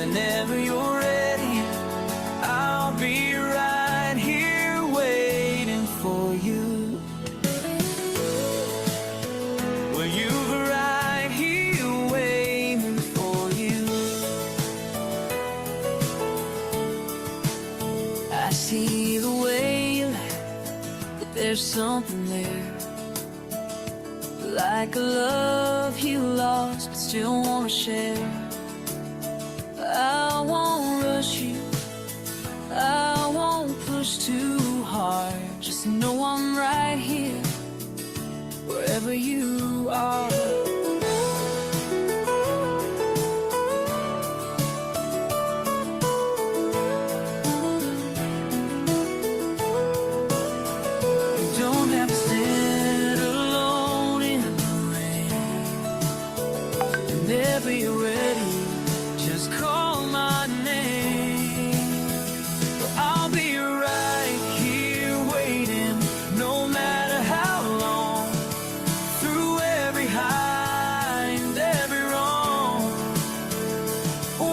Whenever you're ready, I'll be right here waiting for you. Well, you've right here waiting for you. I see the way you laugh, but there's something there, like a love you lost but still wanna share. I won't rush you, I won't push too hard. Just know I'm right here, wherever you are. You don't have to stand alone in the rain. Whenever you're ready, just call my name. I'll be right here waiting, no matter how long, through every high and every wrong.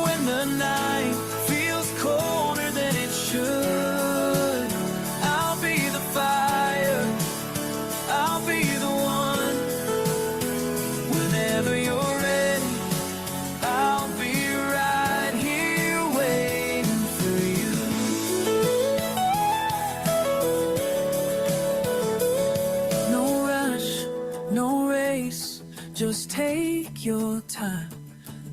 When the night feels colder than it should, I'll be the fire, I'll be the one. Whenever you're ready, I'll be right here waiting for you. No rush, no race, just take your time.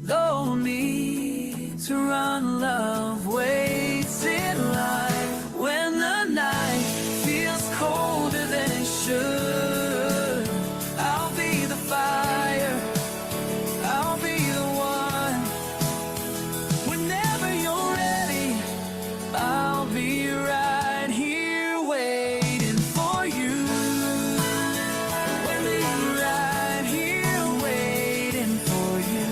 No need to run, love waits in line. When the night feels colder than it should, I'll be the fire, I'll be the one. Whenever you're ready, I'll be right here waiting for you. I'll be right here waiting for you.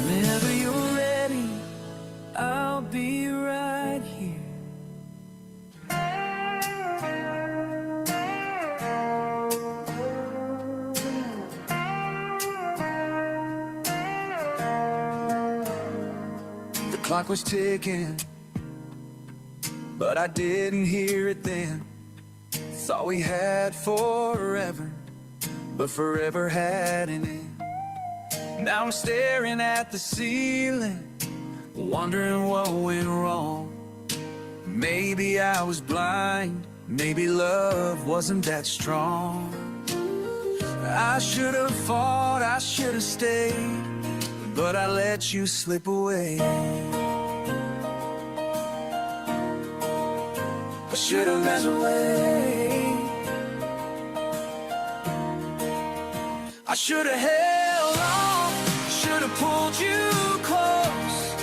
Whenever you're ready, I'll be right here. The clock was ticking, but I didn't hear it then. Thought we had forever, but forever had an end. Now I'm staring at the ceiling, wondering what went wrong. Maybe I was blind, maybe love wasn't that strong. I should have fought, I should have stayed, but I let you slip away. I should have ran away. I should have held on, should have pulled you close,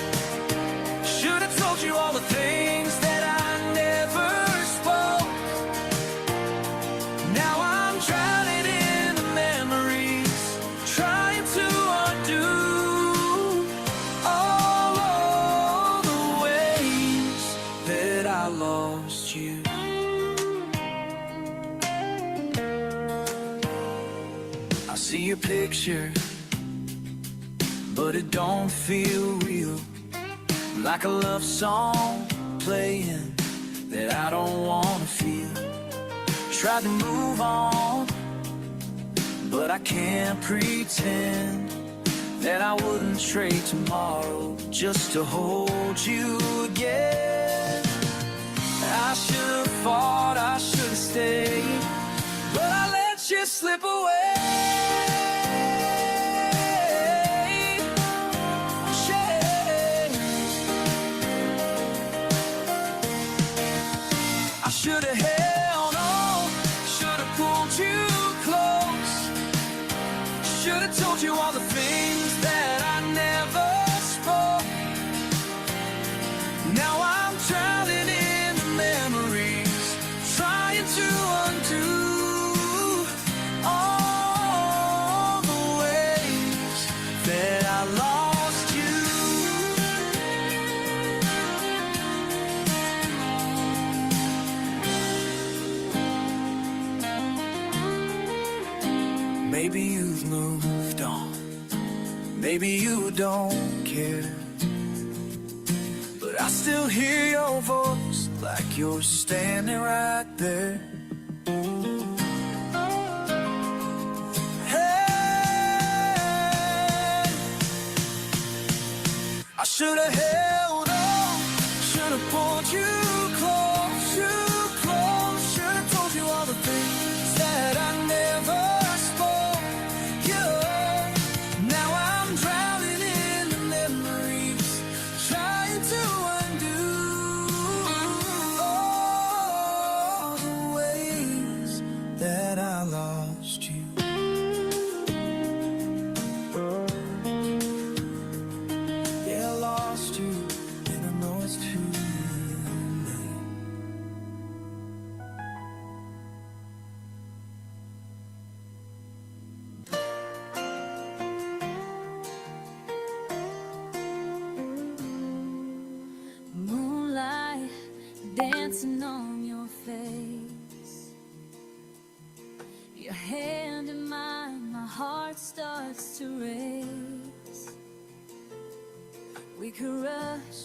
should have told you all the things that I never spoke. Now I'm drowning in the memories, trying to undo all the ways that I lost you. I see your picture, but it don't feel real. Like a love song playing that I don't wanna feel. Tried to move on, but I can't pretend that I wouldn't trade tomorrow just to hold you again. I should have fought, I should have stayed, but I let you slip away. I should have held on, should have pulled you close, should have told you all the things that I never spoke. Now I'm drowning in the memories, trying to undo all the ways that I lost you. Maybe you've moved on. Maybe you don't care, but I still hear your voice like you're standing right there. Hey, I should have held on, should have pulled you close, should have told you all the things that I never spoke. Yeah, now I'm drowning in the memories, trying to undo all the ways that I lost you. Yeah, I lost you, and I know it's too late. Moonlight dancing on your face, your hand in mine, my heart starts to race. We could rush.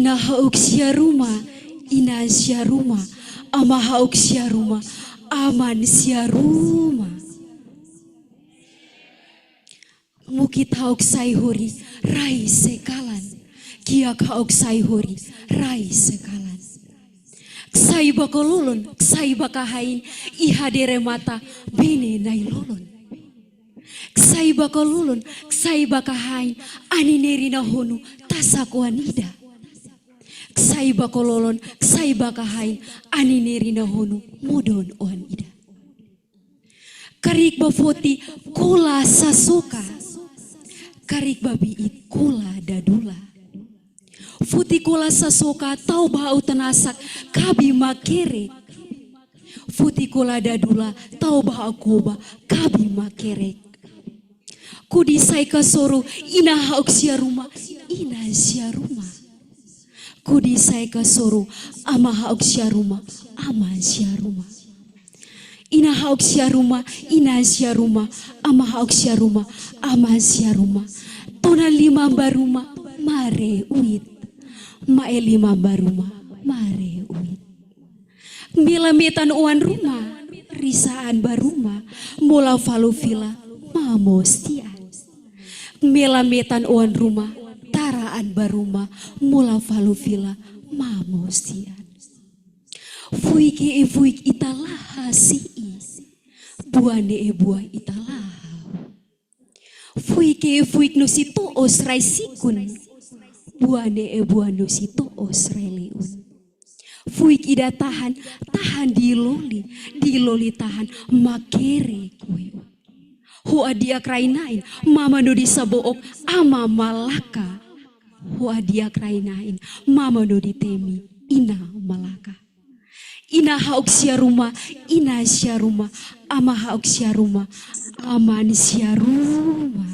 ina hauk sia rumah, ina sia rumah, ama hauk sia rumah, aman sia rumah. Mukit hauk saihori, rai sekalan, kiak hauk saihori, rai sekalan. Ksai bakololon, ksai bakahain, ihadere mata, bene nai lolon. Ksai bakololon, ksai bakahain, anineri na honu, tasakuanida. Ksai bakololon, ksai bakahain, anineri na honu, modon oan ida. Karik bafoti, kula sasoka. Karik babiit, kula dadula. Futi kula sasoka, tau bau tenasak, kabi makere. Futi kula dadula, tau bau koba, kabi makere. Kudisai kasoro, ina hauk sia rumah, ina sia rumah. Kudisai kasoro, ama hauk sia rumah, ama sia rumah. Ina hauk sia rumah, ina sia rumah, ama hauk sia rumah, ama sia rumah. Tona lima baruma, mare uit. Mae lima baruma, mare uit. Milametan uan rumah, risaan baruma, mola falufila, mamostia. Milametan uan rumah, taraan baruma, mola falufila, mamostia. Fuiki e fuik italaha sii, buane e buah italaha. Fuiki e fuik no si toos rai sikun, buane e buah no si toos rai leun. Fuik ida tahan, tahan diloli tahan, makere kue. Hua dia krainain, mama no di sabook, ama malaka. Hua dia krainain, mama no di temi, ina malaka. Ina hauk sia rumah, ina sia rumah, ama hauk sia rumah, aman sia rumah.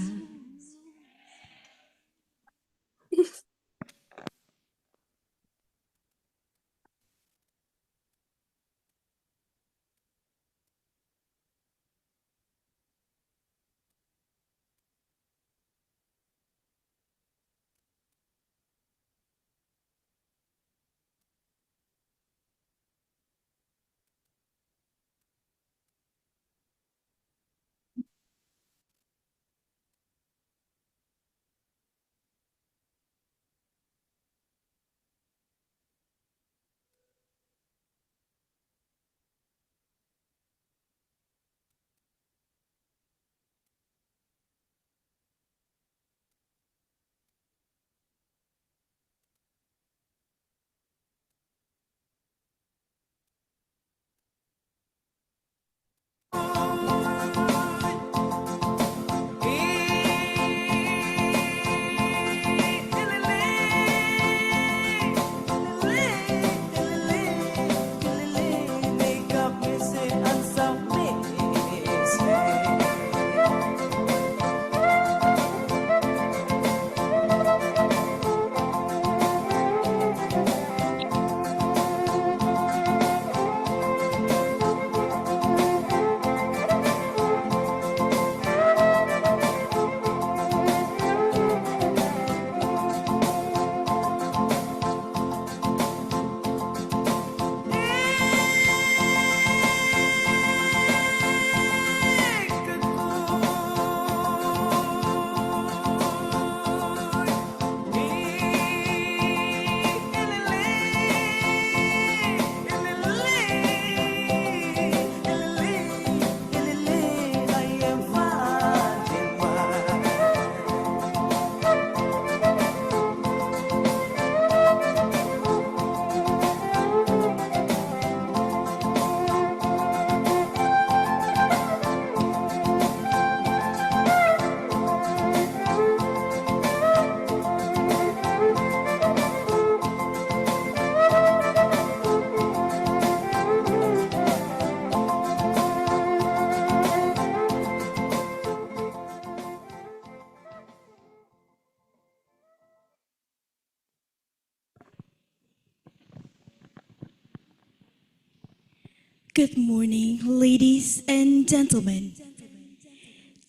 Good morning, ladies and gentlemen.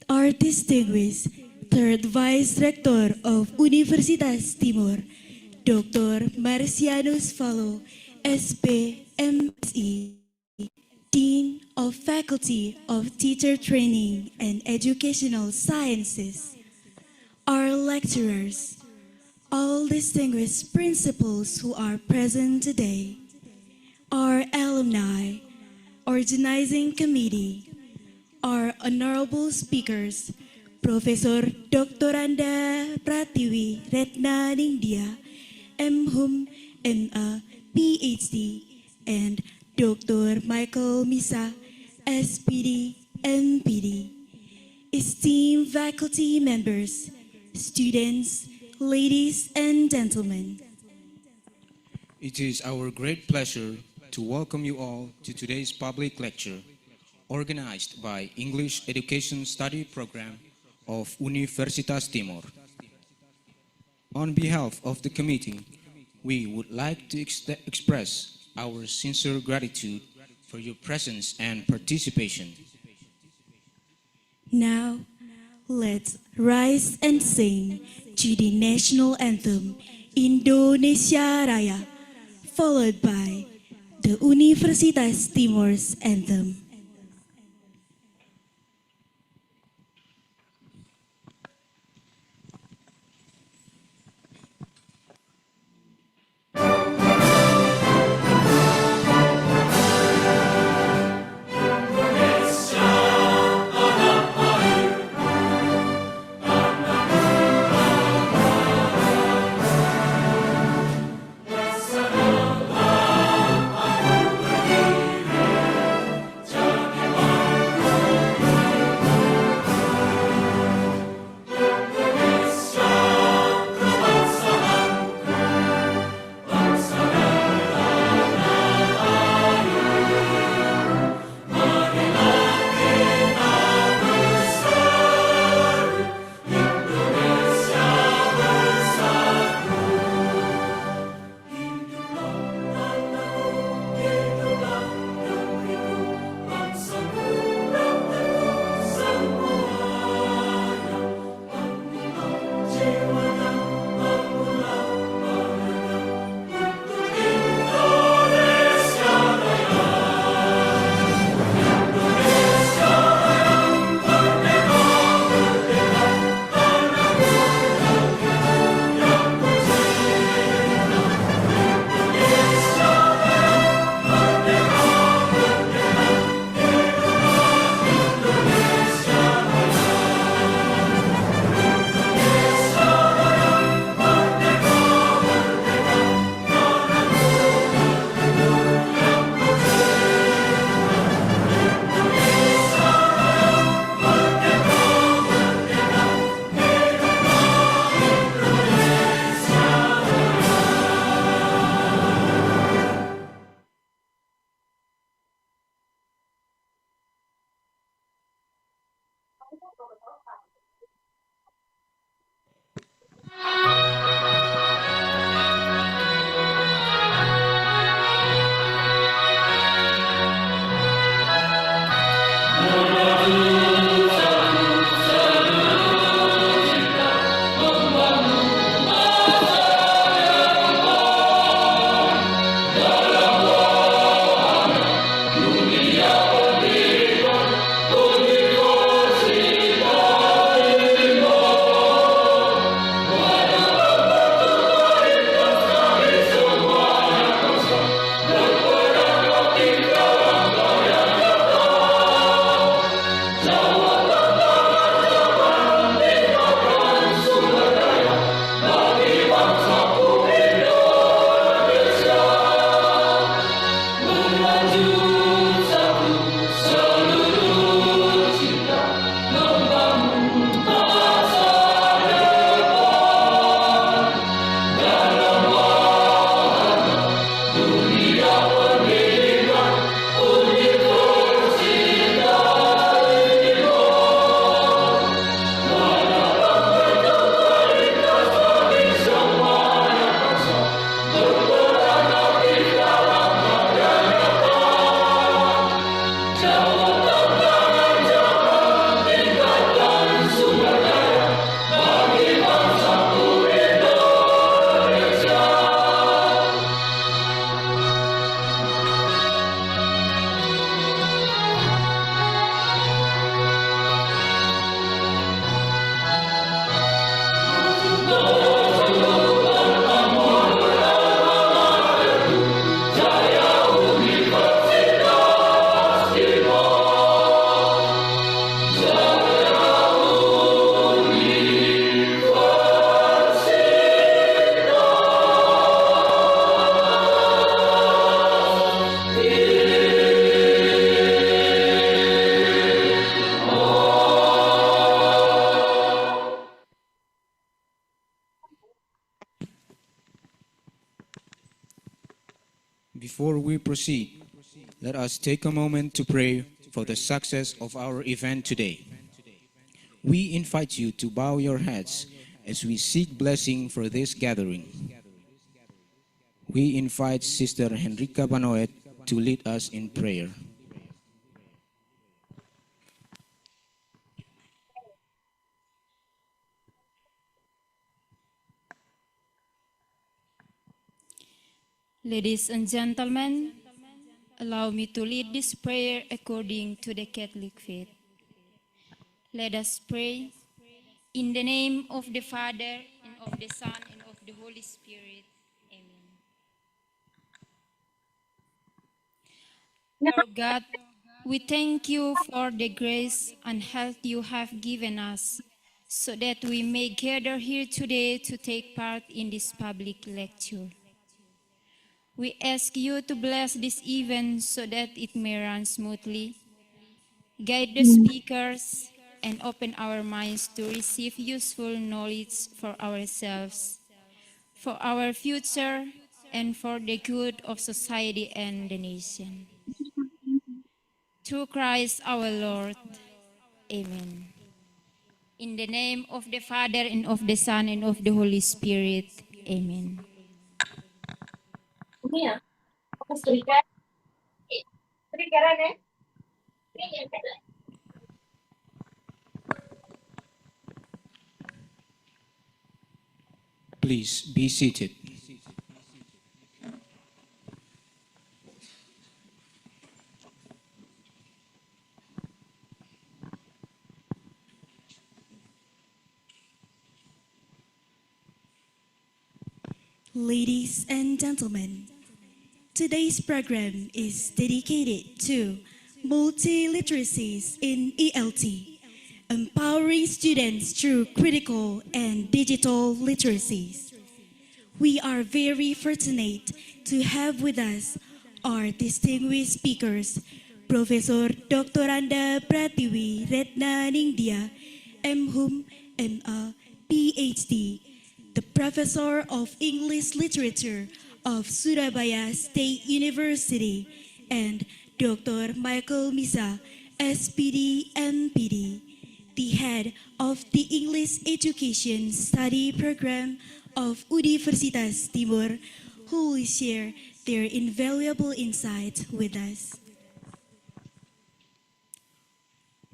Our distinguished third Vice Rector of Universitas Timur, Dr. Marcianus Fallo, SP, MSc, Dean of Faculty of Teacher Training and Educational Sciences, our lecturers, all distinguished principals who are present today, our alumni, organizing committee, our honorable speakers, Professor Dr. Anda Pratiwi Retna Ningdia, Umum, MA, PhD, and Dr. Michael Misa, SPD, MPD, esteemed faculty members, students, ladies and gentlemen. It is our great pleasure to welcome you all to today's public lecture, organized by English Education Study Program of Universitas Timor. On behalf of the committee, we would like to express our sincere gratitude for your presence and participation. Now, let's rise and sing to the national anthem, Indonesia Raya, followed by the Universitas Timor's anthem. Jaya Before we proceed, let us take a moment to pray for the success of our event today. We invite you to bow your heads as we seek blessing for this gathering. We invite Sister Henrika Banoet to lead us in prayer. Ladies and gentlemen, allow me to lead this prayer according to the Catholic faith. Let us pray. In the name of the Father, and of the Son, and of the Holy Spirit. Amen. Lord God, we thank you for the grace and health you have given us, so that we may gather here today to take part in this public lecture. We ask you to bless this event so that it may run smoothly, guide the speakers, and open our minds to receive useful knowledge for ourselves, for our future, and for the good of society and the nation. Through Christ our Lord. Amen. In the name of the Father, and of the Son, and of the Holy Spirit. Amen. Please be seated. Ladies and gentlemen, today's program is dedicated to multiliteracies in ELT, empowering students through critical and digital literacies. We are very fortunate to have with us our distinguished speakers, Professor Dr. Anda Pratiwi Retna Ningdia, Umum, MA, PhD, the Professor of English Literature of Surabaya State University, and Dr. Michael Misa, SPD, MPD, the head of the English Education Study Program of Universitas Timur, who will share their invaluable insights with us.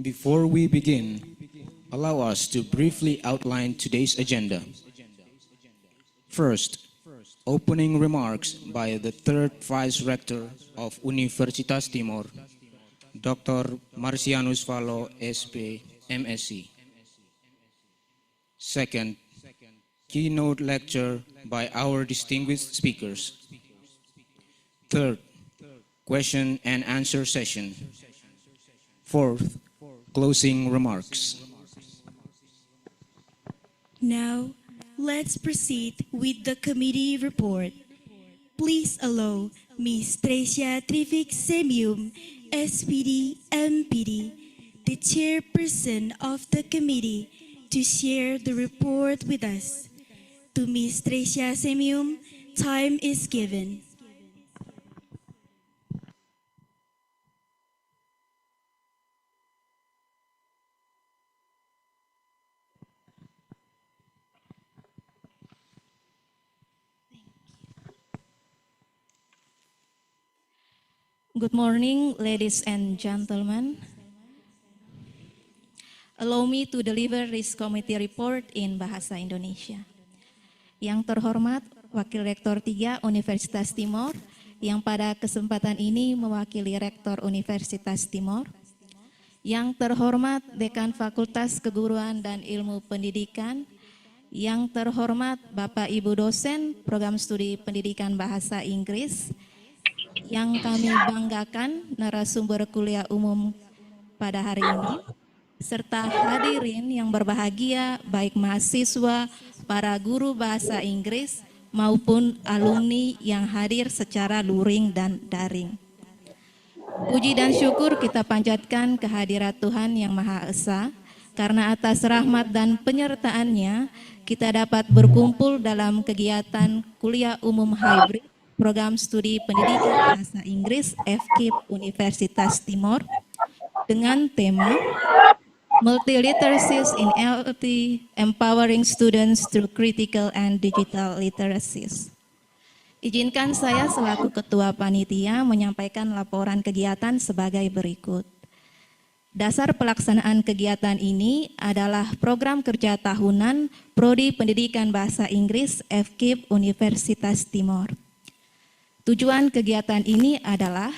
Before we begin, allow us to briefly outline today's agenda. First, opening remarks by the third Vice Rector of Universitas Timur, Dr. Marcianus Valo, SP, MSc. Second, keynote lecture by our distinguished speakers. Third, question and answer session. Fourth, closing remarks. Now, let's proceed with the committee report. Please allow Ms. Tresia Trivik Semium, SPD, MPD, the chairperson of the committee, to share the report with us. To Ms. Tresia Semium, time is given. Good morning, ladies and gentlemen. Allow me to deliver this committee report in Bahasa Indonesia. Yang terhormat Wakil Rektor 3 Universitas Timur, yang pada kesempatan ini mewakili Rektor Universitas Timur. Yang terhormat Dekan Fakultas Keguruan dan Ilmu Pendidikan. Yang terhormat Bapak Ibu dosen Program Studi Pendidikan Bahasa Inggris. Yang kami banggakan narasumber kuliah umum pada hari ini, serta hadirin yang berbahagia baik mahasiswa, para guru bahasa Inggris maupun alumni yang hadir secara luring dan daring. Puji dan syukur kita panjatkan kehadirat Tuhan Yang Maha Esa, karena atas rahmat dan penyertaannya kita dapat berkumpul dalam kegiatan kuliah umum hybrid Program Studi Pendidikan Bahasa Inggris FKIP Universitas Timor dengan tema Multiliteracies in LT Empowering Students Through Critical and Digital Literacies. Izinkan saya selaku Ketua Panitia menyampaikan laporan kegiatan sebagai berikut. Dasar pelaksanaan kegiatan ini adalah program kerja tahunan Prodi Pendidikan Bahasa Inggris FKIP Universitas Timor. Tujuan kegiatan ini adalah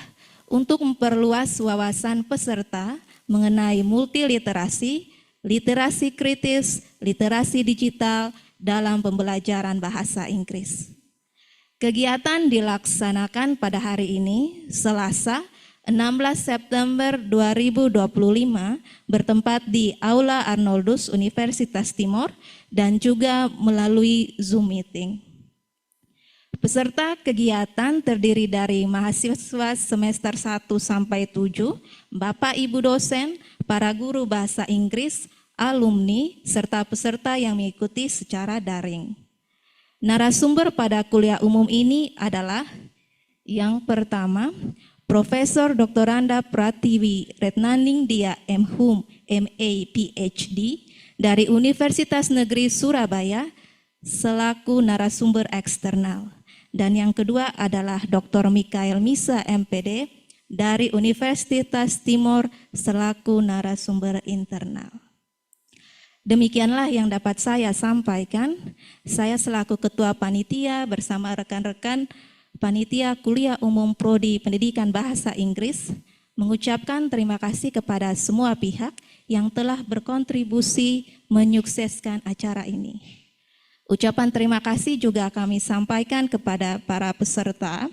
untuk memperluas wawasan peserta mengenai multiliterasi, literasi kritis, literasi digital dalam pembelajaran bahasa Inggris. Kegiatan dilaksanakan pada hari ini, Selasa, 16 September 2025, bertempat di Aula Arnoldus Universitas Timor dan juga melalui Zoom meeting. Peserta kegiatan terdiri dari mahasiswa semester 1 sampai 7, Bapak Ibu dosen, para guru bahasa Inggris, alumni, serta peserta yang mengikuti secara daring. Narasumber pada kuliah umum ini adalah yang pertama, Profesor Doktoranda Pratiwi Retnaning Dia Umum, MA PhD dari Universitas Negeri Surabaya selaku narasumber eksternal. Dan yang kedua adalah Dr. Mikael Misa MPD dari Universitas Timor selaku narasumber internal. Demikianlah yang dapat saya sampaikan. Saya selaku Ketua Panitia bersama rekan-rekan Panitia Kuliah Umum Prodi Pendidikan Bahasa Inggris mengucapkan terima kasih kepada semua pihak yang telah berkontribusi menyukseskan acara ini. Ucapan terima kasih juga kami sampaikan kepada para peserta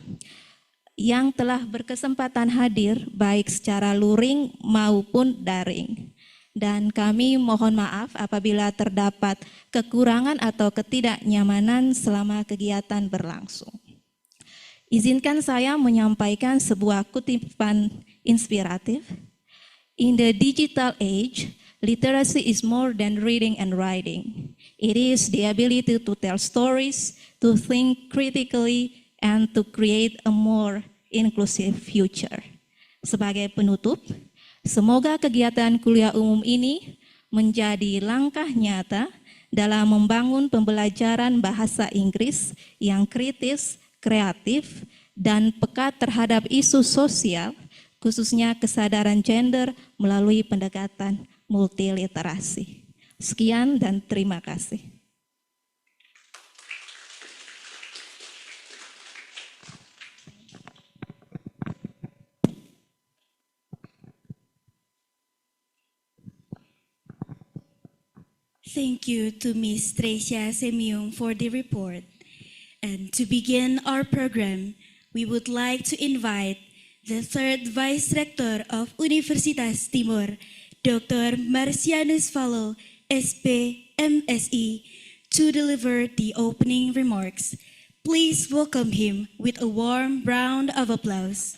yang telah berkesempatan hadir baik secara luring maupun daring. Dan kami mohon maaf apabila terdapat kekurangan atau ketidaknyamanan selama kegiatan berlangsung. Izinkan saya menyampaikan sebuah kutipan inspiratif. In the digital age, literacy is more than reading and writing. It is the ability to tell stories, to think critically, and to create a more inclusive future. Sebagai penutup, semoga kegiatan kuliah umum ini menjadi langkah nyata dalam membangun pembelajaran bahasa Inggris yang kritis, kreatif, dan peka terhadap isu sosial, khususnya kesadaran gender melalui pendekatan multiliterasi. Sekian dan terima kasih. Thank you to Ms. Tresia Semiung for the report. And to begin our program, we would like to invite the third Vice Rector of Universitas Timor, Dr. Marcianus Fallo, SP, MSE, to deliver the opening remarks. Please welcome him with a warm round of applause.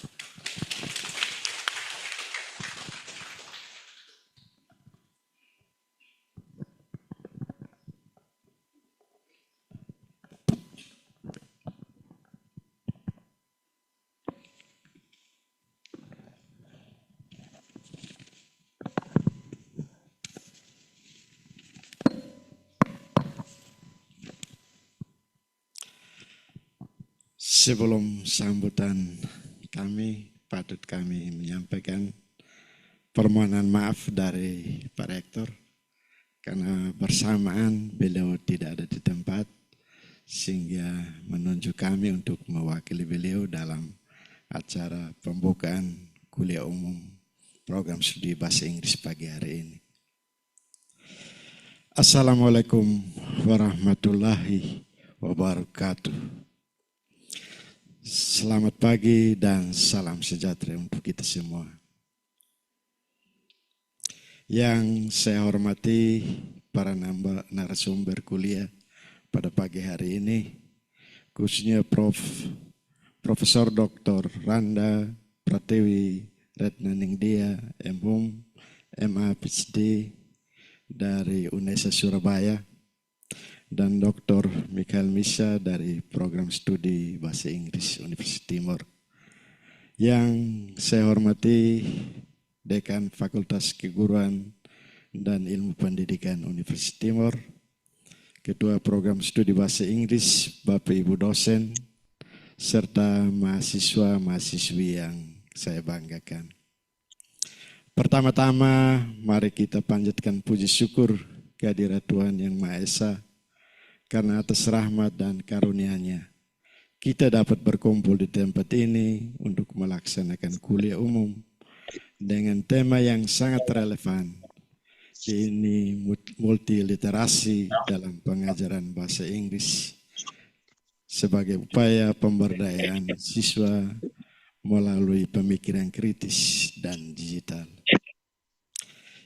Sebelum sambutan kami, patut kami menyampaikan permohonan maaf dari Pak Rektor karena bersamaan beliau tidak ada di tempat sehingga menunjuk kami untuk mewakili beliau dalam acara pembukaan kuliah umum program studi bahasa Inggris pagi hari ini. Assalamualaikum warahmatullahi wabarakatuh. Selamat pagi dan salam sejahtera untuk kita semua. Yang saya hormati para narasumber kuliah pada pagi hari ini, khususnya Profesor Dr. Randa Pratiwi Retnaning Dia, Umum, MA PhD dari Universitas Surabaya, dan Dr. Michael Misha dari Program Studi Bahasa Inggris Universitas Timur. Yang saya hormati Dekan Fakultas Keguruan dan Ilmu Pendidikan Universitas Timur, Ketua Program Studi Bahasa Inggris, Bapak Ibu dosen, serta mahasiswa-mahasiswi yang saya banggakan. Pertama-tama, mari kita panjatkan puji syukur kehadirat Tuhan Yang Maha Esa, karena atas rahmat dan karunia-Nya, kita dapat berkumpul di tempat ini untuk melaksanakan kuliah umum dengan tema yang sangat relevan. Ini multiliterasi dalam pengajaran bahasa Inggris sebagai upaya pemberdayaan siswa melalui pemikiran kritis dan digital.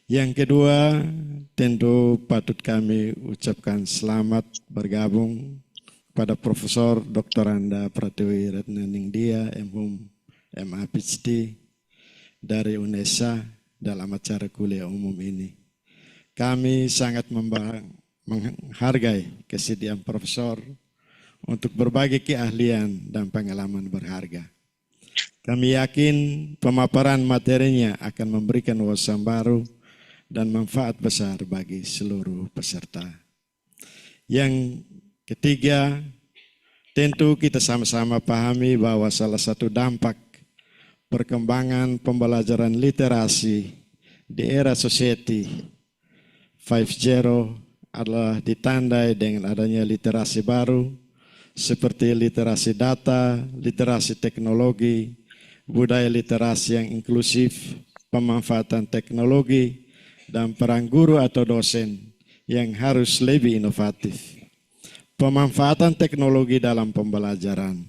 Yang kedua, tentu patut kami ucapkan selamat bergabung pada Profesor Dr. Anda Pratiwi Retnaningdia, Umum, MA PhD dari UNESA dalam acara kuliah umum ini. Kami sangat menghargai kesediaan Profesor untuk berbagi keahlian dan pengalaman berharga. Kami yakin pemaparan materinya akan memberikan wawasan baru dan manfaat besar bagi seluruh peserta. Yang ketiga, tentu kita sama-sama pahami bahwa salah satu dampak perkembangan pembelajaran literasi di era society 5.0 adalah ditandai dengan adanya literasi baru seperti literasi data, literasi teknologi, budaya literasi yang inklusif, pemanfaatan teknologi, dan peran guru atau dosen yang harus lebih inovatif. Pemanfaatan teknologi dalam pembelajaran.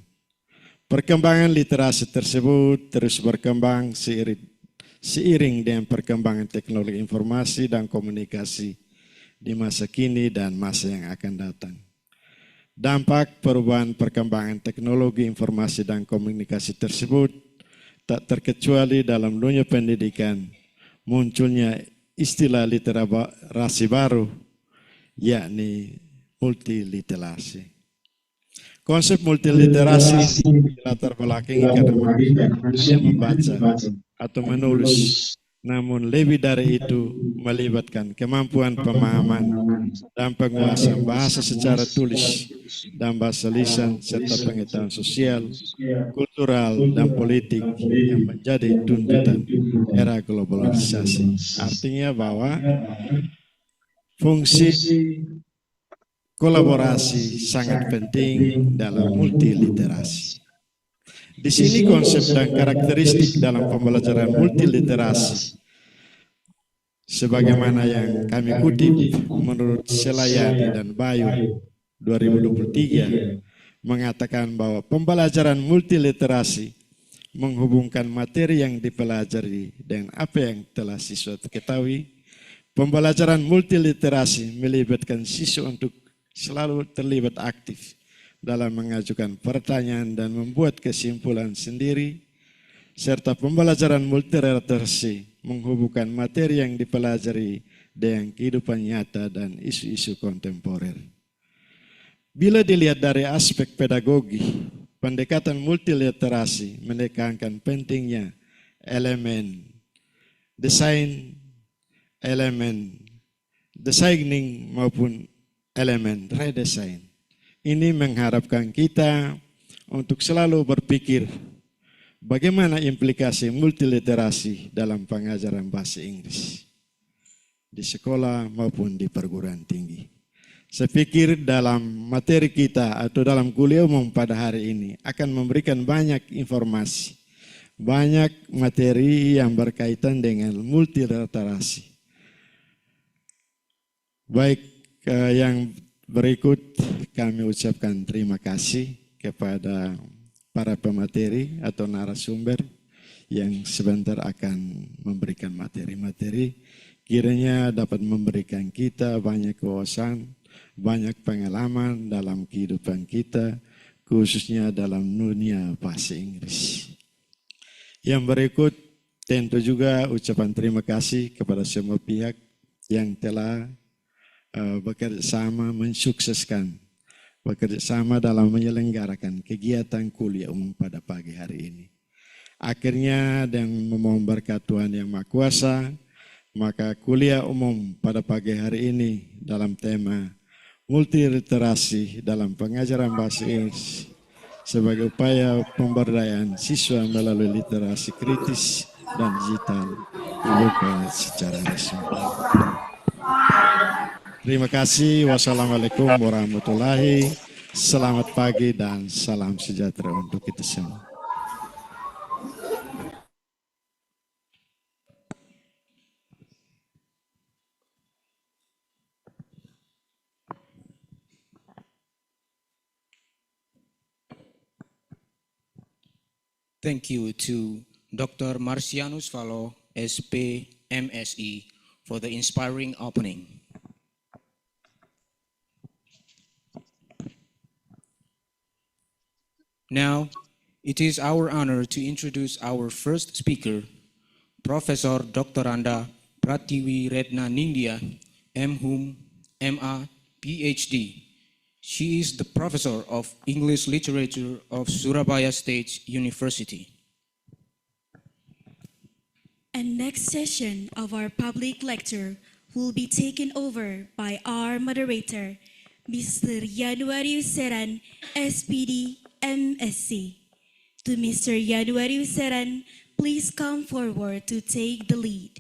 Perkembangan literasi tersebut terus berkembang seiring dengan perkembangan teknologi informasi dan komunikasi di masa kini dan masa yang akan datang. Dampak perubahan perkembangan teknologi informasi dan komunikasi tersebut tak terkecuali dalam dunia pendidikan munculnya istilah literasi baru, yakni multiliterasi. Konsep multiliterasi latar belakangi karena hanya membaca atau menulis, namun lebih dari itu melibatkan kemampuan pemahaman dan penguasaan bahasa secara tulis dan bahasa lisan serta pengetahuan sosial, kultural, dan politik yang menjadi tuntutan era globalisasi. Artinya bahwa fungsi kolaborasi sangat penting dalam multiliterasi. Di sini konsep dan karakteristik dalam pembelajaran multiliterasi sebagaimana yang kami kutip menurut Selayani dan Bayu 2023 mengatakan bahwa pembelajaran multiliterasi menghubungkan materi yang dipelajari dengan apa yang telah siswa ketahui. Pembelajaran multiliterasi melibatkan siswa untuk selalu terlibat aktif dalam mengajukan pertanyaan dan membuat kesimpulan sendiri, serta pembelajaran multiliterasi menghubungkan materi yang dipelajari dengan kehidupan nyata dan isu-isu kontemporer. Bila dilihat dari aspek pedagogi, pendekatan multiliterasi menekankan pentingnya elemen designing maupun elemen redesign. Ini mengharapkan kita untuk selalu berpikir bagaimana implikasi multiliterasi dalam pengajaran bahasa Inggris di sekolah maupun di perguruan tinggi. Saya pikir dalam materi kita atau dalam kuliah umum pada hari ini akan memberikan banyak informasi, banyak materi yang berkaitan dengan multiliterasi. Baik, yang berikut kami ucapkan terima kasih kepada para pemateri atau narasumber yang sebentar akan memberikan materi-materi. Kiranya dapat memberikan kita banyak wawasan, banyak pengalaman dalam kehidupan kita, khususnya dalam dunia bahasa Inggris. Yang berikut tentu juga ucapan terima kasih kepada semua pihak yang telah bekerja sama mensukseskan, bekerja sama dalam menyelenggarakan kegiatan kuliah umum pada pagi hari ini. Akhirnya dengan memohon berkat Tuhan Yang Maha Kuasa, maka kuliah umum pada pagi hari ini dalam tema multiliterasi dalam pengajaran bahasa Inggris sebagai upaya pemberdayaan siswa melalui literasi kritis dan digital dibuka secara resmi. Terima kasih. Wassalamualaikum warahmatullahi. Selamat pagi dan salam sejahtera untuk kita semua. Thank you to Dr. Marcianus Valo, SP, MSE, for the inspiring opening. Now, it is our honor to introduce our first speaker, Professor Dr. Randa Pratiwi Redna Nindya, MHum, MA, PhD. She is the Professor of English Literature of Surabaya State University. And next session of our public lecture will be taken over by our moderator, Mr. Januarius Seran, SPD, MSc. To Mr. Januarius Seran, please come forward to take the lead.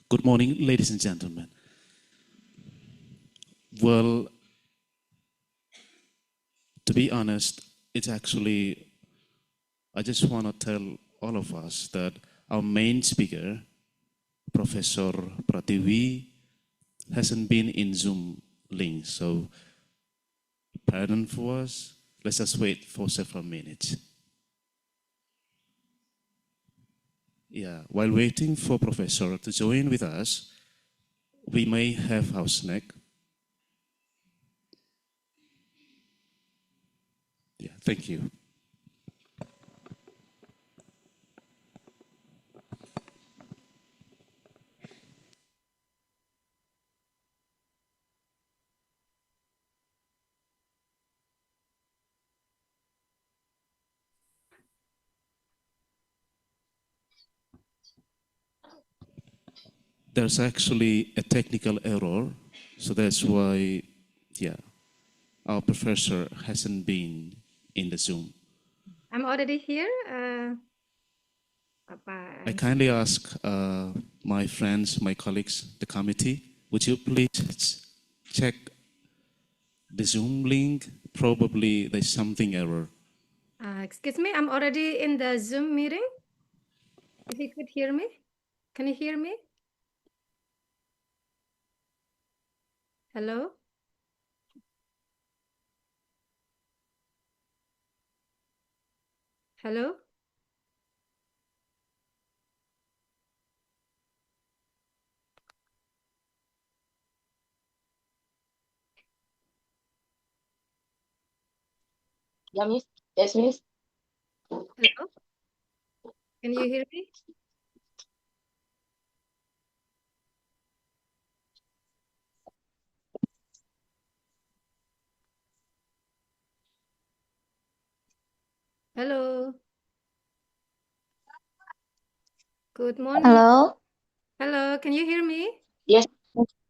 Good morning, ladies and gentlemen. Well, to be honest, it's actually, I just want to tell all of us that our main speaker, Professor Pratiwi, hasn't been in Zoom link. So, pardon for us. Let's just wait for several minutes. Yeah, while waiting for Professor to join with us, we may have our snack. Yeah, thank you. There's actually a technical error, so that's why, yeah, our professor hasn't been in the Zoom. I'm already here. I kindly ask my friends, my colleagues, the committee, would you please check the Zoom link? Probably there's something error. Excuse me, I'm already in the Zoom meeting. If you could hear me, can you hear me? Hello? Hello? Yeah, miss. Yes, miss. Hello? Can you hear me? Hello? Good morning. Hello. Hello, can you hear me? Yes.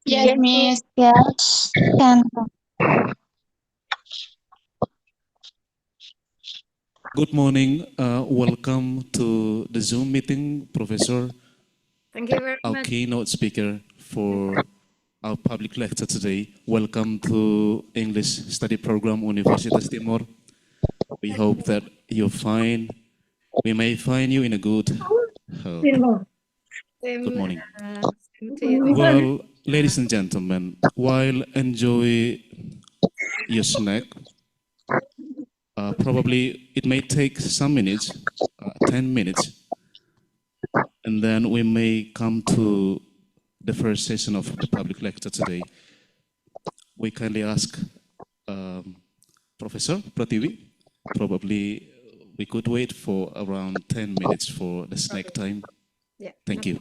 Yes, miss. Yes, can. Good morning. Welcome to the Zoom meeting, Professor, Thank you very our much. keynote speaker for our public lecture today. Welcome to English Study Program Universitas Timor. We hope that you're fine. We may find you in a good Oh, Same, good morning. same to you. Well, ladies and gentlemen, while enjoy your snack, probably it may take some minutes, 10 minutes, and then we may come to the first session of the public lecture today. We kindly ask Professor Prativi, probably we could wait for around 10 minutes for the snack time. Yeah. Thank you.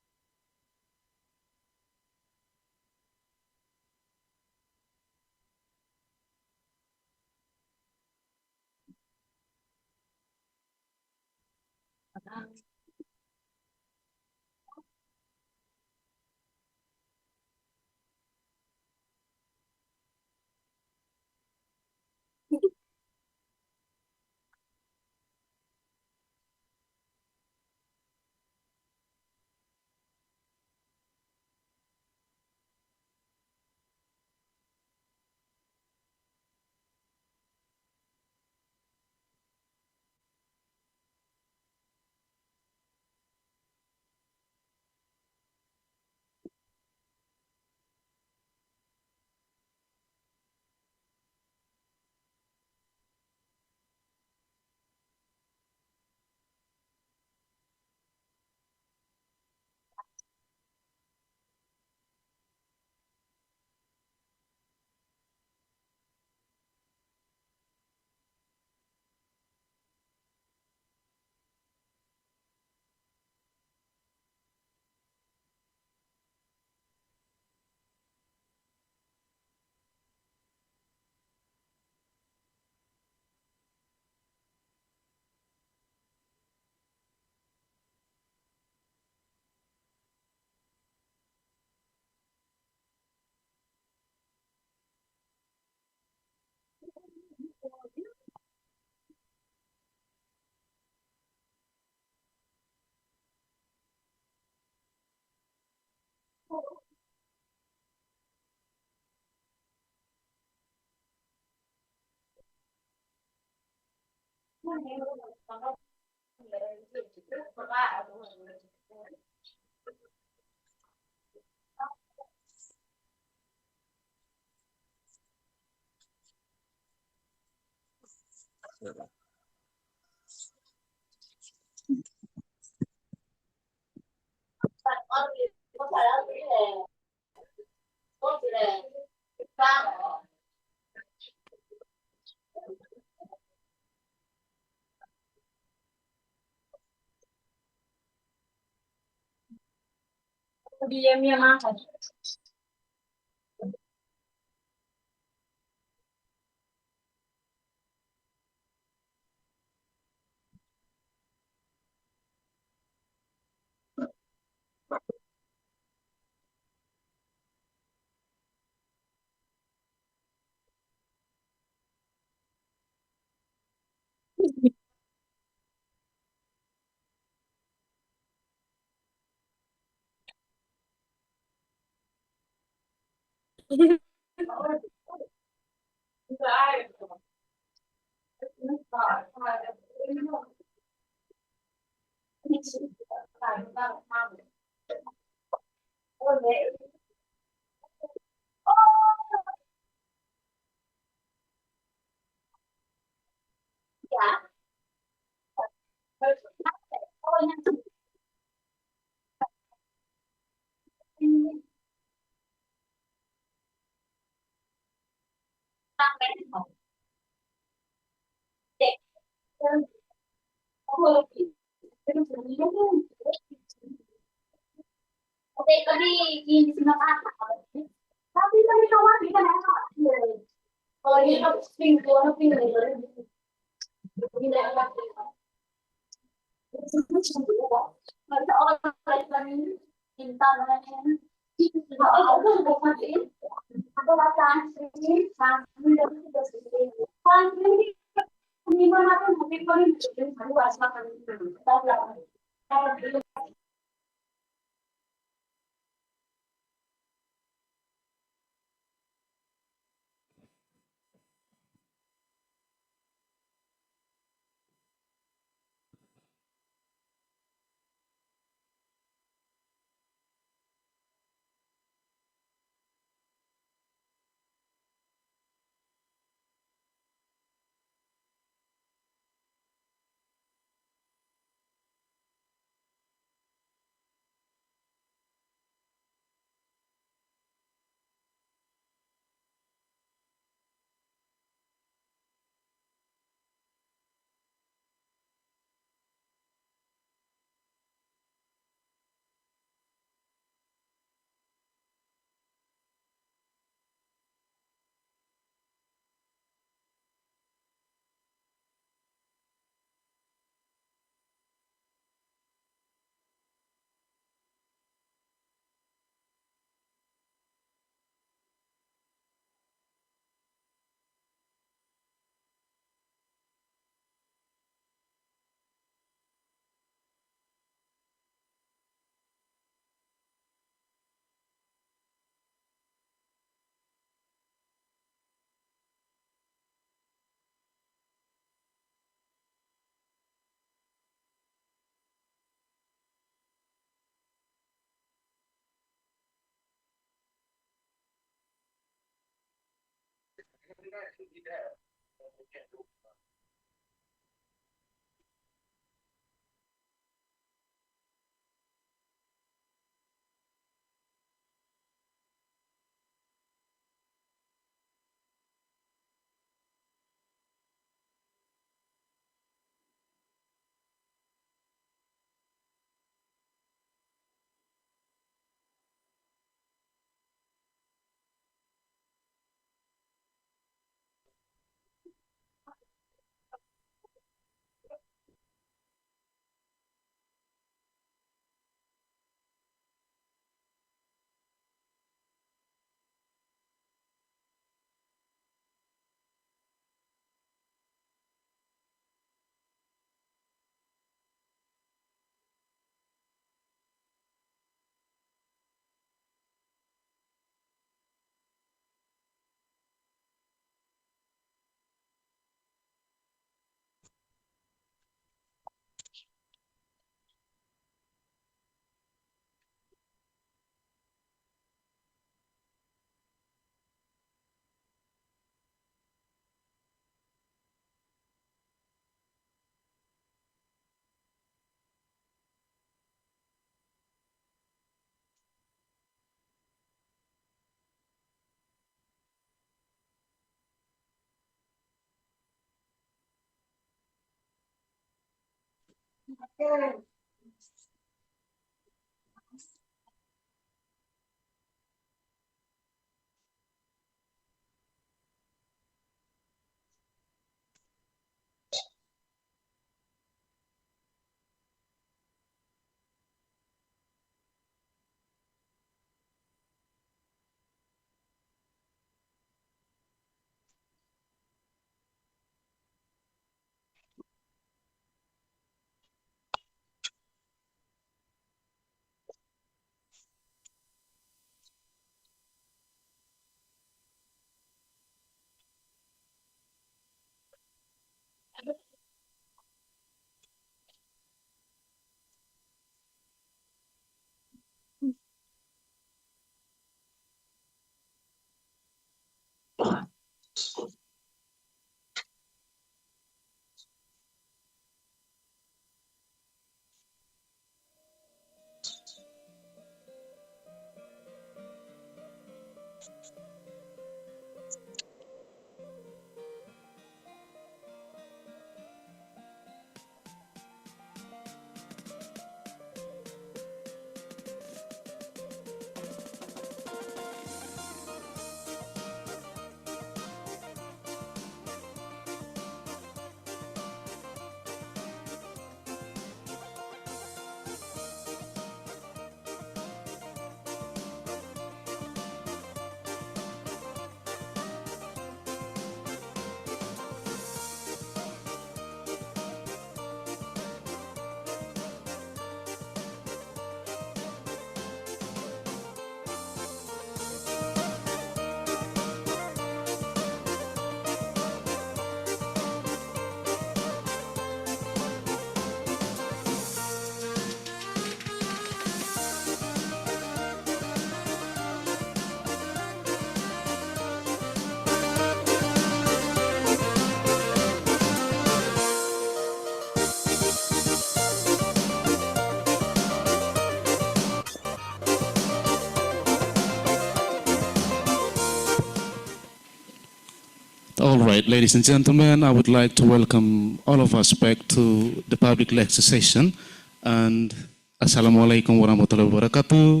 All right, ladies and gentlemen, I would like to welcome all of us back to the public lecture session. And Assalamualaikum warahmatullahi wabarakatuh.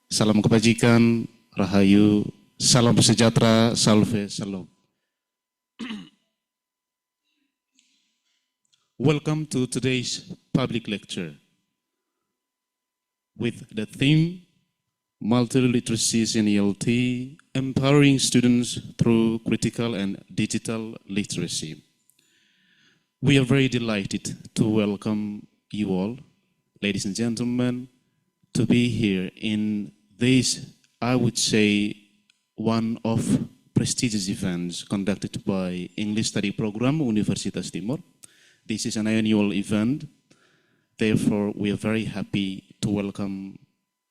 Salam kebajikan, rahayu, salam sejahtera, salve, salam. Welcome to today's public lecture with the theme Multiliteracies in ELT, empowering students through critical and digital literacy. We are very delighted to welcome you all, ladies and gentlemen, to be here in this, I would say, one of prestigious events conducted by English Study Program Universitas Timor. This is an annual event. Therefore, we are very happy to welcome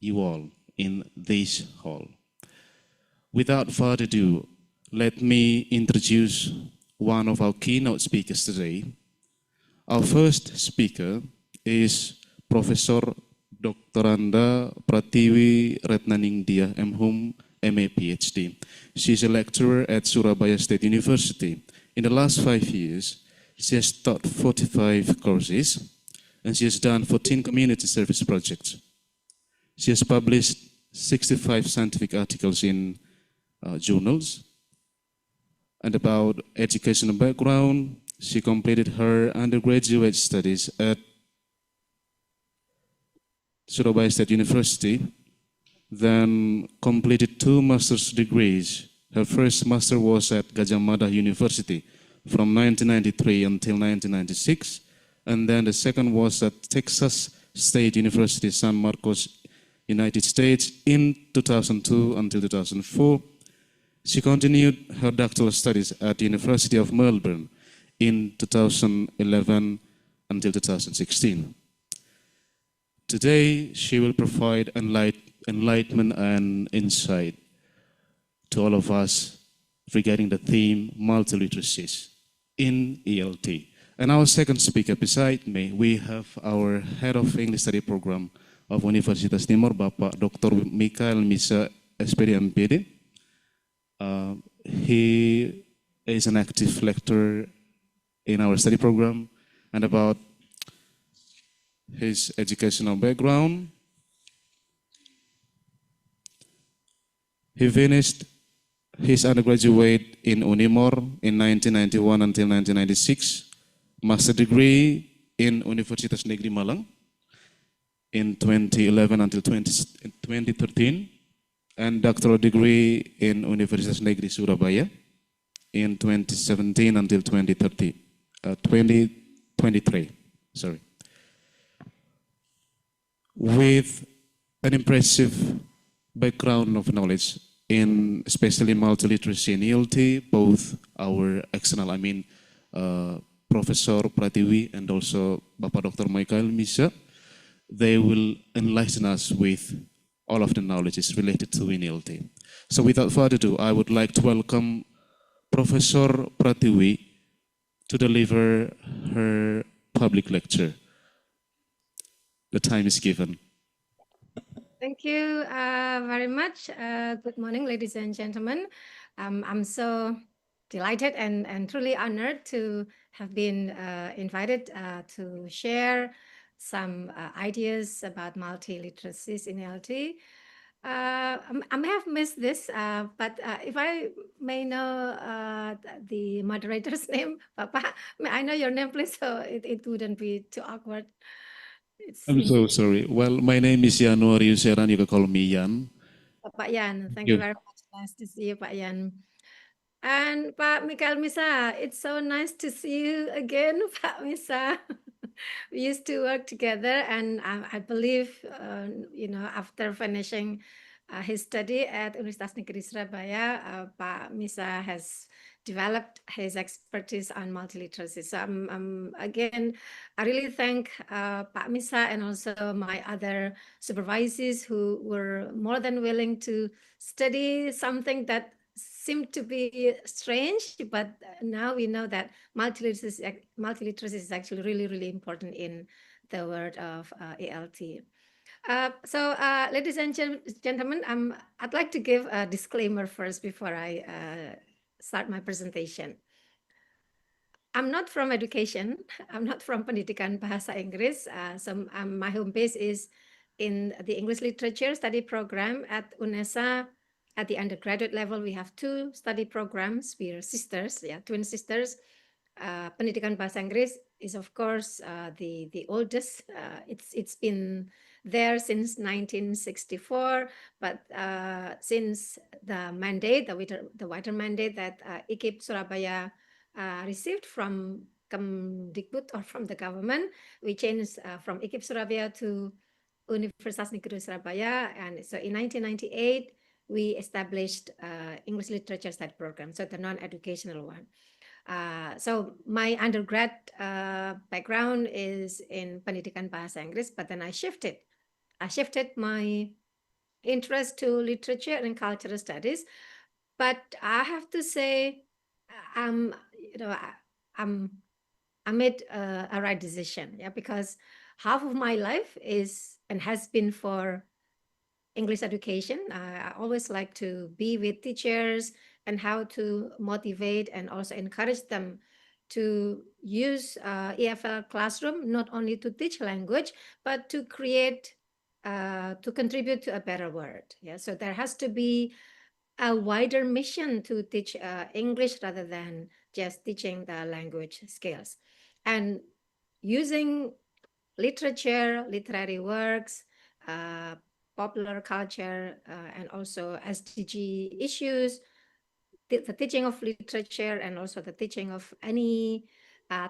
you all in this hall. Without further ado, let me introduce one of our keynote speakers today. Our first speaker is Professor Dr. Pratiwi Retnaningdia, Umum, MA PhD. She is a lecturer at Surabaya State University. In the last 5 years, she has taught 45 courses and she has done 14 community service projects. She has published 65 scientific articles in journals. And about educational background, she completed her undergraduate studies at Surabaya State University, then completed 2 master's degrees. Her first master was at Gajah Mada University from 1993 until 1996, and then the second was at Texas State University, San Marcos, United States in 2002 until 2004. She continued her doctoral studies at the University of Melbourne in 2011 until 2016. Today, she will provide enlightenment and insight to all of us regarding the theme multiliteracies in ELT. And our second speaker beside me, we have our head of English study program of Universitas Timor, Bapak Dr. Mikael Misa, SPD MPD. He is an active lecturer in our study program. And about his educational background, he finished his undergraduate in Unimor in 1991 until 1996, master degree in Universitas Negeri Malang in 2011 until 2013, and doctoral degree in Universitas Negeri Surabaya in 2017 until 2023. Sorry. With an impressive background of knowledge in especially multiliteracy and ELT, both our external, Professor Pratiwi and also Bapak Dr. Michael Misa, they will enlighten us with all of the knowledges related to ELT. So without further ado, I would like to welcome Professor Pratiwi to deliver her public lecture. The time is given. Thank you very much. Good morning, ladies and gentlemen. I'm so delighted and truly honored to have been invited to share some ideas about multiliteracies in LT. I may have missed this, but if I may know the moderator's name, Papa, may I know your name, please, so it wouldn't be too awkward. I'm so sorry. Well, my name is Yanuar Yuseran. You can call me Yan. Pak Yan, thank you very much. Nice to see you, Pak Yan. And Pak Mikael Misa, it's so nice to see you again, Pak Misa. We used to work together, and I believe, after finishing his study at Universitas Negeri Surabaya, Pak Misa has developed his expertise on multiliteracy. So again, I really thank Pak Misa and also my other supervisors who were more than willing to study something that seemed to be strange, but now we know that multiliteracy is actually really, really important in the world of ELT. Ladies and gentlemen, I'd like to give a disclaimer first before I start my presentation. I'm not from education. I'm not from Pendidikan Bahasa Inggris. My home base is in the English Literature Study Program at UNESA. At the undergraduate level, we have two study programs. We are sisters, twin sisters. Pendidikan Bahasa Inggris is, of course, the oldest. It's been there since 1964, but since the mandate, the wider mandate that IKIP Surabaya received from Kemdikbud or from the government, we changed from IKIP Surabaya to Universitas Negeri Surabaya, and so in 1998 we established English Literature Study Program, so the non-educational one. So my undergrad background is in Pendidikan Bahasa Inggris, but then I shifted my interest to literature and cultural studies. But I have to say, I made a right decision, because half of my life is and has been for English education. I always like to be with teachers and how to motivate and also encourage them to use EFL classroom, not only to teach language, but to create, to contribute to a better world. So there has to be a wider mission to teach English rather than just teaching the language skills. And using literature, literary works, popular culture, and also SDG issues, the teaching of literature and also the teaching of any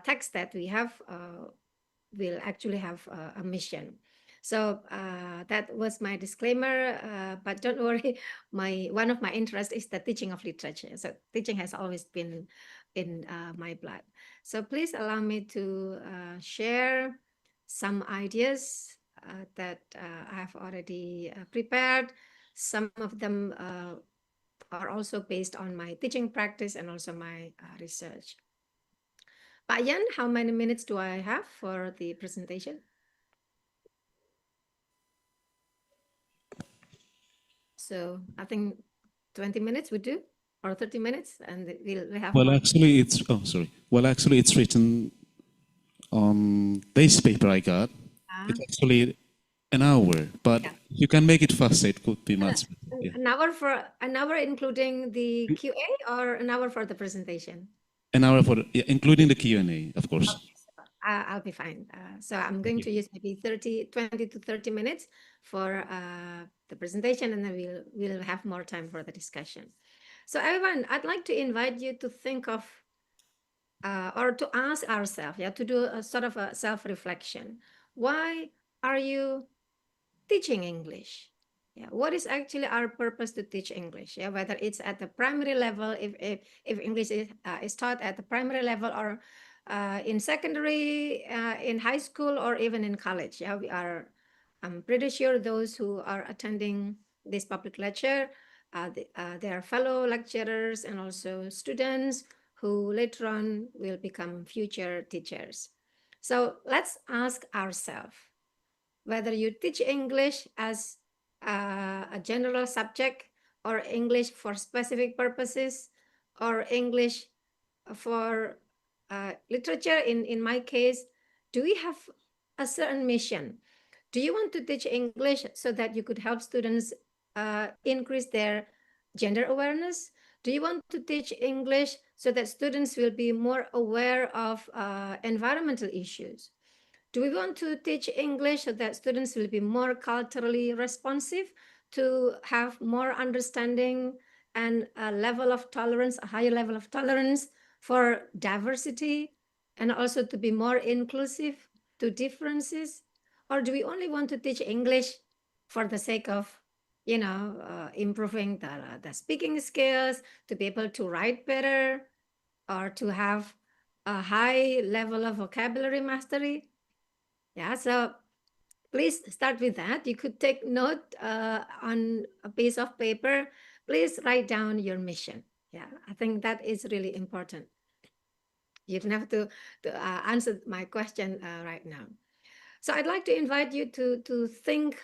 text that we have will actually have a mission. So that was my disclaimer, but don't worry, one of my interests is the teaching of literature. So teaching has always been in my blood. So please allow me to share some ideas that I have already prepared. Some of them are also based on my teaching practice and also my research. Pak Yan, how many minutes do I have for the presentation? So I think 20 minutes would do, or 30 minutes, and we'll have Well, more. actually, it's sorry. Well, actually, it's written on this paper I got. It's actually an hour, but you can make it faster. It could be much. Yeah. An hour including the QA, or an hour for the presentation? An hour for including the Q&A, of course. I'll be fine. So I'm going to use maybe 20 to 30 minutes for the presentation, and then we'll have more time for the discussion. So everyone, I'd like to invite you to think of or to ask ourselves, to do a sort of a self-reflection. Why are you teaching English? What is actually our purpose to teach English? Whether it's at the primary level, if English is taught at the primary level, or in secondary, in high school, or even in college. I'm pretty sure those who are attending this public lecture, they are fellow lecturers and also students who later on will become future teachers. So let's ask ourselves whether you teach English as a general subject, or English for specific purposes, or English for literature. In my case, do we have a certain mission? Do you want to teach English so that you could help students increase their gender awareness? Do you want to teach English so that students will be more aware of environmental issues? Do we want to teach English so that students will be more culturally responsive, to have more understanding and a level of tolerance, a higher level of tolerance for diversity, and also to be more inclusive to differences? Or do we only want to teach English for the sake of, improving the speaking skills, to be able to write better, or to have a high level of vocabulary mastery? So please start with that. You could take note on a piece of paper. Please write down your mission. I think that is really important. You don't have to answer my question right now. So I'd like to invite you to think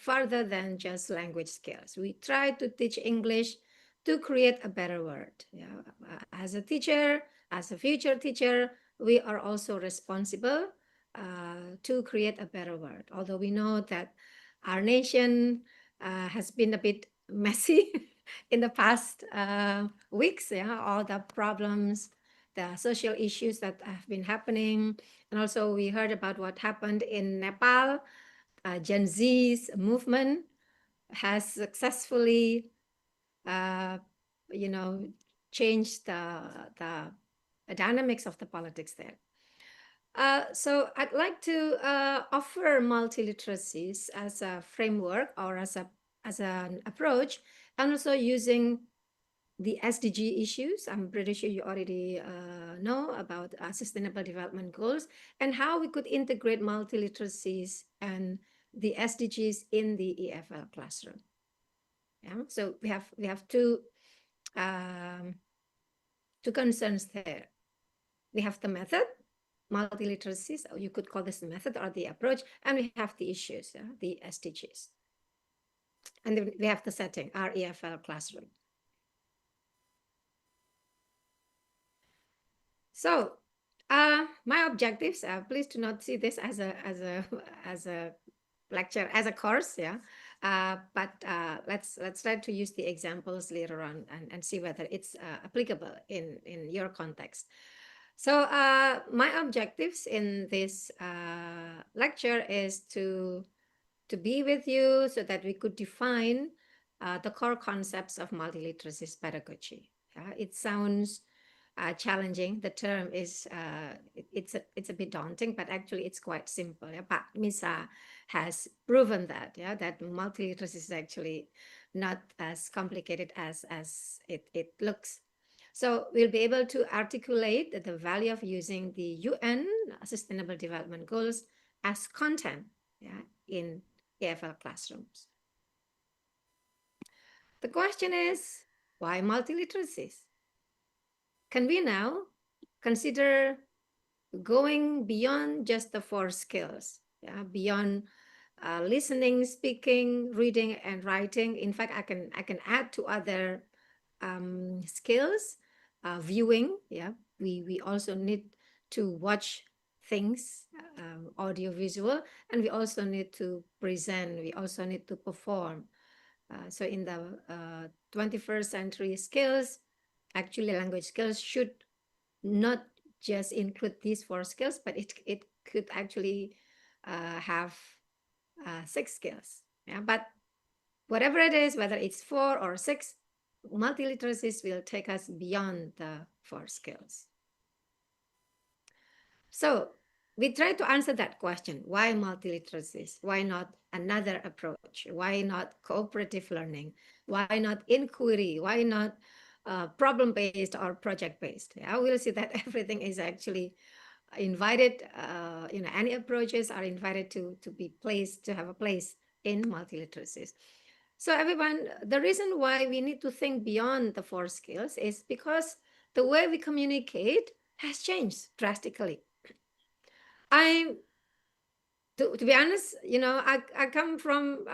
further than just language skills. We try to teach English to create a better world. Yeah. As a teacher, as a future teacher, we are also responsible to create a better world. Although we know that our nation has been a bit messy in the past weeks, yeah, all the problems, the social issues that have been happening. And also we heard about what happened in Nepal. Gen Z's movement has successfully uh, you know, change the dynamics of the politics there. So I'd like to offer multiliteracies as a framework or as an approach, and also using the SDG issues. I'm pretty sure you already know about Sustainable Development Goals and how we could integrate multiliteracies and the SDGs in the EFL classroom. Yeah, so we have um, two concerns there. We have the method, multiliteracies, or you could call this the method or the approach, and we have the issues, the SDGs. And then we have the setting, our EFL classroom. So my objectives, please do not see this as a lecture, as a course, yeah. But let's try to use the examples later on and see whether it's applicable in your context. So my objectives in this lecture is to be with you so that we could define the core concepts of multiliteracy pedagogy. It sounds challenging. The term is it's a bit daunting, but actually it's quite simple. Pak Misa has proven that that multiliteracy is actually not as complicated as it looks. So we'll be able to articulate the value of using the UN Sustainable Development Goals as content in EFL classrooms. The question is, why multiliteracies? Can we now consider going beyond just the 4 skills, beyond listening, speaking, reading, and writing? In fact, I can add to other skills, viewing. We also need to watch things, audio, visual, and we also need to present. We also need to perform. So in the 21st century skills, actually language skills should not just include these 4 skills, but it could actually have 6 skills. But whatever it is, whether it's 4 or 6, multiliteracies will take us beyond the 4 skills. So we try to answer that question. Why multiliteracies? Why not another approach? Why not cooperative learning? Why not inquiry? Why not problem-based or project-based? We'll see that everything is actually invited, any approaches are invited to be placed, to have a place in multiliteracies. So everyone, the reason why we need to think beyond the 4 skills is because the way we communicate has changed drastically. To be honest, I come from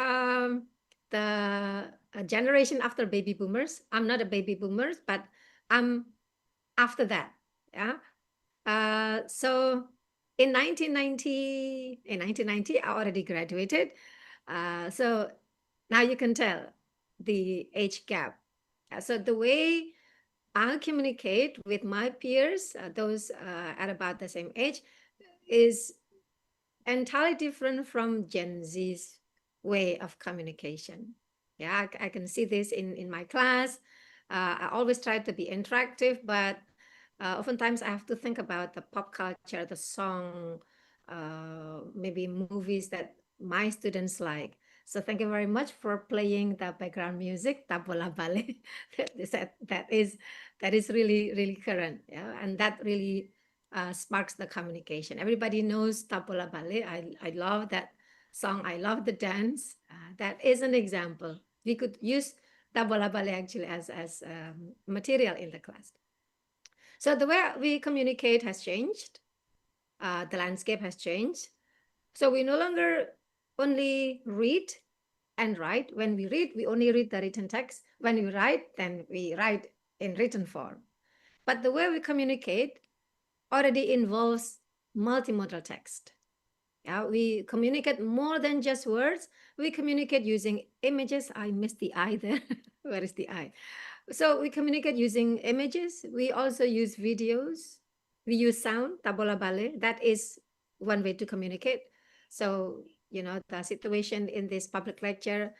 the generation after baby boomers. I'm not a baby boomer, but I'm after that. So in 1990, I already graduated. So now you can tell the age gap. So the way I communicate with my peers, those at about the same age, is entirely different from Gen Z's way of communication. I can see this in my class. I always try to be interactive, but oftentimes I have to think about the pop culture, the song, maybe movies that my students like. So thank you very much for playing the background music, Tabola Bale. that is really, really current. And that really sparks the communication. Everybody knows Tabola Bale. I love that song. I love the dance. That is an example. We could use Tabola Bale actually as material in the class. So the way we communicate has changed. The landscape has changed. So we no longer only read and write. When we read, we only read the written text. When we write, then we write in written form. But the way we communicate already involves multimodal text. Yeah, we communicate more than just words. We communicate using images. I missed the I there. Where is the I? So we communicate using images. We also use videos. We use sound, tabola bale. That is one way to communicate. So, you know, the situation in this public lecture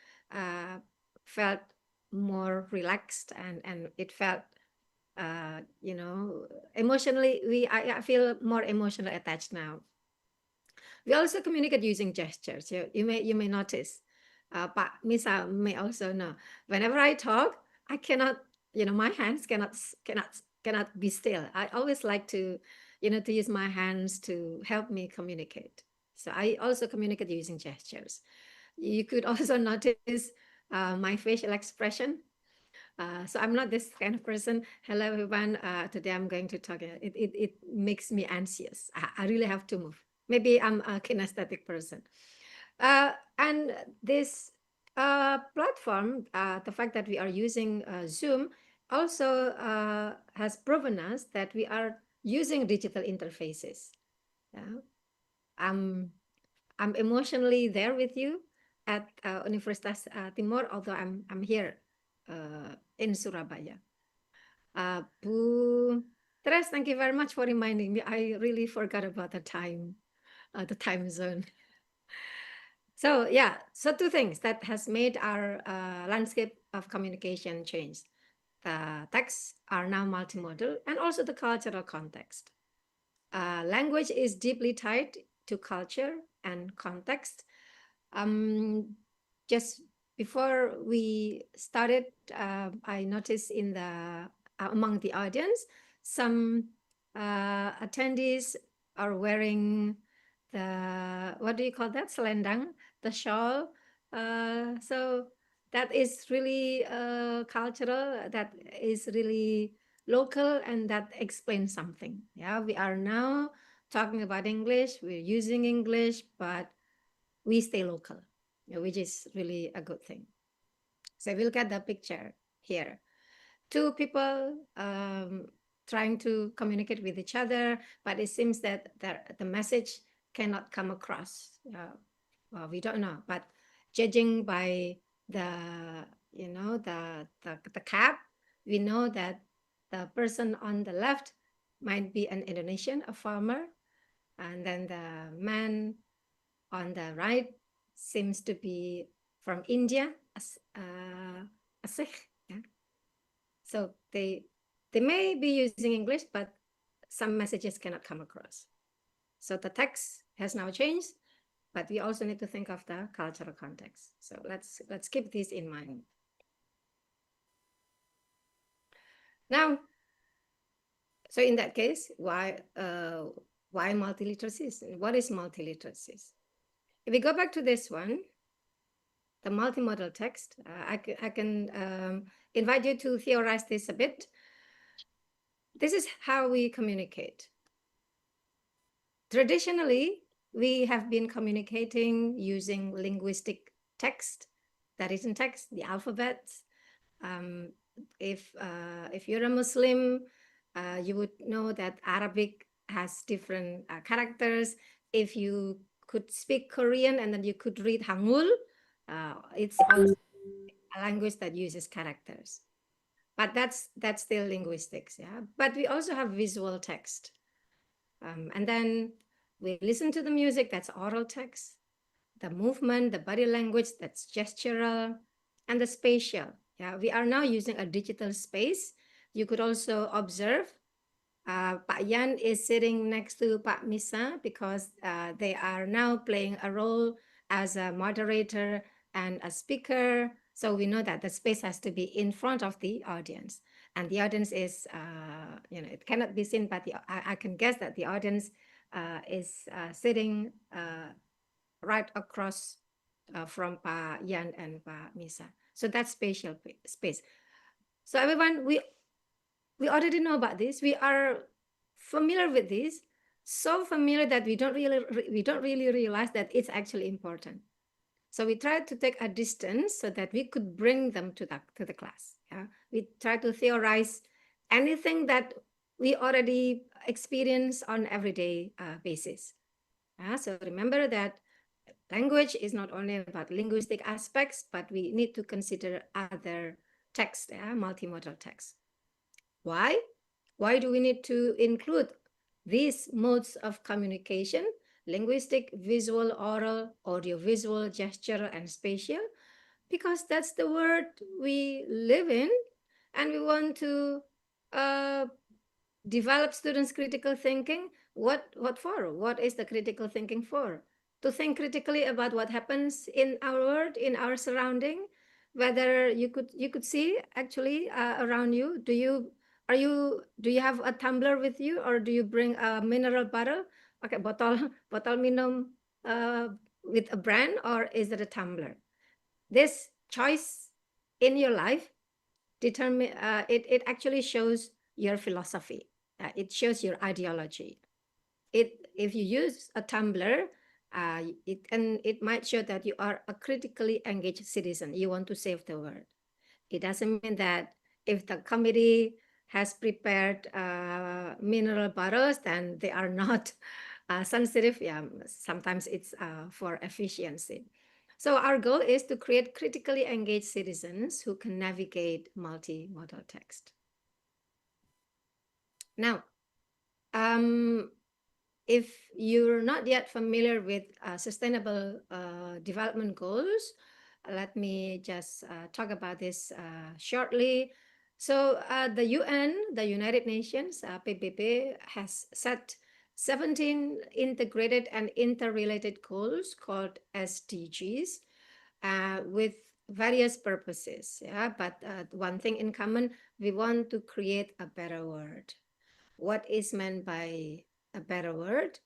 felt more relaxed, and it felt, you know, emotionally, I feel more emotionally attached now. We also communicate using gestures. You may notice, but Misa may also know. Whenever I talk, I cannot, you know, my hands cannot be still. I always like to, you know, to use my hands to help me communicate. So I also communicate using gestures. You could also notice my facial expression. So I'm not this kind of person. Hello, everyone. Today I'm going to talk. It makes me anxious. I really have to move. Maybe I'm a kinesthetic person. And this platform, the fact that we are using Zoom, also has proven us that we are using digital interfaces. Yeah. I'm emotionally there with you at Universitas Timur, although I'm here in Surabaya. Bu Tres, thank you very much for reminding me. I really forgot about the time zone. So yeah, so two things that has made our landscape of communication change. The texts are now multimodal, and also the cultural context. Language is deeply tied to culture and context. Just before we started, I noticed in the among the audience, some attendees are wearing the, what do you call that, selendang, the shawl. So that is really cultural. That is really local, and that explains something. Yeah, we are now talking about English. We're using English, but we stay local, which is really a good thing. So we'll get the picture here. Two people trying to communicate with each other, but it seems that the message cannot come across. Well, we don't know, but judging by the, you know, the cap, we know that the person on the left might be an Indonesian, a farmer, and then the man on the right seems to be from India, a Sikh. Yeah? So they may be using English, but some messages cannot come across. So the text has now changed, but we also need to think of the cultural context. So let's keep this in mind. Now, so in that case, why multiliteracy? What is multiliteracy? If we go back to this one, the multimodal text, I can invite you to theorize this a bit. This is how we communicate. Traditionally, we have been communicating using linguistic text, the written text, the alphabets. If you're a Muslim, you would know that Arabic has different characters. If you could speak Korean and then you could read Hangul, it's also a language that uses characters. But that's still linguistics, yeah. But we also have visual text. And then we listen to the music, that's oral text. The movement, the body language, that's gestural. And the spatial, yeah. We are now using a digital space. You could also observe Pak Yan is sitting next to Pak Misa because they are now playing a role as a moderator and a speaker. So we know that the space has to be in front of the audience. And the audience is, you know, it cannot be seen, but I can guess that the audience is sitting right across from Pak Yan and Pak Misa. So that's spatial space. So everyone, we already know about this. We are familiar with this, so familiar that we don't really realize that it's actually important. So we tried to take a distance so that we could bring them to the class. Yeah? We try to theorize anything that we already experience on everyday basis. So remember that language is not only about linguistic aspects, but we need to consider other text, multimodal text. Why? Why do we need to include these modes of communication: linguistic, visual, oral, audiovisual, gesture, and spatial? Because that's the world we live in, and we want to uh, develop students' critical thinking. What for? What is the critical thinking for? To think critically about what happens in our world, in our surrounding, whether you could see actually around you. Do you have a tumbler with you, or do you bring a mineral bottle? Okay, botol minum with a brand, or is it a tumbler? This choice in your life it actually shows your philosophy. It shows your ideology. If you use a tumbler, it might show that you are a critically engaged citizen. You want to save the world. It doesn't mean that if the committee has prepared mineral bottles, then they are not sensitive. Yeah, sometimes it's for efficiency. So our goal is to create critically engaged citizens who can navigate multimodal text. Now, if you're not yet familiar with sustainable development goals, let me just talk about this shortly. So the UN, the United Nations, PBB, has set 17 integrated and interrelated goals called SDGs with various purposes. Yeah, but one thing in common, we want to create a better world. What is meant by a better world?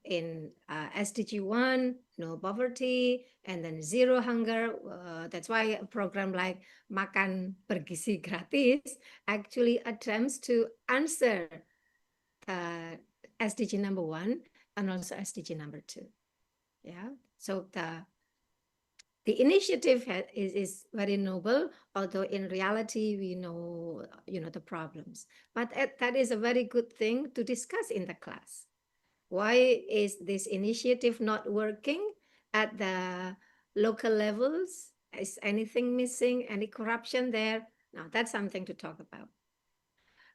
In SDG 1, no poverty, and then zero hunger. That's why a program like Makan Bergizi Gratis actually attempts to answer SDG number 1 and also SDG number 2. Yeah, so the initiative is very noble, although in reality we know the problems. But that is a very good thing to discuss in the class. Why is this initiative not working at the local levels? Is anything missing? Any corruption there? Now that's something to talk about.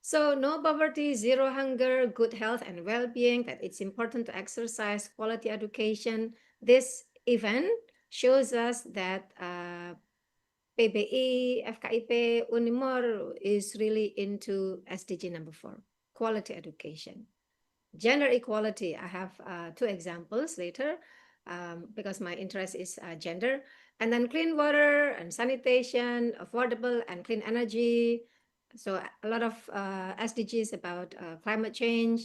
So no poverty, zero hunger, good health and well-being, that it's important to exercise quality education. This event shows us that PBI, FKIP, Unimor is really into SDG number 4, quality education. Gender equality, I have 2 examples later because my interest is gender. And then clean water and sanitation, affordable and clean energy. So a lot of SDGs about climate change.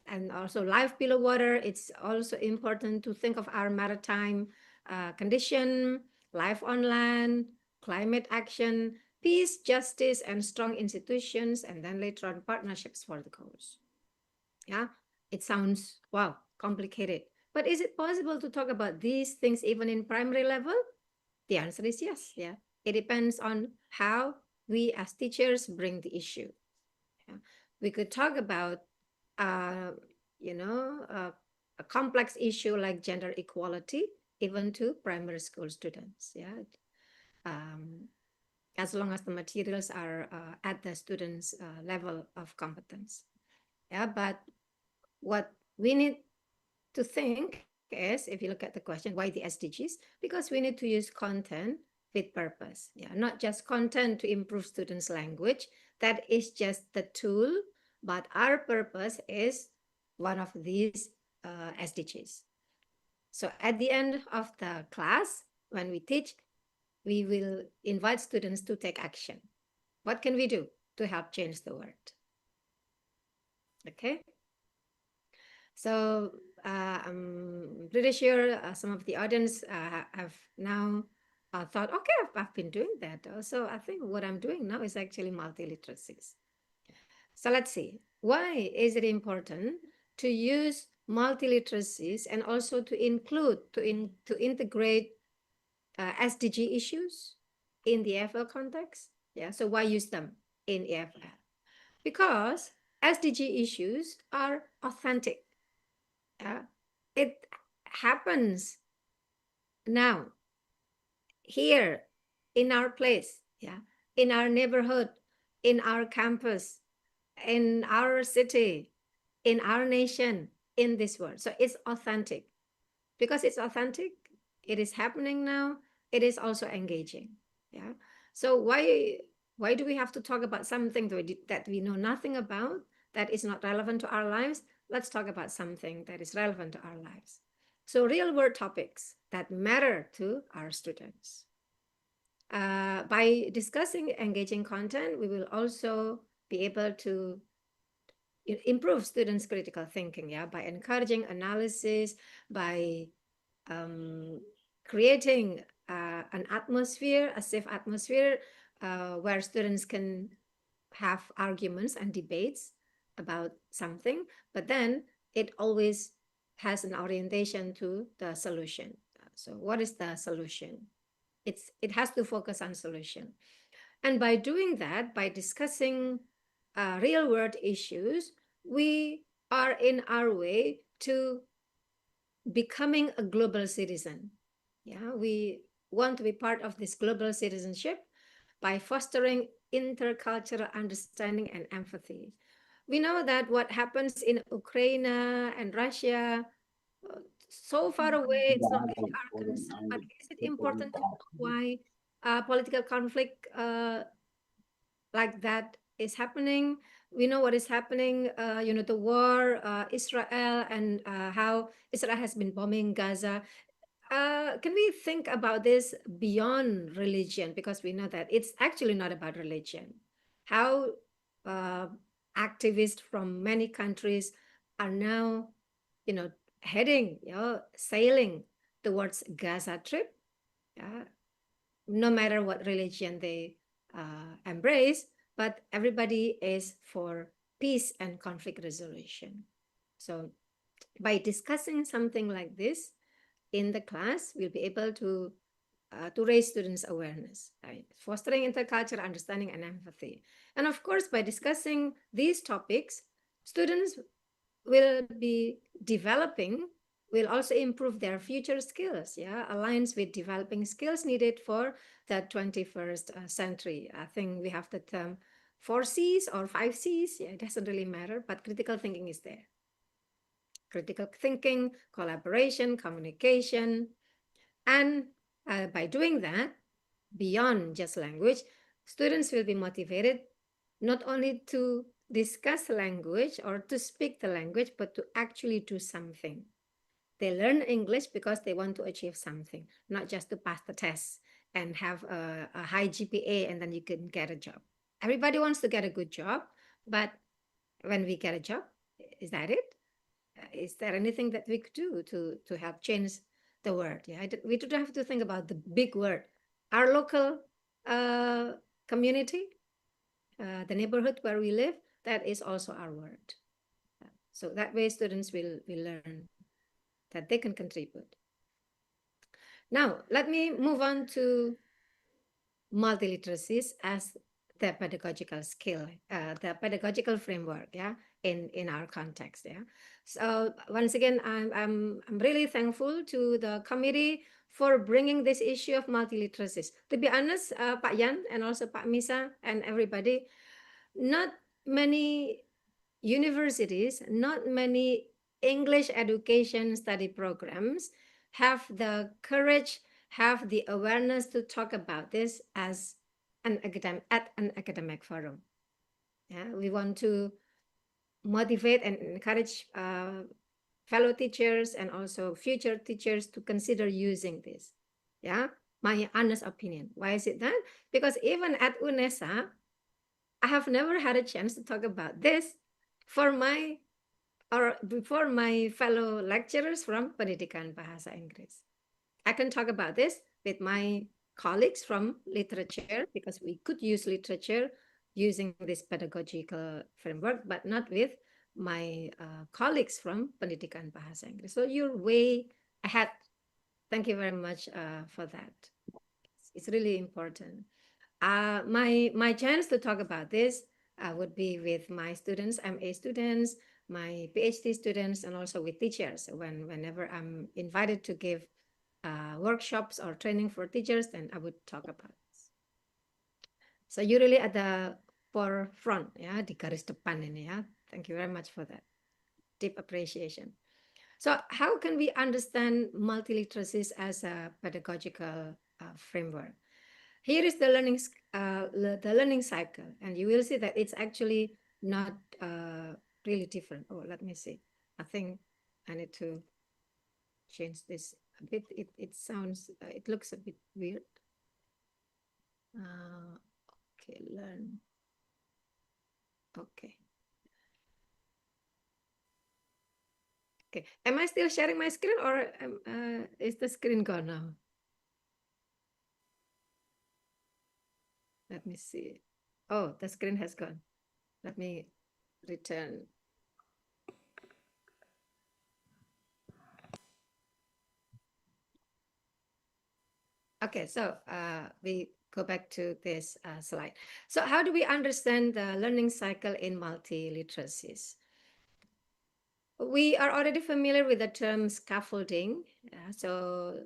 And also life below water. It's also important to think of our maritime condition, life on land, climate action, peace, justice, and strong institutions, and then later on partnerships for the goals. Yeah, it sounds, wow, complicated. But is it possible to talk about these things even in primary level? The answer is yes. Yeah, it depends on how we as teachers bring the issue. Yeah. We could talk about uh, a complex issue like gender equality, even to primary school students. Yeah, as long as the materials are at the students' level of competence. Yeah, but what we need to think is, if you look at the question, why the SDGs? Because we need to use content with purpose. Yeah, not just content to improve students' language. That is just the tool, but our purpose is one of these SDGs. So at the end of the class, when we teach, we will invite students to take action. What can we do to help change the world? Okay. So I'm pretty sure some of the audience have now thought, okay, I've been doing that. So I think what I'm doing now is actually multiliteracies. So let's see, why is it important to use multiliteracies and also to include, to integrate SDG issues in the EFL context. Yeah, so why use them in EFL? Because SDG issues are authentic. It happens now, here, in our place, yeah, in our neighborhood, in our campus, in our city, in our nation, in this world. So it's authentic. Because it's authentic, it is happening now, it is also engaging. Yeah. So why do we have to talk about something that we know nothing about, that is not relevant to our lives? Let's talk about something that is relevant to our lives. So real world topics that matter to our students. By discussing engaging content, we will also be able to improve students' critical thinking, yeah, by encouraging analysis, by creating an atmosphere, a safe atmosphere, where students can have arguments and debates about something, but then it always has an orientation to the solution. So what is the solution? It has to focus on solution. And by doing that, by discussing real world issues, we are in our way to becoming a global citizen. Yeah, we want to be part of this global citizenship by fostering intercultural understanding and empathy. We know that what happens in Ukraine and Russia, so far away, it's not really our concern, but is it important to know why political conflict like that is happening? We know what is happening, the war, Israel, and how Israel has been bombing Gaza. Can we think about this beyond religion? Because we know that it's actually not about religion. How activists from many countries are now, heading, sailing towards Gaza trip, no matter what religion they embrace, but everybody is for peace and conflict resolution. So by discussing something like this in the class, we'll be able to raise students' awareness, right? Fostering intercultural understanding and empathy. And of course, by discussing these topics, students will be developing, will also improve their future skills, aligns with developing skills needed for the 21st century. I think we have the term 4 C's or 5 C's. Yeah, it doesn't really matter, but critical thinking is there. Critical thinking, collaboration, communication. And by doing that, beyond just language, students will be motivated not only to discuss language or to speak the language, but to actually do something. They learn English because they want to achieve something, not just to pass the test and have a high GPA and then you can get a job. Everybody wants to get a good job, but when we get a job, is that it? Is there anything that we could do to help change the world? Yeah, we don't have to think about the big word. Our local community, the neighborhood where we live, that is also our word. So that way students will learn that they can contribute. Now, let me move on to multiliteracies as the pedagogical skill, the pedagogical framework, in our context, So once again, I'm really thankful to the committee for bringing this issue of multiliteracies. To be honest, Pak Yan and also Pak Misa and everybody, not many universities, not many English education study programs have the courage, have the awareness to talk about this as at an academic forum. Yeah, we want to motivate and encourage fellow teachers and also future teachers to consider using this. Yeah, my honest opinion. Why is it that? Because even at UNESA, I have never had a chance to talk about this before my fellow lecturers from Pendidikan Bahasa Inggris. I can talk about this with my colleagues from literature because we could use literature using this pedagogical framework, but not with my colleagues from Pendidikan Bahasa Inggris. So you're way ahead. Thank you very much for that. It's really important. My chance to talk about this would be with my students, MA students, my PhD students, and also with teachers. Whenever I'm invited to give workshops or training for teachers, then I would talk about this. So you're really at the forefront, ya, di garis depan ini ya. Thank you very much for that. Deep appreciation. So how can we understand multiliteracies as a pedagogical framework? Here is the learning cycle, and you will see that it's actually not really different. Oh, let me see. I think I need to change this a bit. It sounds, it looks a bit weird. Okay, learn. Okay. Okay, am I still sharing my screen, or is the screen gone now? Let me see. Oh, the screen has gone. Let me return. Okay, so we go back to this slide. So how do we understand the learning cycle in multiliteracies? We are already familiar with the term scaffolding. So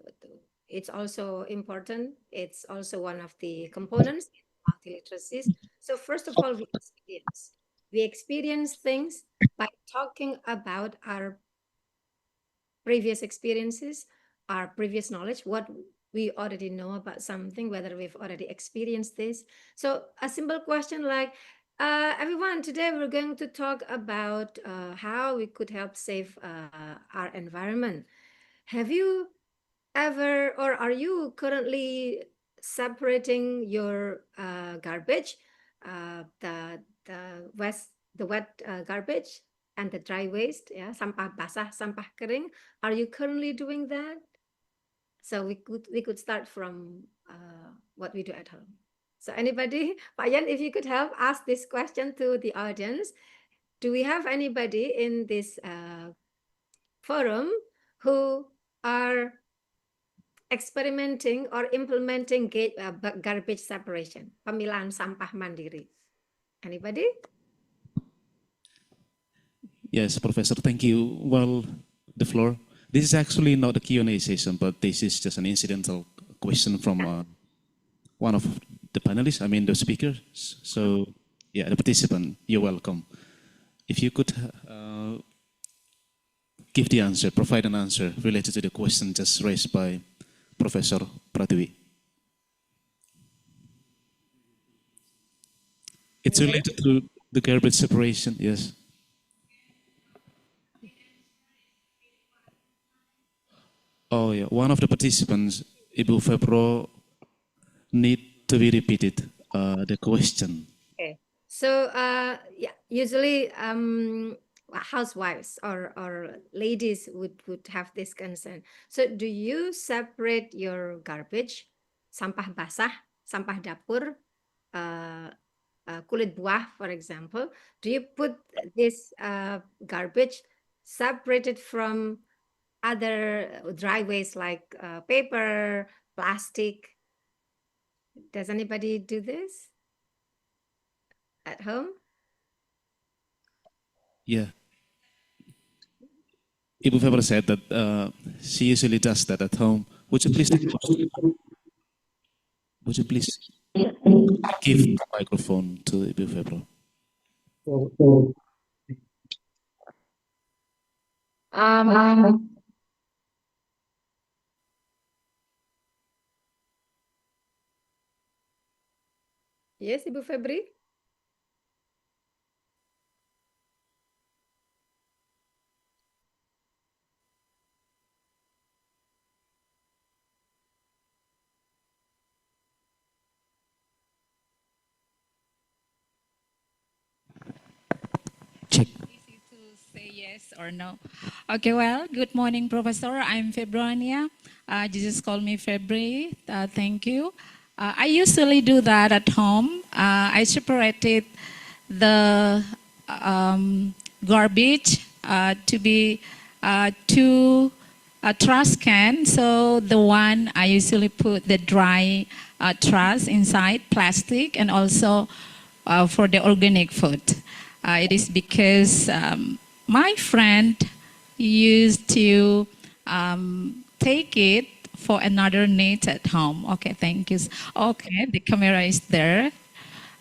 it's also important. It's also one of the components in multiliteracies. So first of all, we experience things by talking about our previous experiences, our previous knowledge, what we already know about something, whether we've already experienced this. So a simple question like, everyone, today we're going to talk about how we could help save our environment. Have you ever, or are you currently separating your garbage, the wet garbage and the dry waste, ya, sampah basah, sampah kering? Are you currently doing that? So we could start from what we do at home. So anybody, Pak Yan, if you could help ask this question to the audience. Do we have anybody in this forum who are experimenting or implementing garbage separation, pemilahan sampah mandiri? Anybody? Yes, Professor, thank you. Well, the floor. This is actually not a Q&A session, but this is just an incidental question from one of the panelists, I mean the speakers. So, yeah, the participant, you're welcome. If you could give the answer, provide an answer related to the question just raised by Professor Pratiwi. It's related to the garbage separation, yes. Oh yeah, one of the participants, Ibu Febro, need to be repeated the question. Okay. So yeah, usually housewives or ladies would have this concern. So do you separate your garbage, sampah basah, sampah dapur, kulit buah, for example? Do you put this garbage separated from other dry waste like paper, plastic? Does anybody do this at home? Yeah. Ibu Febro said that she usually does that at home. Would you please give the microphone to Ibu Febro? Yes, Ibu Febri? Check. Easy to say yes or no. Okay, well, good morning, Professor. I'm Febronia. Just call me Febri. Thank you. I usually do that at home. I separated the garbage to be to a trash can. So the one I usually put the dry trash inside plastic, and also for the organic food. It is because my friend used to take it for another need at home. Okay, thank you. Okay, the camera is there.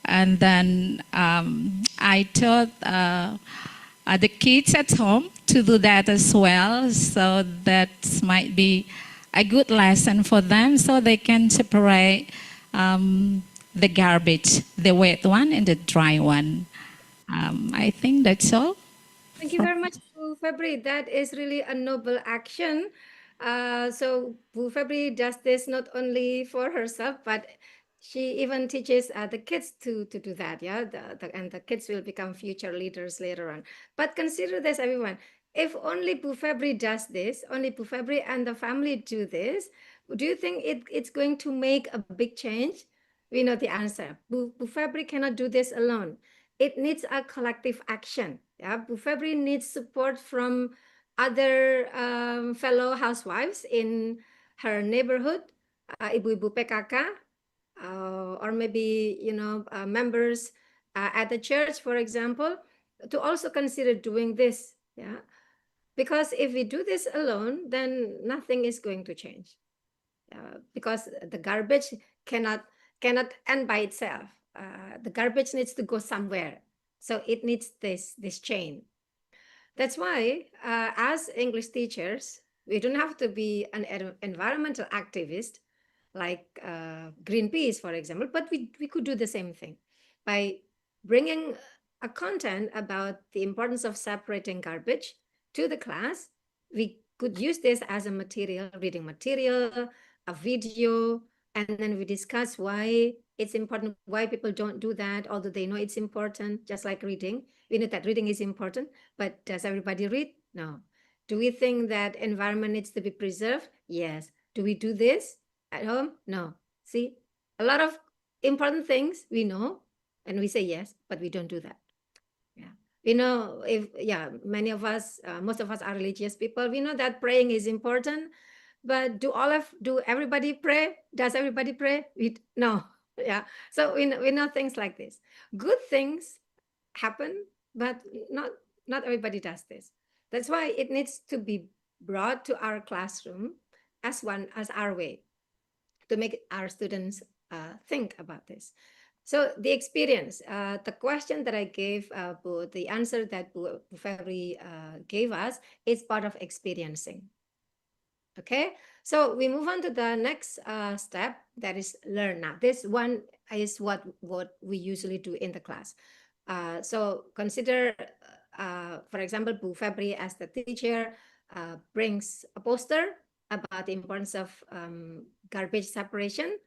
And then I taught the kids at home to do that as well. So that might be a good lesson for them, so they can separate the garbage, the wet one and the dry one. I think that's all. Thank you very much, Bu Febri. That is really a noble action. So Bu Febri does this not only for herself, but she even teaches the kids to do that. Yeah, and the kids will become future leaders later on. But consider this, everyone. If only Bu Febri does this, only Bu Febri and the family do this, do you think it's going to make a big change? We know the answer. Bu Febri cannot do this alone. It needs a collective action. Yeah, Bu Febri needs support from other fellow housewives in her neighborhood, ibu-ibu PKK, or maybe members at the church, for example, to also consider doing this. Yeah, because if we do this alone, then nothing is going to change. Because the garbage cannot end by itself. The garbage needs to go somewhere, so it needs this chain. That's why, as English teachers, we don't have to be an environmental activist like Greenpeace, for example, but we could do the same thing by bringing a content about the importance of separating garbage to the class. We could use this as a material, reading material, a video, and then we discuss why it's important, why people don't do that, although they know it's important, just like reading. We know that reading is important, but does everybody read? No. Do we think that environment needs to be preserved? Yes. Do we do this at home? No. See, a lot of important things we know, and we say yes, but we don't do that. Yeah. We know many of us, most of us are religious people. We know that praying is important, but do everybody pray? Does everybody pray? No. Yeah. So we know things like this. Good things happen, but not everybody does this. That's why it needs to be brought to our classroom as our way to make our students think about this. So the experience, the question that I gave, the answer that Bu Febri gave us is part of experiencing. Okay, so we move on to the next step, that is learn. Now this one is what we usually do in the class. So consider, for example, Bu Febri as the teacher brings a poster about the importance of garbage separation,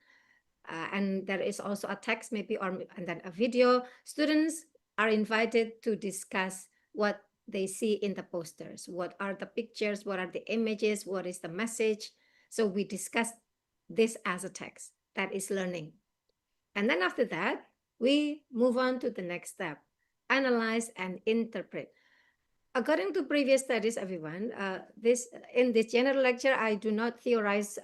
and there is also a text maybe, and then a video. Students are invited to discuss what they see in the posters. What are the pictures? What are the images? What is the message? So we discuss this as a text. That is learning. And then after that, we move on to the next step, analyze and interpret. According to previous studies, everyone, in this general lecture, I do not theorize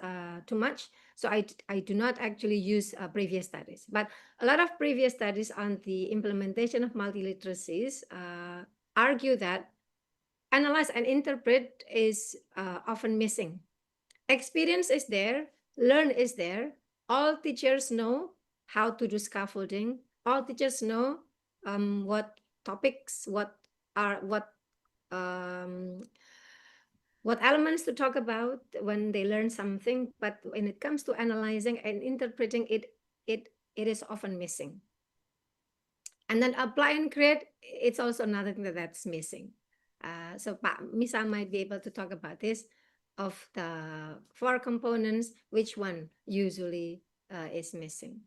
too much. So I do not actually use previous studies. But a lot of previous studies on the implementation of multiliteracies argue that analyze and interpret is often missing. Experience is there, learn is there. All teachers know how to do scaffolding. All teachers know what topics, what elements to talk about when they learn something. But when it comes to analyzing and interpreting it is often missing. And then apply and create, it's also another thing that's missing. So Pak Misa might be able to talk about this. Of the 4 components, which one usually is missing?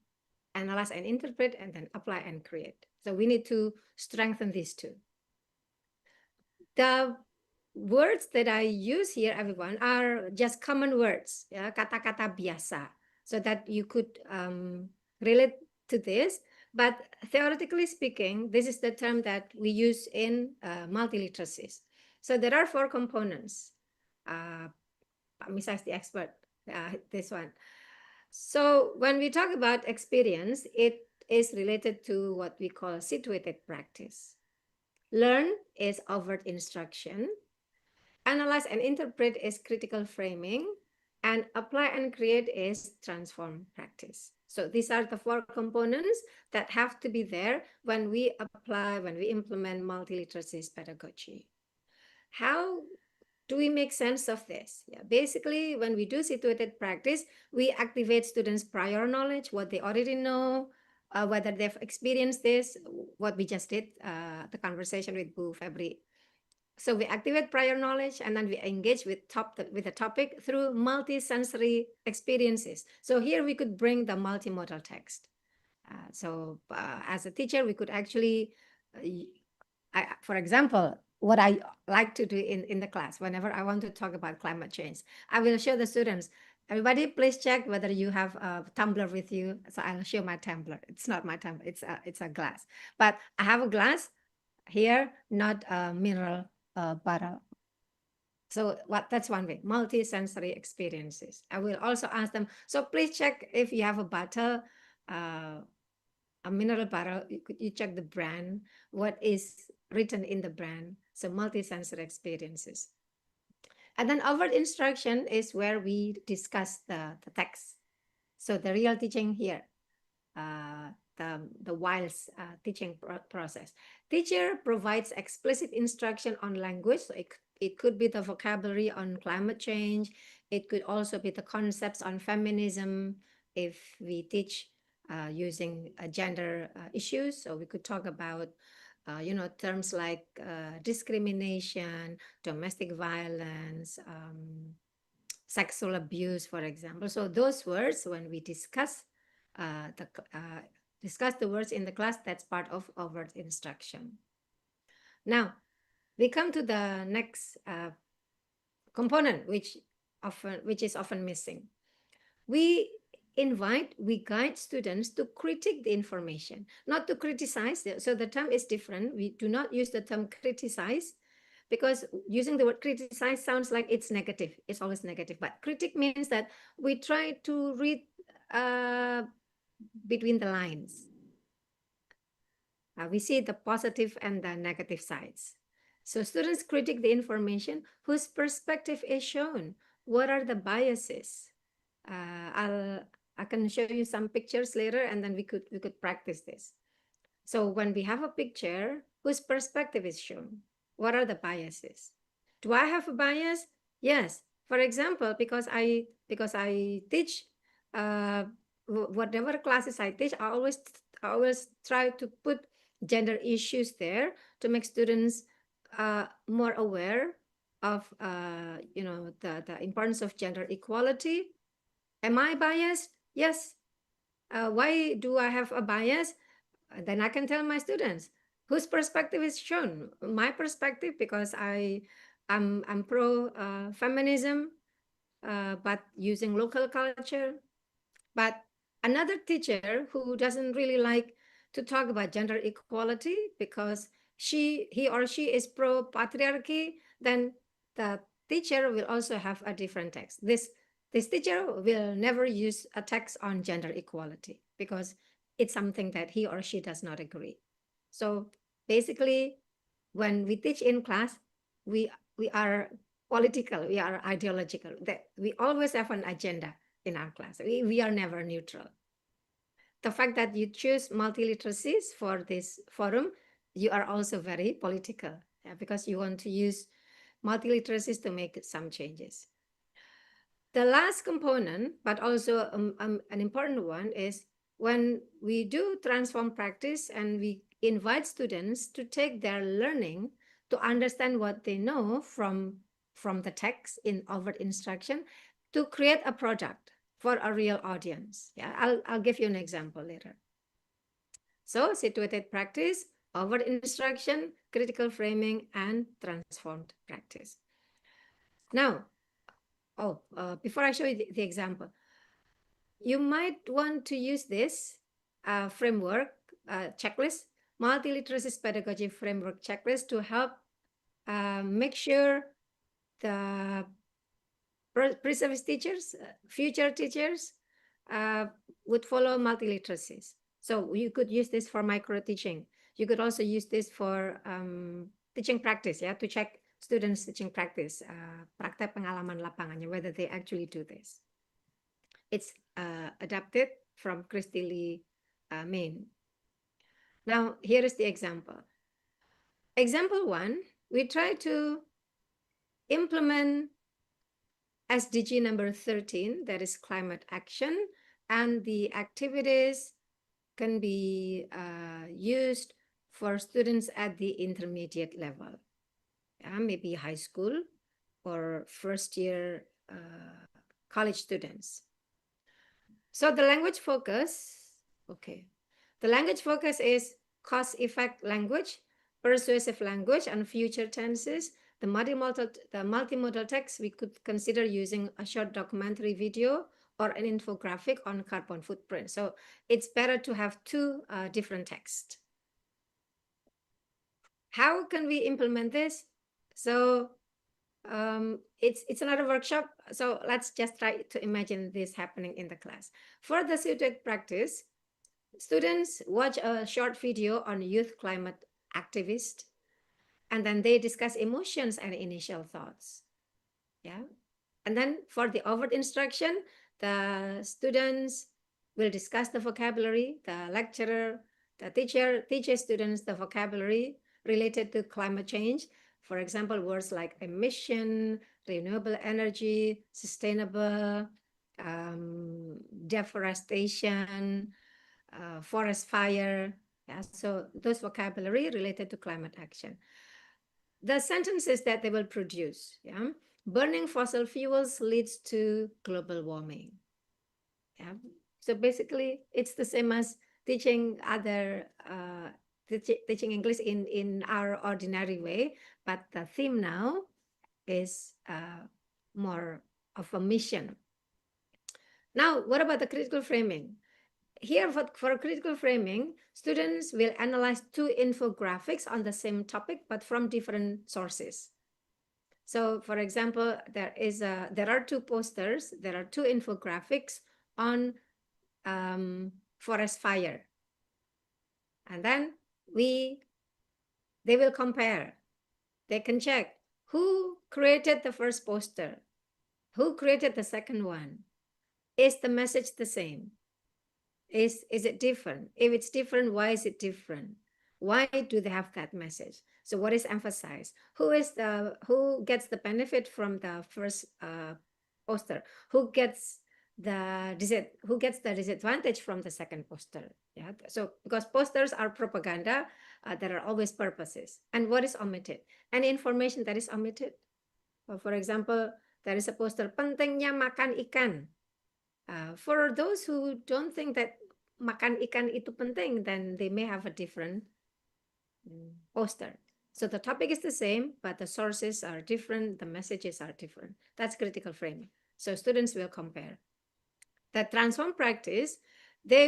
Analyze and interpret, and then apply and create. So we need to strengthen these two. The words that I use here, everyone, are just common words, ya, kata-kata biasa, so that you could relate to this. But theoretically speaking, this is the term that we use in multiliteracies. So there are 4 components. Pak Misa is the expert, this one. So when we talk about experience, it is related to what we call situated practice. Learn is overt instruction. Analyze and interpret is critical framing. And apply and create is transform practice. So these are the 4 components that have to be there when we apply, when we implement multiliteracies pedagogy. How do we make sense of this? Yeah, basically, when we do situated practice, we activate students' prior knowledge, what they already know, whether they've experienced this, what we just did, the conversation with Bu Febri. So we activate prior knowledge and then we engage with the topic through multi-sensory experiences. So here we could bring the multimodal text. So as a teacher, we could actually, for example, what I like to do in the class, whenever I want to talk about climate change, I will show the students, everybody please check whether you have a tumbler with you. So I'll show my tumbler. It's not my tumbler, it's a glass. But I have a glass here, not a mineral bottle. So that's one way, multi-sensory experiences. I will also ask them, so please check if you have a bottle, a mineral bottle, you check the brand, what is written in the brand. So multi-sensory experiences. And then overt instruction is where we discuss the text. So the real teaching here, the WILES teaching process. Teacher provides explicit instruction on language. So it could be the vocabulary on climate change. It could also be the concepts on feminism if we teach using gender issues. So we could talk about terms like discrimination, domestic violence, sexual abuse, for example. So those words, when we discuss the words in the class, that's part of overt instruction. Now, we come to the next component, which is often missing. We guide students to critique the information, not to criticize. So the term is different. We do not use the term criticize, because using the word criticize sounds like it's negative. It's always negative. But critique means that we try to read between the lines. We see the positive and the negative sides. So students critique the information whose perspective is shown. What are the biases? I can show you some pictures later, and then we could practice this. So when we have a picture, whose perspective is shown? What are the biases? Do I have a bias? Yes. For example, because I teach whatever classes I teach, I always try to put gender issues there to make students more aware of the importance of gender equality. Am I biased? Yes. Why do I have a bias? Then I can tell my students whose perspective is shown. My perspective, because I'm pro feminism, but using local culture. But another teacher who doesn't really like to talk about gender equality because he or she is pro patriarchy, then the teacher will also have a different text. This teacher will never use a text on gender equality because it's something that he or she does not agree. So basically, when we teach in class, we are political, we are ideological. That we always have an agenda in our class. We are never neutral. The fact that you choose multiliteracies for this forum, you are also very political, because you want to use multiliteracies to make some changes. The last component, but also an important one, is when we do transform practice and we invite students to take their learning to understand what they know from the text in overt instruction to create a product for a real audience. Yeah, I'll give you an example later. So situated practice, overt instruction, critical framing, and transformed practice. Now, before I show you the example, you might want to use this framework checklist, multi-literacy pedagogy framework checklist to help make sure the pre-service teachers, future teachers would follow multi-literacies. So you could use this for micro teaching. You could also use this for teaching practice, yeah, to check students' teaching practice, praktek pengalaman lapangannya, whether they actually do this. It's adapted from Christy Lee Main. Now, here is the example. Example 1, we try to implement SDG number 13, that is climate action, and the activities can be used for students at the intermediate level, maybe high school or first year college students. So the language focus, okay. The language focus is cause-effect language, persuasive language, and future tenses. The multimodal text, we could consider using a short documentary video or an infographic on carbon footprint. So it's better to have two different texts. How can we implement this? So it's another workshop. So let's just try to imagine this happening in the class. For the suited practice, students watch a short video on youth climate activist, and then they discuss emotions and initial thoughts. Yeah. And then for the overt instruction, the students will discuss the vocabulary, the lecturer, the teacher teaches students the vocabulary related to climate change. For example, words like emission, renewable energy, sustainable, deforestation, forest fire. Yeah, so those vocabulary related to climate action. The sentences that they will produce, yeah, burning fossil fuels leads to global warming. Yeah, so basically it's the same as teaching other teaching English in our ordinary way, but the theme now is more of a mission. Now, what about the critical framing? Here, for critical framing, students will analyze two infographics on the same topic, but from different sources. So, for example, there are two posters, there are two infographics on forest fire. And then they will compare. They can check who created the first poster, who created the second one. Is the message the same? Is it different? If it's different, why is it different? Why do they have that message? So what is emphasized? Who gets the benefit from the first poster? Who gets the disadvantage from the second poster? Yeah. So because posters are propaganda, there are always purposes. And what is omitted? Any information that is omitted? For example, there is a poster pentingnya makan ikan. For those who don't think that makan ikan itu penting, then they may have a different poster. So the topic is the same, but the sources are different, the messages are different. That's critical framing. So students will compare. The transform practice, they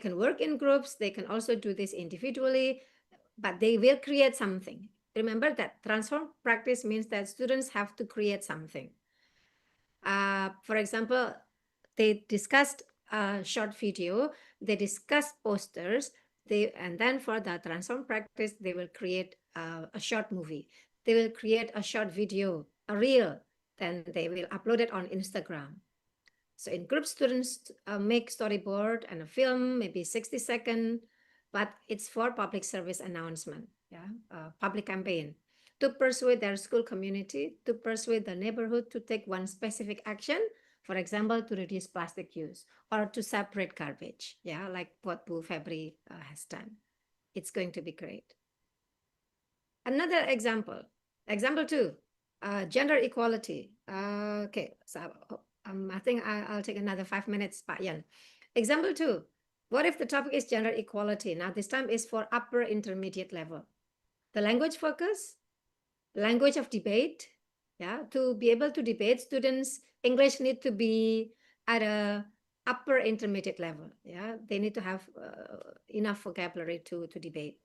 can work in groups, they can also do this individually, but they will create something. Remember that transform practice means that students have to create something. For example, they discussed a short video, they discussed posters, and then for the transform practice, they will create a short movie. They will create a short video, a reel, then they will upload it on Instagram. So in group, students make storyboard and a film, maybe 60 seconds, but it's for public service announcement, yeah, public campaign, to persuade their school community, to persuade the neighborhood to take one specific action, for example, to reduce plastic use or to separate garbage, yeah, like what Bu Febri has done. It's going to be great. Another example, example 2, gender equality. Okay, so I think I'll take another 5 minutes, Pak Yan. Example 2, what if the topic is gender equality? Now this time is for upper intermediate level. The language focus, language of debate. Yeah, to be able to debate, students' English need to be at a upper intermediate level. Yeah, they need to have enough vocabulary to debate.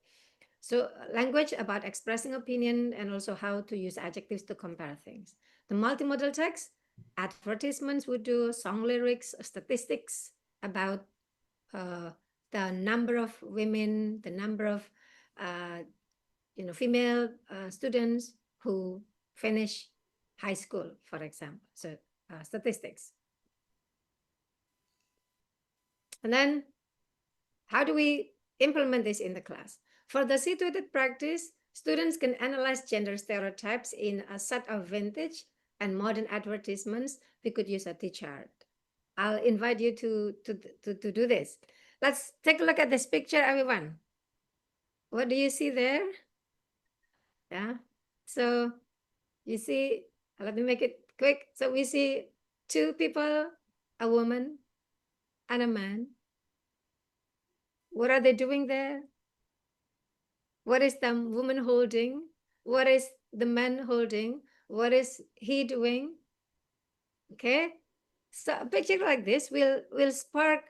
So language about expressing opinion and also how to use adjectives to compare things. The multimodal text, advertisements would do, song lyrics, statistics about uh, the number of women, the number of female students who finish high school, for example. So statistics. And then how do we implement this in the class? For the situated practice, students can analyze gender stereotypes in a set of vintage and modern advertisements. We could use a T-chart. I'll invite you to do this. Let's take a look at this picture, everyone. What do you see there? Yeah. So you see, let me make it quick. So we see two people, a woman and a man. What are they doing there? What is the woman holding? What is the man holding? What is he doing? Okay. So a picture like this will spark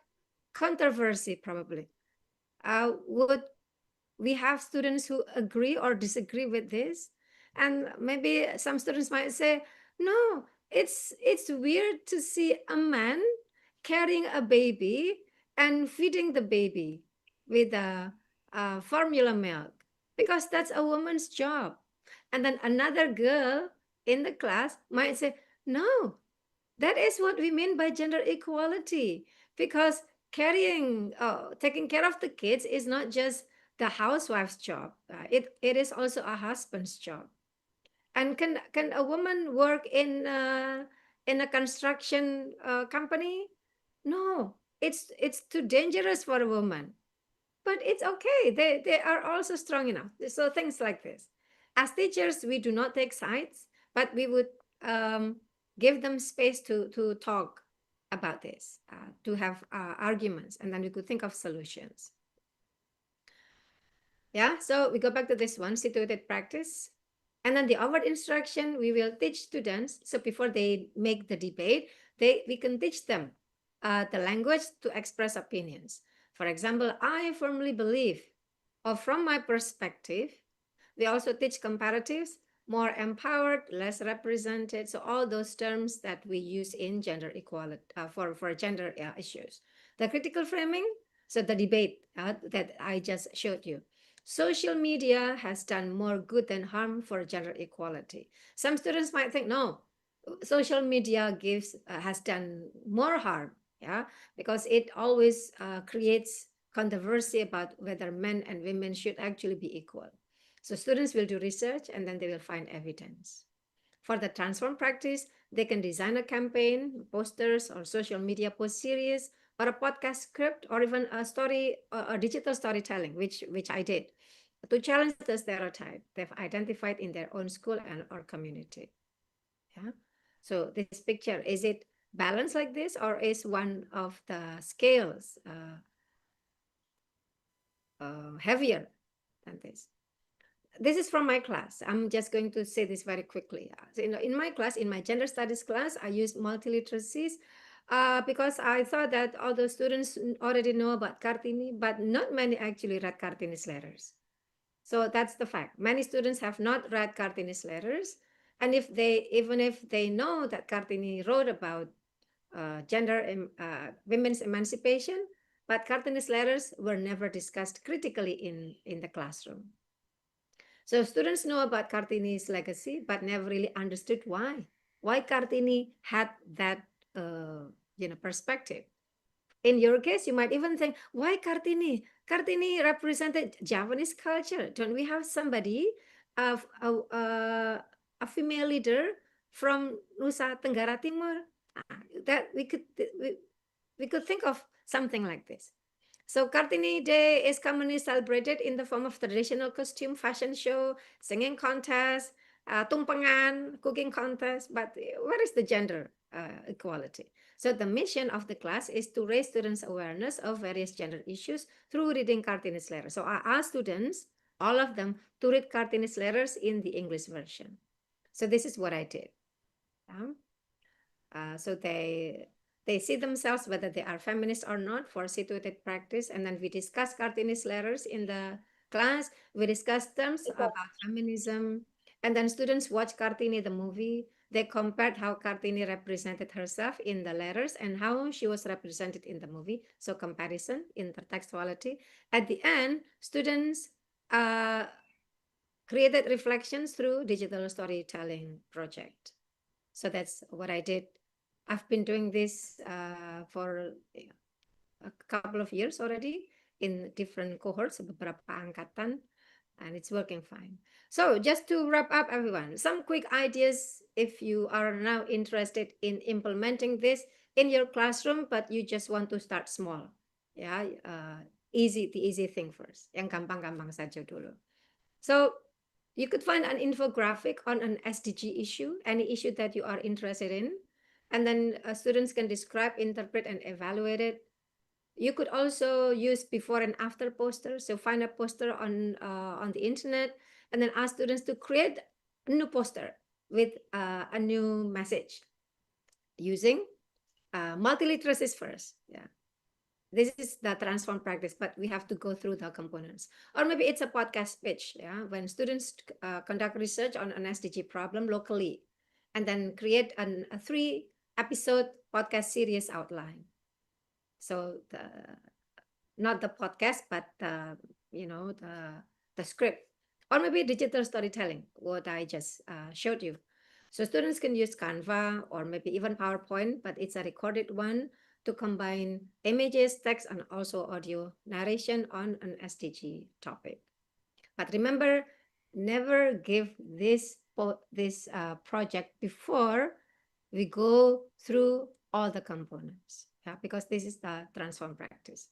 controversy probably. Would we have students who agree or disagree with this? And maybe some students might say, no, it's weird to see a man carrying a baby and feeding the baby with a formula milk because that's a woman's job. And then another girl in the class might say, no, that is what we mean by gender equality, because taking care of the kids is not just the housewife's job. It is also a husband's job. And can a woman work in a construction company? No, it's too dangerous for a woman. But it's okay. They are also strong enough. So things like this. As teachers, we do not take sides, but we would give them space to talk about this, to have arguments, and then we could think of solutions. Yeah, so we go back to this one, situated practice. And then the overt instruction, we will teach students. So before they make the debate, we can teach them the language to express opinions. For example, I firmly believe, or from my perspective. We also teach comparatives, more empowered, less represented. So all those terms that we use in gender equality for gender issues. The critical framing, so the debate that I just showed you. Social media has done more good than harm for gender equality. Some students might think, no, social media has done more harm, yeah, because it always creates controversy about whether men and women should actually be equal. So students will do research and then they will find evidence. For the transform practice, they can design a campaign, posters or social media post series, or a podcast script, or even a story, a digital storytelling, which I did, to challenge the stereotype they've identified in their own school and or community. Yeah. So this picture, is it balanced like this, or is one of the scales heavier than this? This is from my class. I'm just going to say this very quickly. So in my class, in my gender studies class, I used multiliteracies because I thought that all the students already know about Kartini, but not many actually read Kartini's letters. So that's the fact. Many students have not read Kartini's letters. And even if they know that Kartini wrote about women's emancipation, but Kartini's letters were never discussed critically in the classroom. So students know about Kartini's legacy, but never really understood why. Why Kartini had that perspective. In your case, you might even think, why Kartini? Kartini represented Javanese culture. Don't we have somebody, a female leader from Nusa Tenggara Timur? That we could think of something like this. So Kartini Day is commonly celebrated in the form of traditional costume, fashion show, singing contest, tumpengan, cooking contest. But where is the gender equality? So the mission of the class is to raise students' awareness of various gender issues through reading Kartini's letters. So I asked students, all of them, to read Kartini's letters in the English version. So this is what I did. So they they see themselves, whether they are feminist or not, for situated practice. And then we discuss Kartini's letters in the class. We discuss terms about feminism. And then students watch Kartini, the movie. They compared how Kartini represented herself in the letters and how she was represented in the movie. So comparison, intertextuality. At the end, students created reflections through digital storytelling project. So that's what I did. I've been doing this for a couple of years already in different cohorts, beberapa angkatan, and it's working fine. So just to wrap up, everyone, some quick ideas if you are now interested in implementing this in your classroom, but you just want to start small. Yeah, the easy thing first. Yang gampang-gampang saja dulu. So you could find an infographic on an SDG issue, any issue that you are interested in, and then students can describe, interpret, and evaluate it. You could also use before and after posters. So find a poster on the internet, and then ask students to create a new poster with a new message using multiliteracies first. Yeah. This is the transform practice, but we have to go through the components. Or maybe it's a podcast pitch, yeah, when students conduct research on an SDG problem locally, and then create a 3-episode podcast series outline. So not the podcast, but the script, or maybe digital storytelling, what I just showed you. So students can use Canva or maybe even PowerPoint, but it's a recorded one, to combine images, text, and also audio narration on an SDG topic. But remember, never give this project before we go through all the components, yeah, because this is the transform practice.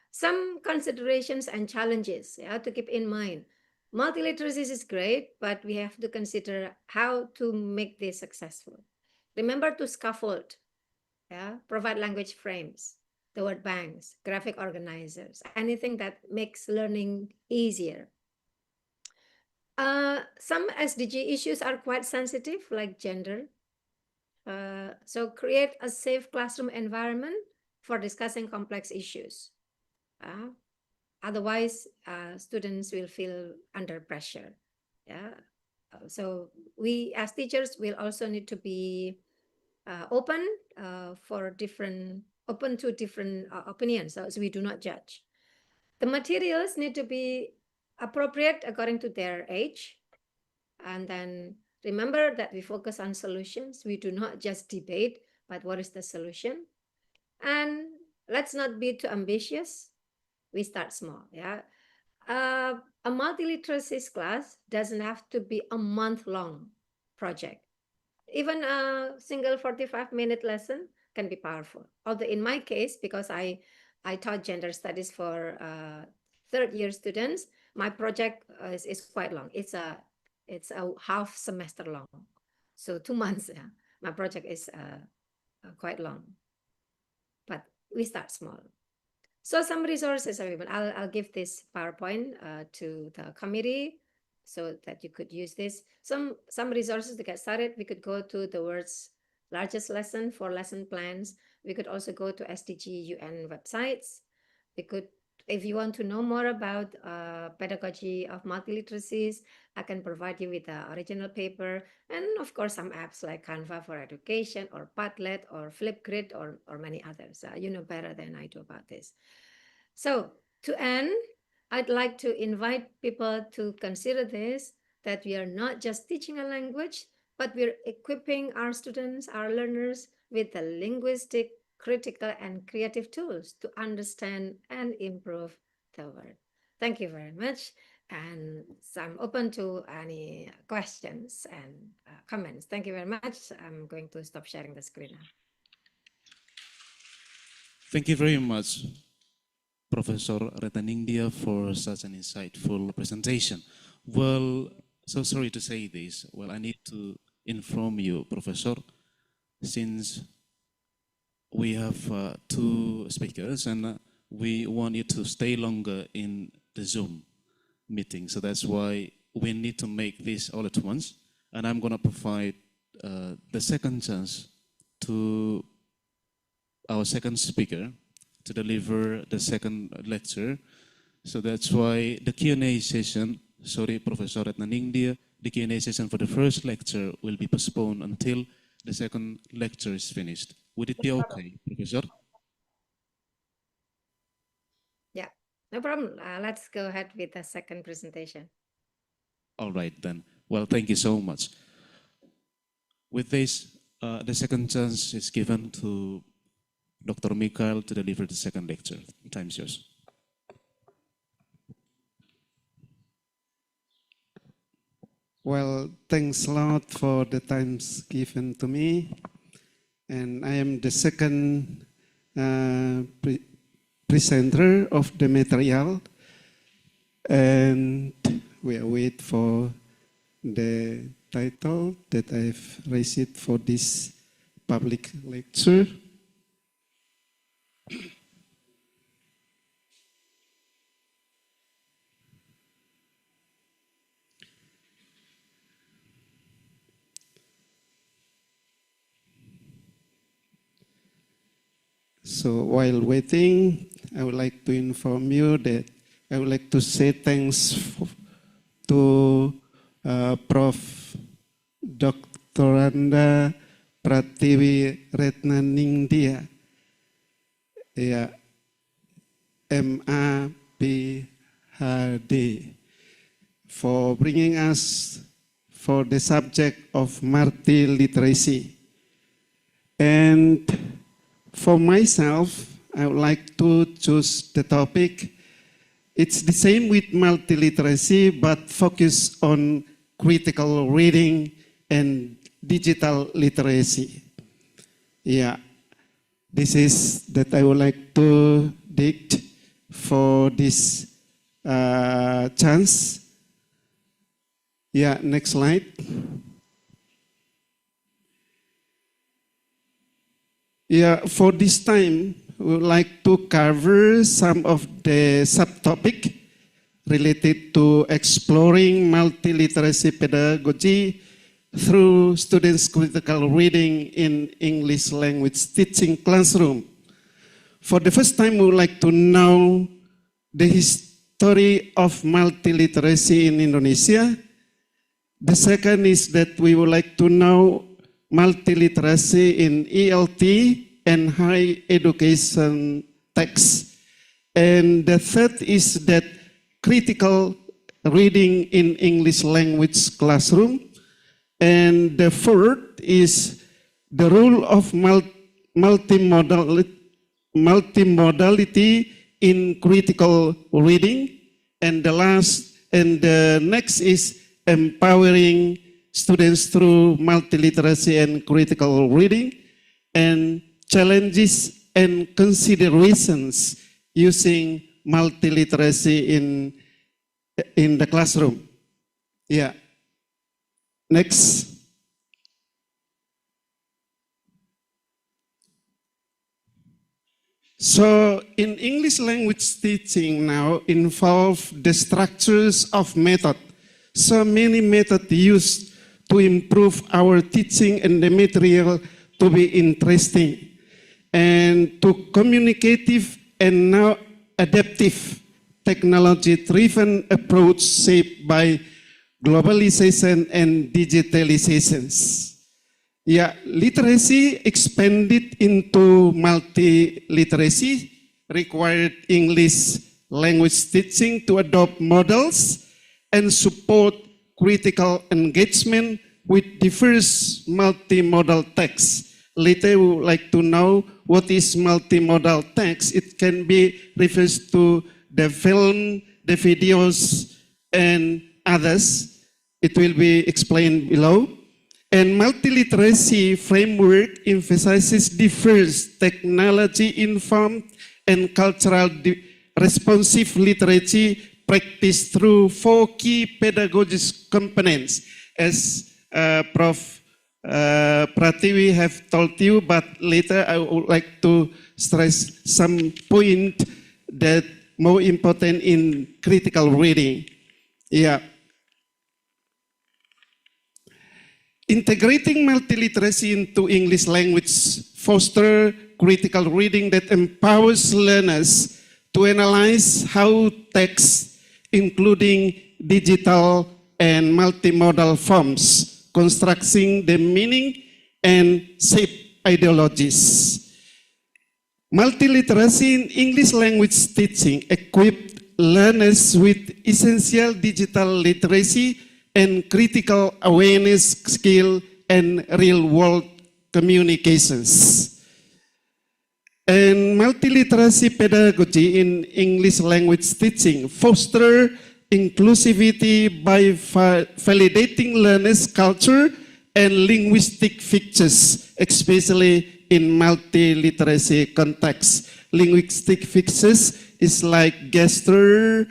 Some considerations and challenges, yeah, to keep in mind. Multiliteracy is great, but we have to consider how to make this successful. Remember to scaffold, yeah, provide language frames, the word banks, graphic organizers, anything that makes learning easier. Some SDG issues are quite sensitive, like gender. So create a safe classroom environment for discussing complex issues. Otherwise, students will feel under pressure. Yeah. So we as teachers will also need to be open to different opinions, so we do not judge. The materials need to be appropriate according to their age, and then remember that we focus on solutions. We do not just debate, but what is the solution? And let's not be too ambitious. We start small. Yeah. A multiliteracy class doesn't have to be a month-long project. Even a single 45-minute lesson can be powerful. Although in my case, because I taught gender studies for third-year students, my project is quite long. It's a half semester long, so 2 months. Yeah, my project is quite long, but we start small. So some resources, everyone. I'll give this PowerPoint to the committee so that you could use this. Some resources to get started. We could go to the world's largest lesson for lesson plans. We could also go to SDG UN websites. We could, if you want to know more about pedagogy of multiliteracies, I can provide you with the original paper, and of course some apps like Canva for education, or Padlet, or Flipgrid, or many others. You know better than I do about this. So to end, I'd like to invite people to consider this, that we are not just teaching a language, but we're equipping our students, our learners, with the linguistic, critical, and creative tools to understand and improve the word. Thank you very much. And so I'm open to any questions and comments. Thank you very much. I'm going to stop sharing the screen now. Thank you very much, Professor Retaningdia, for such an insightful presentation. Well, so sorry to say this. Well, I need to inform you, Professor, since we have 2 speakers and we want you to stay longer in the Zoom meeting. So that's why we need to make this all at once. And I'm going to provide the second chance to our second speaker to deliver the second lecture. So that's why the Q&A session, sorry, Professor Retnaningdia, the Q&A session for the first lecture will be postponed until the second lecture is finished. Would it be okay, Professor? Yeah, no problem. Let's go ahead with the second presentation. All right, then. Well, thank you so much. With this, the second chance is given to Dr. Mikael to deliver the second lecture. Time's yours. Well, thanks a lot for the times given to me. And I am the second presenter of the material. And we wait for the title that I've received for this public lecture. So while waiting, I would like to inform you that I would like to say thanks to Prof. Dr. Pratiwi Retnaningdia, yeah, MA PhD, for bringing us for the subject of multiliteracy. And for myself, I would like to choose the topic. It's the same with multiliteracy, but focus on critical reading and digital literacy. Yeah, this is that I would like to dict for this chance. Yeah, next slide. Yeah, for this time, we would like to cover some of the subtopic related to exploring multiliteracy pedagogy through students' critical reading in English language teaching classroom. For the first time, we would like to know the history of multiliteracy in Indonesia. The second is that we would like to know multiliteracy in ELT and higher education texts. And the third is that critical reading in English language classroom. And the fourth is the role of multimodality in critical reading. And the next is empowering students through multiliteracy and critical reading, and challenges and considerations using multiliteracy in the classroom. Yeah. Next. So in English language teaching now involve the structures of method. So many methods used to improve our teaching and the material to be interesting and to communicative and now adaptive technology-driven approach shaped by globalization and digitalizations. Yeah, literacy expanded into multiliteracy required English language teaching to adopt models and support critical engagement with diverse multimodal texts. Later, we would like to know what is multimodal text. It can be refers to the film, the videos, and others. It will be explained below. And multiliteracy framework emphasizes diverse technology-informed and cultural responsive literacy practiced through 4 key pedagogic components, as Prof. Pratiwi have told you, but later I would like to stress some point that more important in critical reading. Yeah. Integrating multiliteracy into English language foster critical reading that empowers learners to analyze how text, including digital and multimodal forms, constructing the meaning and shape ideologies. Multiliteracy in English language teaching equipped learners with essential digital literacy and critical awareness skill and real-world communications. And multiliteracy pedagogy in English language teaching foster inclusivity by validating learners' culture and linguistic features, especially in multiliteracy context. Linguistic features is like gesture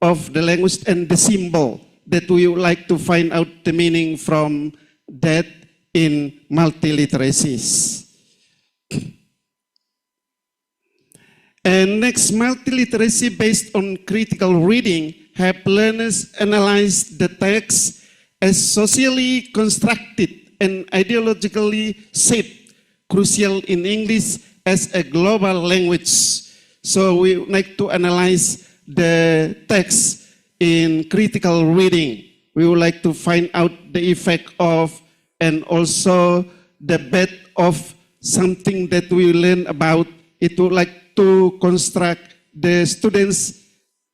of the language and the symbol that we would like to find out the meaning from that in multiliteracies. And next, multiliteracy based on critical reading help learners analyze the text as socially constructed and ideologically shaped, crucial in English as a global language. So we would like to analyze the text in critical reading. We would like to find out the effect of and also the bad of something that we learn about. It would like to construct the students'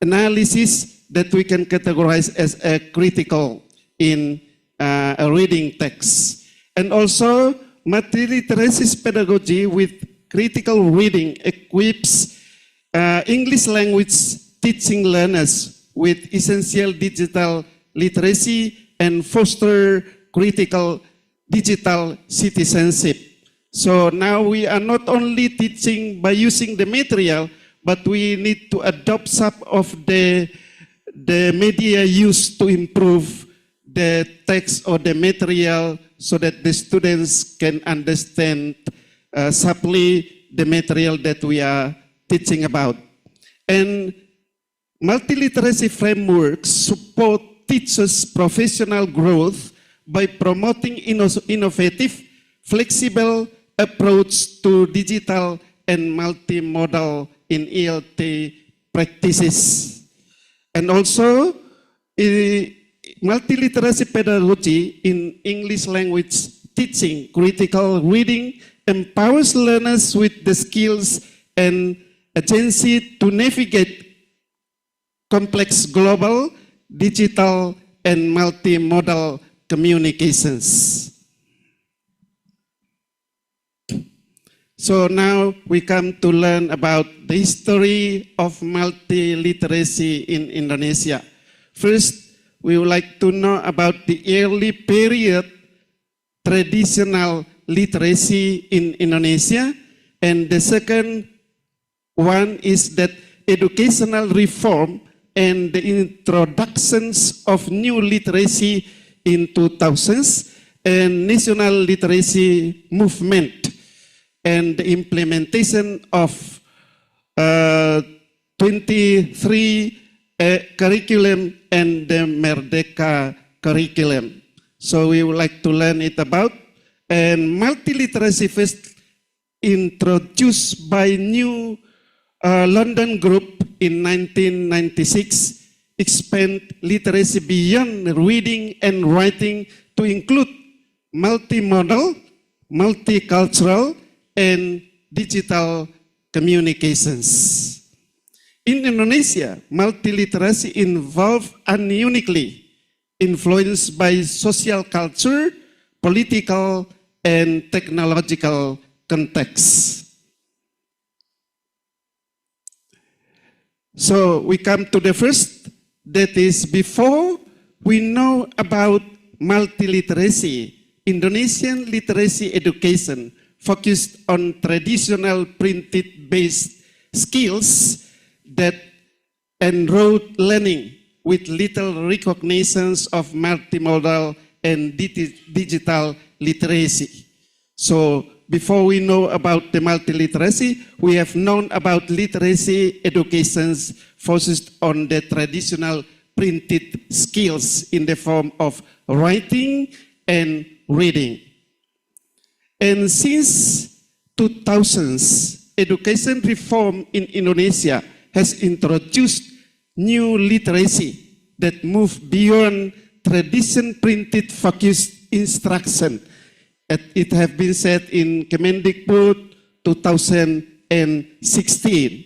analysis that we can categorize as a critical in a reading text. And also, multiliteracy pedagogy with critical reading equips English language teaching learners with essential digital literacy and foster critical digital citizenship. So now we are not only teaching by using the material, but we need to adopt some of the media used to improve the text or the material so that the students can understand subtly the material that we are teaching about. And multiliteracy frameworks support teachers' professional growth by promoting innovative, flexible approach to digital and multimodal in ELT practices. And also, multiliteracy pedagogy in English language teaching, critical reading empowers learners with the skills and agency to navigate complex global, digital, and multimodal communications. So now we come to learn about the history of multiliteracy in Indonesia. First, we would like to know about the early period traditional literacy in Indonesia. And the second one is that educational reform and the introductions of new literacy in 2000s and national literacy movement and the implementation of 23 curriculum and the Merdeka curriculum. So we would like to learn it about. And multiliteracy first introduced by new London group in 1996 expand literacy beyond reading and writing to include multimodal, multicultural, and digital communications. In Indonesia, multiliteracy involved uniquely influenced by social culture, political, and technological contexts. So we come to the first, that is before we know about multiliteracy, Indonesian literacy education focused on traditional printed-based skills that enrolled learning with little recognitions of multimodal and digital literacy. So before we know about the multiliteracy, we have known about literacy educations focused on the traditional printed skills in the form of writing and reading. And since 2000s, education reform in Indonesia has introduced new literacy that move beyond tradition printed focused instruction. It has been said in Kemendikbud 2016.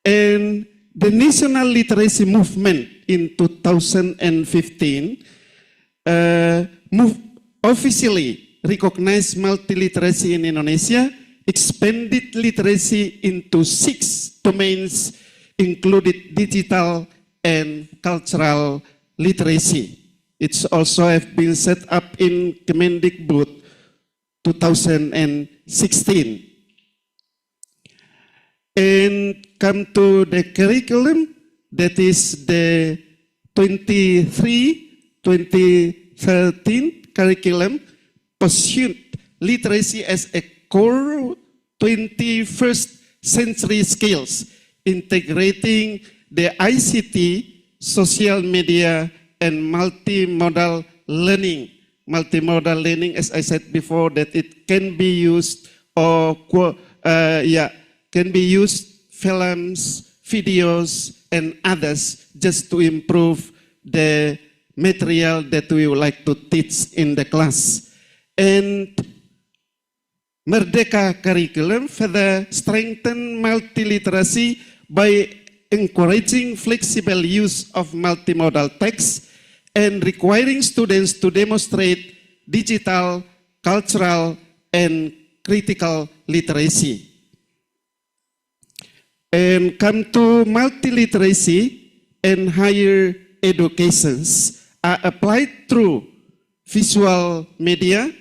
And the national literacy movement in 2015 officially recognized multiliteracy in Indonesia, expanded literacy into 6 domains, included digital and cultural literacy. It's also have been set up in Kemendikbud 2016. And come to the curriculum, that is the 2013 curriculum, pursued literacy as a core 21st century skills, integrating the ICT, social media, and multimodal learning. Multimodal learning, as I said before, that it can be used can be used films, videos, and others just to improve the material that we would like to teach in the class. And Merdeka curriculum further strengthen multiliteracy by encouraging flexible use of multimodal text and requiring students to demonstrate digital, cultural, and critical literacy. And come to multiliteracy and higher educations are applied through visual media,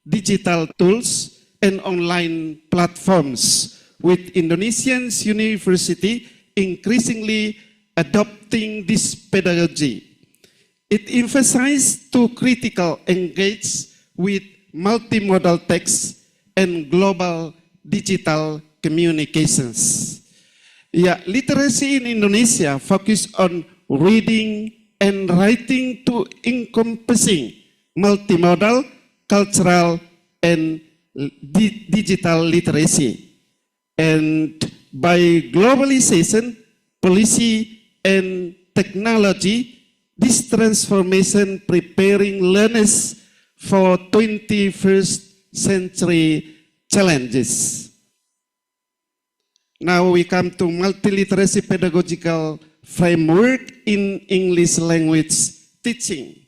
digital tools, and online platforms, with Indonesian university increasingly adopting this pedagogy. It emphasized to critical engage with multimodal text and global digital communications. Literacy in Indonesia focus on reading and writing to encompassing multimodal, cultural, and digital literacy. And by globalization, policy, and technology, this transformation preparing learners for 21st century challenges. Now we come to multiliteracy pedagogical framework in English language teaching.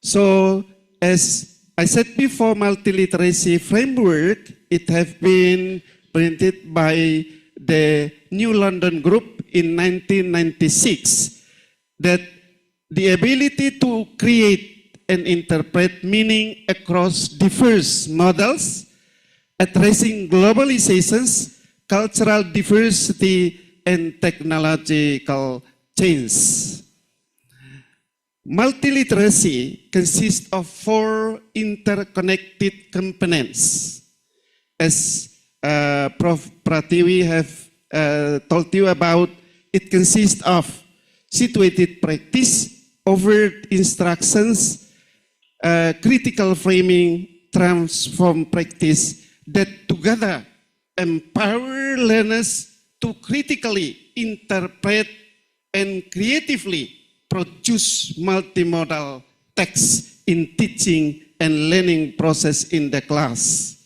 So as I said before, multiliteracy framework, it has been printed by the New London Group in 1996, that the ability to create and interpret meaning across diverse models, addressing globalizations, cultural diversity, and technological change. Multiliteracy consists of 4 interconnected components. As Prof. Pratiwi have told you about, it consists of situated practice, overt instructions, critical framing, transform practice, that together empower learners to critically interpret and creatively produce multimodal text in teaching and learning process in the class.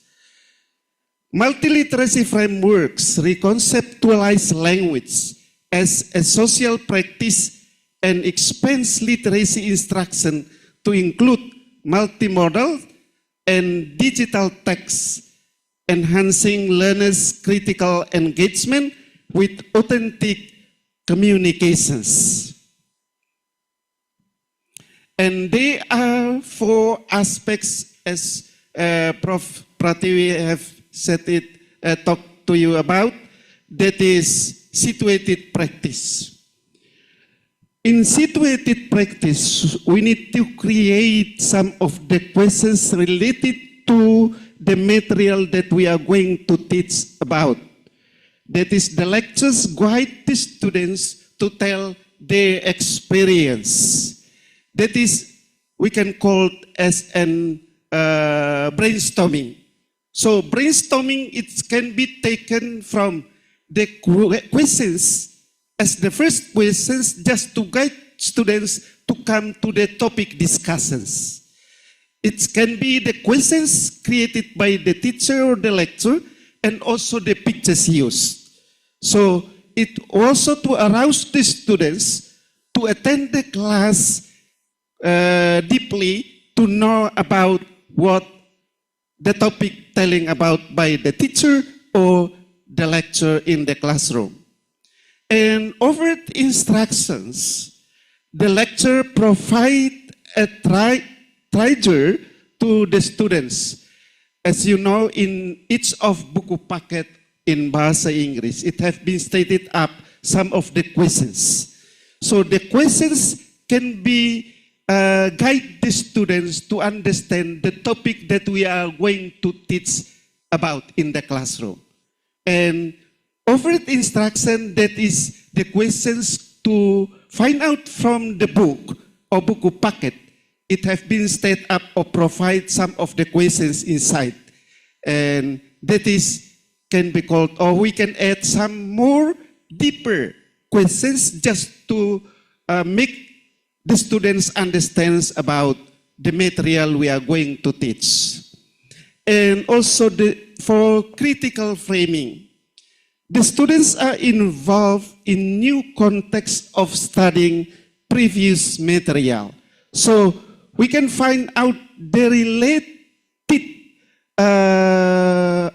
Multiliteracy frameworks reconceptualize language as a social practice and expands literacy instruction to include multimodal and digital text, enhancing learners' critical engagement with authentic communications. And there are 4 aspects, as Prof. Pratiwi have said it, talked to you about, that is situated practice. In situated practice, we need to create some of the questions related to the material that we are going to teach about. That is, the lectures guide the students to tell their experience. That is, we can call it as an brainstorming. So brainstorming, it can be taken from the questions as the first questions just to guide students to come to the topic discussions. It can be the questions created by the teacher or the lecturer and also the pictures used. So it also to arouse the students to attend the class deeply to know about what the topic telling about by the teacher or the lecturer in the classroom. And overt instructions, the lecturer provide a trigger to the students. As you know, in each of buku paket in Bahasa Inggris, it has been stated up some of the questions. So the questions can be guide the students to understand the topic that we are going to teach about in the classroom. And overt instruction, that is the questions to find out from the book or buku packet. It has been stated up or provide some of the questions inside. And that is can be called, or we can add some more deeper questions just to make the students understand about the material we are going to teach. And also for critical framing, the students are involved in new context of studying previous material. So we can find out the related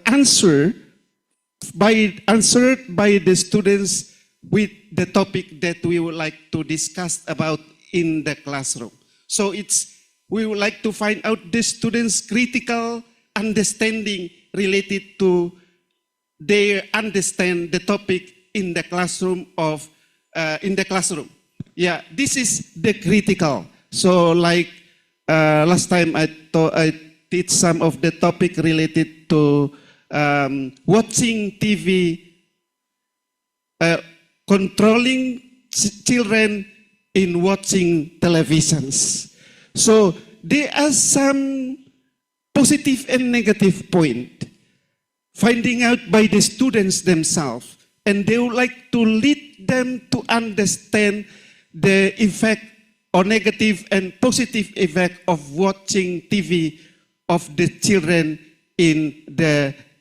answered by the students with the topic that we would like to discuss about in the classroom. So we would like to find out the students' critical understanding related to their understand the topic in the classroom Yeah, this is the critical. So like last time I teach some of the topic related to watching TV, controlling children in watching televisions. So there are some positive and negative point finding out by the students themselves, and they would like to lead them to understand the effect or negative and positive effect of watching TV of the children in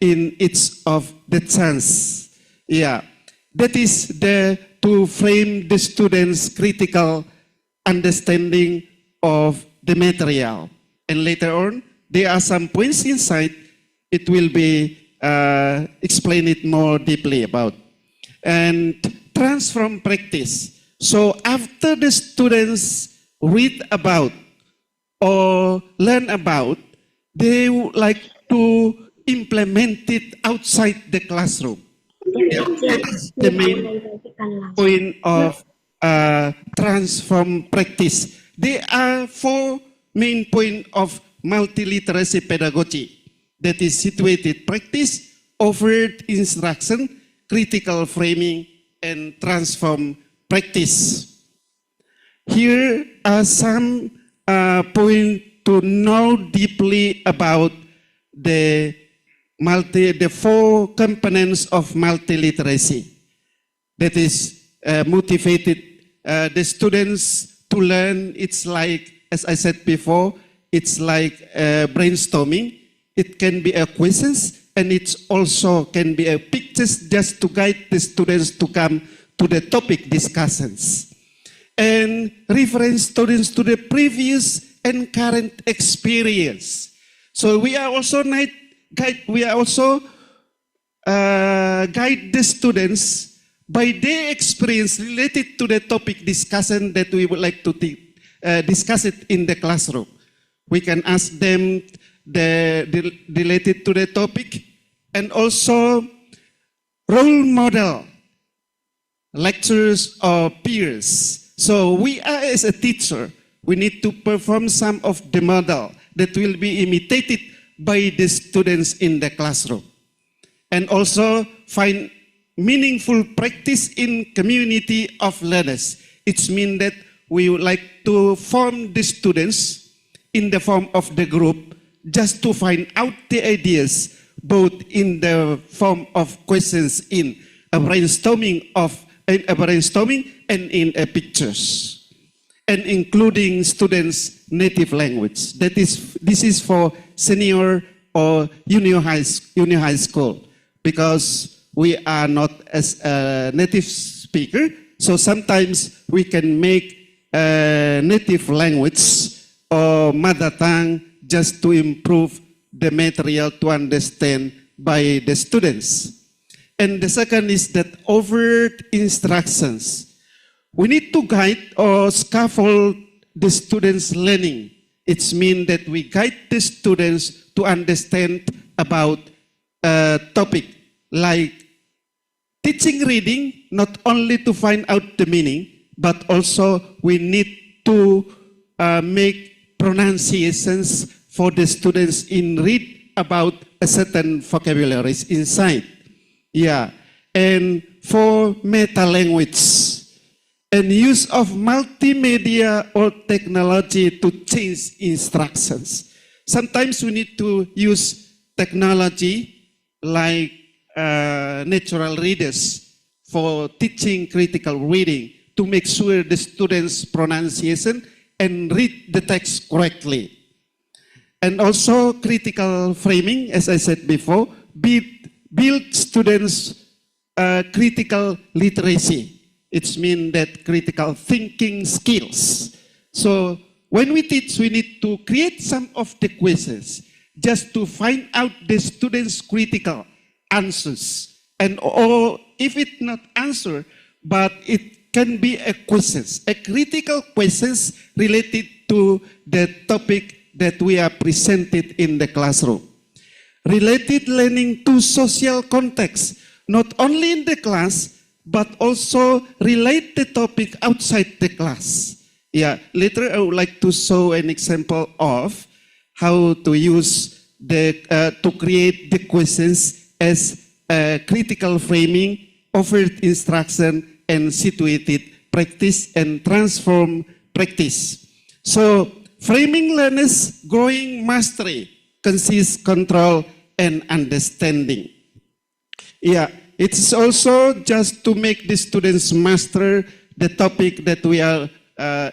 each of the chance. Yeah, that is to frame the students' critical understanding of the material. And later on, there are some points inside. It will be explain it more deeply about. And transform practice. So after the students read about or learn about, they would like to implement it outside the classroom. The main point of transform practice. There are 4 main points of multiliteracy pedagogy. That is situated practice, overt instruction, critical framing, and transform practice. Here are some points to know deeply about the 4 components of multiliteracy. That is motivated the students to learn. It's like, as I said before, it's like brainstorming. It can be a questions, and it also can be a pictures just to guide the students to come to the topic discussions. And reference students to the previous and current experience. So we are also guide the students by their experience related to the topic discussion that we would like to discuss it in the classroom. We can ask them related to the topic, and also role model lecturers or peers. So we are, as a teacher, we need to perform some of the model that will be imitated by the students in the classroom. And also find meaningful practice in community of learners. It means that we would like to form the students in the form of the group just to find out the ideas both in the form of questions in a brainstorming and in a pictures, and including students' native language. This is for senior or junior high school, because we are not as a native speaker, so sometimes we can make a native language or mother tongue just to improve the material to understand by the students. And the second is that overt instructions. We need to guide or scaffold the students' learning. It means that we guide the students to understand about a topic like teaching reading, not only to find out the meaning, but also we need to make pronunciations for the students in read about a certain vocabularies inside. Yeah, and for meta language and use of multimedia or technology to change instructions. Sometimes we need to use technology like natural readers for teaching critical reading to make sure the students' pronunciation and read the text correctly. And also critical framing, as I said before, build students' critical literacy. It means that critical thinking skills. So when we teach, we need to create some of the quizzes just to find out the students' critical answers. And or if it's not answer, but it can be a questions, a critical questions related to the topic that we are presented in the classroom. Related learning to social context, not only in the class, but also relate the topic outside the class. Yeah, later I would like to show an example of how to use to create the questions as critical framing, overt instruction, and situated practice and transform practice. So framing learners growing mastery consists control and understanding. Yeah, it's also just to make the students master the topic that we are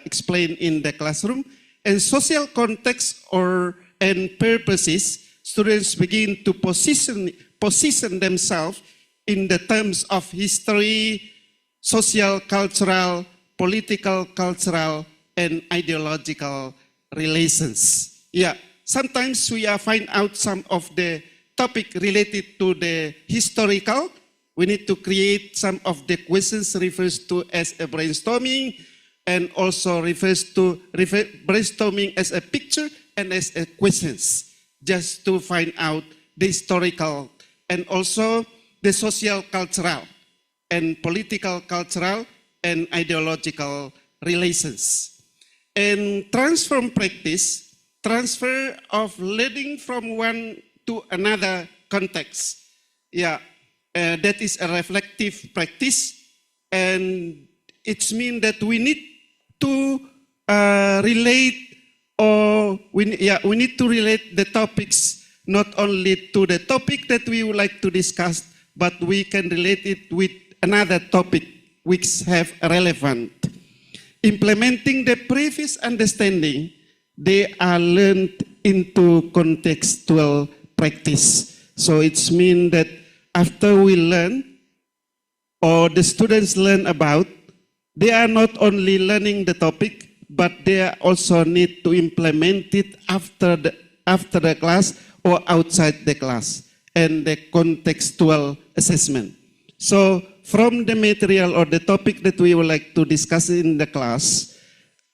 explained in the classroom. And social context and purposes, students begin to position themselves in the terms of history, social, cultural, political, cultural, and ideological relations. Yeah, sometimes we find out some of the topic related to the historical. We need to create some of the questions refers to as a brainstorming, and also refers to brainstorming as a picture and as a questions, just to find out the historical and also the social, cultural, and political, cultural, and ideological relations. And transform practice, transfer of learning from one to another context. Yeah, that is a reflective practice, and it means that we need to relate, or we need to relate the topics not only to the topic that we would like to discuss, but we can relate it with another topic which have relevant. Implementing the previous understanding, they are learned into contextual practice. So it's mean that after we learn, or the students learn about, they are not only learning the topic, but they also need to implement it after the class or outside the class, and the contextual assessment. So from the material or the topic that we would like to discuss in the class,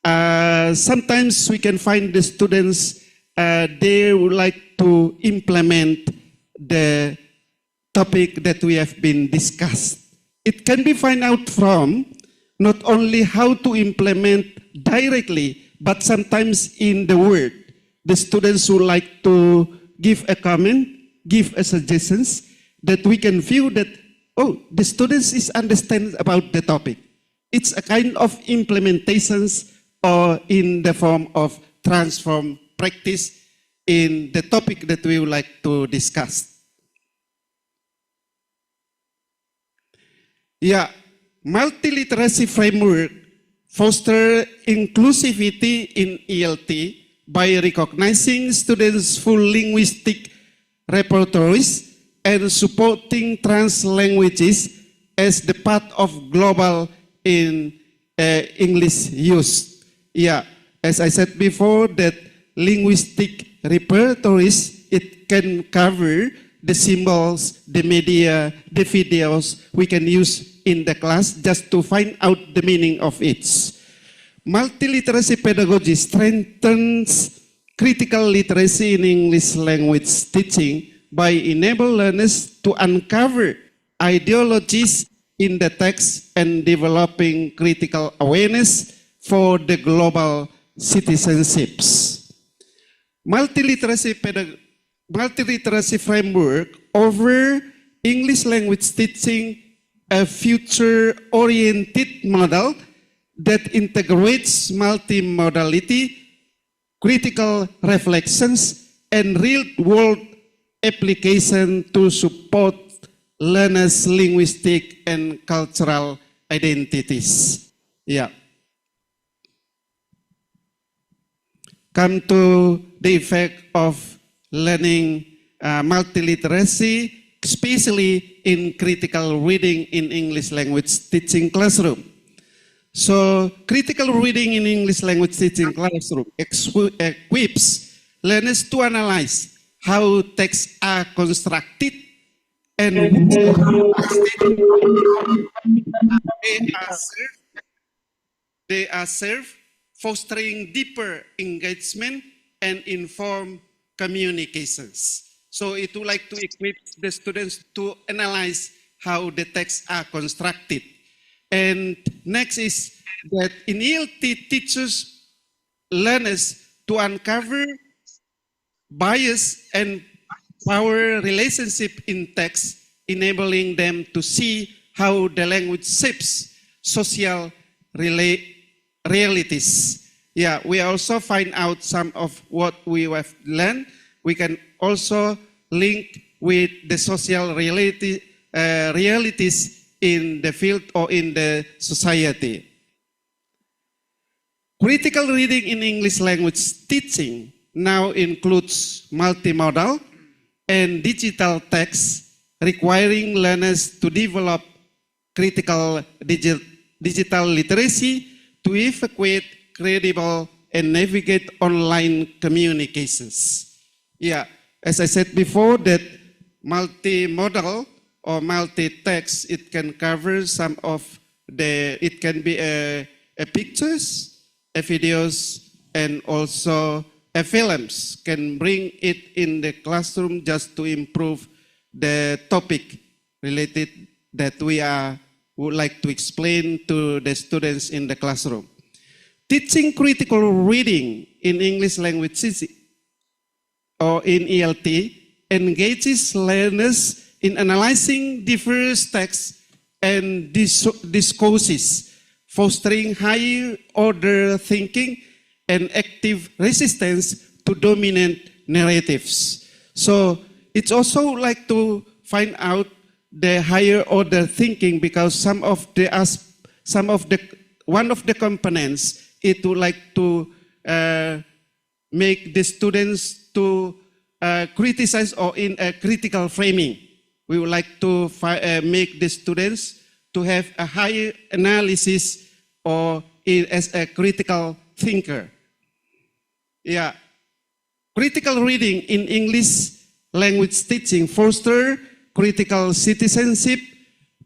sometimes we can find the students, they would like to implement the topic that we have been discussed. It can be found out from not only how to implement directly, but sometimes in the word. The students would like to give a comment, give a suggestions that we can view that, oh, the students is understand about the topic. It's a kind of implementations or in the form of transform practice in the topic that we would like to discuss. Yeah, multiliteracy framework foster inclusivity in ELT by recognizing students' full linguistic repertoires and supporting trans languages as the part of global in English use. Yeah, as I said before, that linguistic repertoires, it can cover the symbols, the media, the videos we can use in the class just to find out the meaning of it. Multiliteracy pedagogy strengthens critical literacy in English language teaching by enabling learners to uncover ideologies in the text and developing critical awareness for the global citizenships. Multiliteracy framework over English language teaching a future-oriented model that integrates multimodality, critical reflections, and real-world application to support learners' linguistic and cultural identities. Yeah. Come to the effect of learning multiliteracy, especially in critical reading in English language teaching classroom. So critical reading in English language teaching classroom equips learners to analyze how texts are constructed and they are served, fostering deeper engagement and informed communications. So it would like to equip the students to analyze how the texts are constructed. And next is that in ELT teaches learners to uncover bias and power relationship in text, enabling them to see how the language shapes social realities. Yeah, we also find out some of what we have learned. We can also link with the social realities in the field or in the society. Critical reading in English language teaching now includes multimodal and digital text, requiring learners to develop critical digital literacy to evaluate, credible, and navigate online communications. Yeah, as I said before, that multimodal or multi-text, it can cover some of the, it can be a pictures, a videos, and also a films. Can bring it in the classroom just to improve the topic related that we would like to explain to the students in the classroom. Teaching critical reading in English language or in ELT engages learners in analyzing diverse texts and discourses, fostering higher order thinking and active resistance to dominant narratives. So it's also like to find out the higher order thinking, because one of the components it would like to make the students to criticize or in a critical framing. We would like to make the students to have a higher analysis or as a critical thinker. Yeah, critical reading in English language teaching foster critical citizenship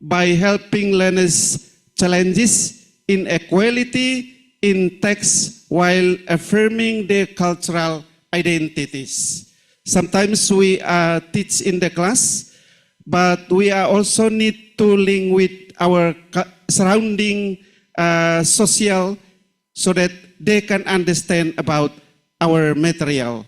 by helping learners challenges inequality in text while affirming their cultural identities. Sometimes we teach in the class, but we also need to link with our surrounding social so that they can understand about our material.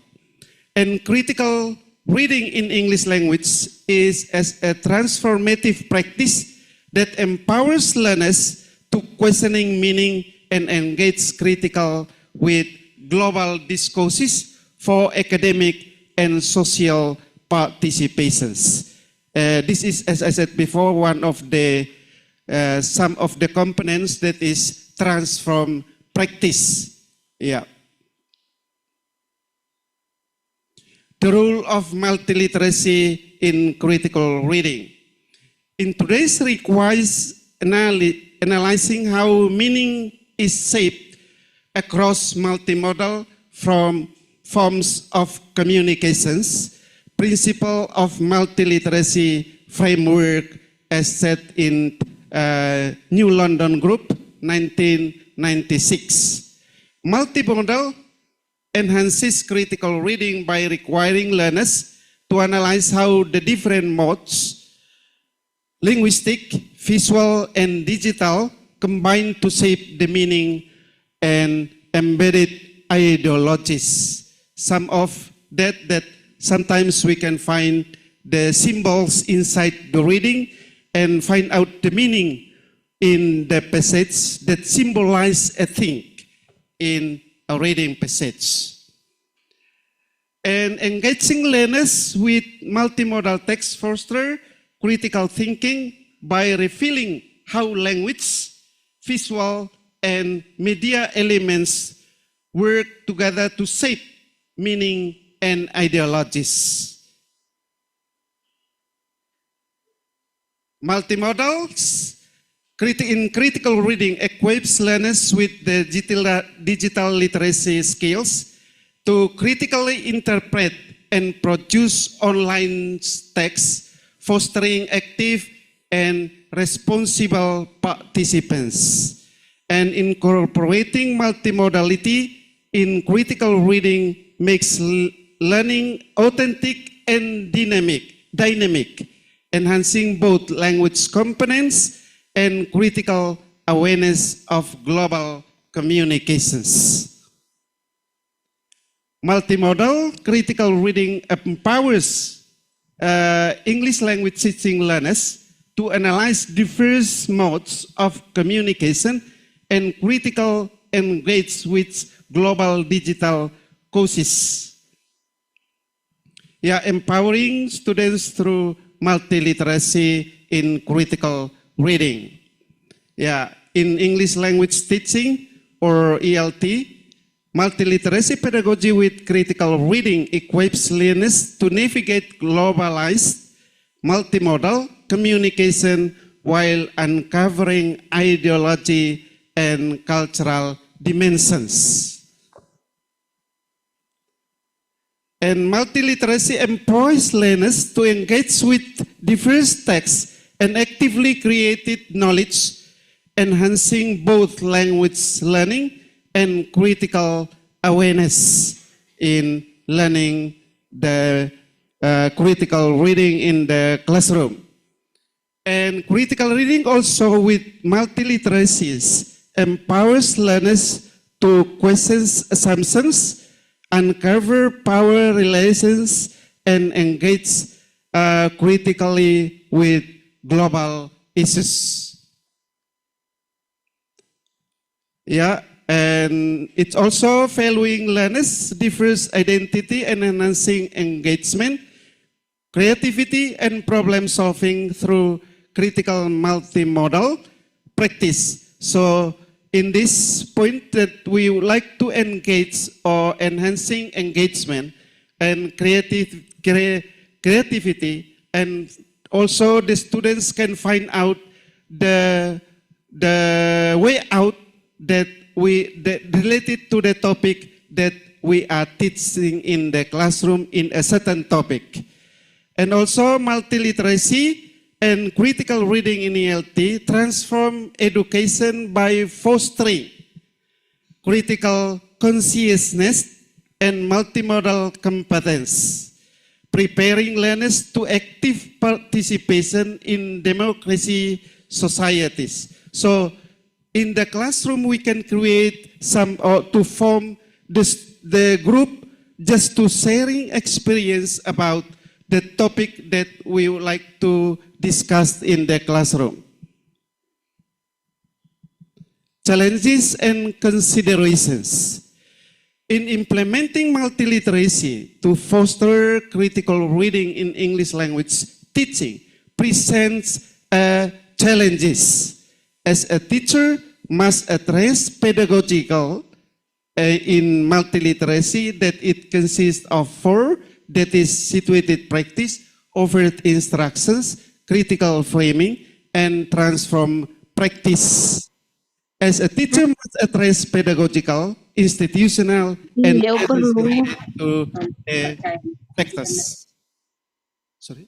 And critical reading in English language is as a transformative practice that empowers learners to questioning meaning and engage critical with global discourses for academic and social participations. This is, as I said before, one of the some of the components that is transform practice. Yeah. The role of multiliteracy in critical reading. In today's requires analyzing how meaning is shaped across multimodal from forms of communications, principle of multiliteracy framework as set in New London Group 1996. Multimodal enhances critical reading by requiring learners to analyze how the different modes, linguistic, visual, and digital, combine to shape the meaning and embedded ideologies. Some of that sometimes we can find the symbols inside the reading and find out the meaning in the passage that symbolize a thing in a reading passage. And engaging learners with multimodal text foster critical thinking by revealing how language, visual, and media elements work together to shape meaning and ideologies. Multimodals in critical reading equips learners with the digital literacy skills to critically interpret and produce online text, fostering active and responsible participants. And incorporating multimodality in critical reading makes learning authentic and dynamic, enhancing both language components and critical awareness of global communications. Multimodal critical reading empowers English language teaching learners to analyze diverse modes of communication and critical engage with global digital causes. Yeah, empowering students through multiliteracy in critical reading. Yeah, in English language teaching or ELT, multiliteracy pedagogy with critical reading equips learners to navigate globalized multimodal communication while uncovering ideology and cultural dimensions. And multiliteracy empowers learners to engage with diverse texts and actively created knowledge, enhancing both language learning and critical awareness in learning the critical reading in the classroom. And critical reading also with multiliteracies empowers learners to question assumptions, uncover power relations, and engage critically with global issues. Yeah, and it's also valuing learners' diverse identity and enhancing engagement, creativity, and problem solving through critical multimodal practice. So in this point that we would like to engage or enhancing engagement and creativity, and also the students can find out the way out that related to the topic that we are teaching in the classroom in a certain topic. And also multiliteracy and critical reading in ELT transform education by fostering critical consciousness and multimodal competence, preparing learners to active participation in democracy societies. So in the classroom, we can create some, or to form the group just to sharing experience about the topic that we would like to discuss in the classroom. Challenges and considerations. In implementing multiliteracy to foster critical reading in English language teaching presents challenges. as a teacher must address pedagogical in multiliteracy that it consists of four, that is situated practice, overt instructions, critical framing, and transform practice. As a teacher must address pedagogical, institutional, and to factors. Sorry.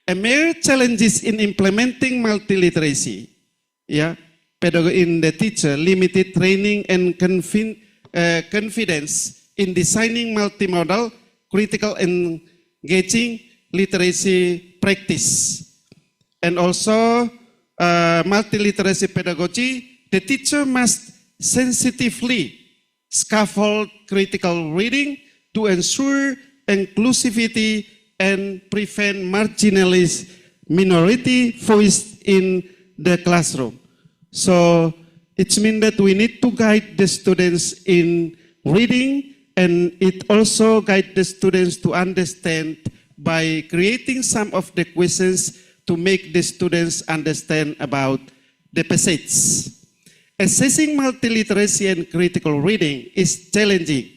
A mere challenges in implementing multiliteracy, in the teacher, limited training and confidence in designing multimodal, critical engaging literacy practice. And also multiliteracy pedagogy, the teacher must sensitively scaffold critical reading to ensure inclusivity and prevent marginalized minority voice in the classroom. So it means that we need to guide the students in reading, and it also guides the students to understand by creating some of the questions to make the students understand about the passage. Assessing multiliteracy and critical reading is challenging,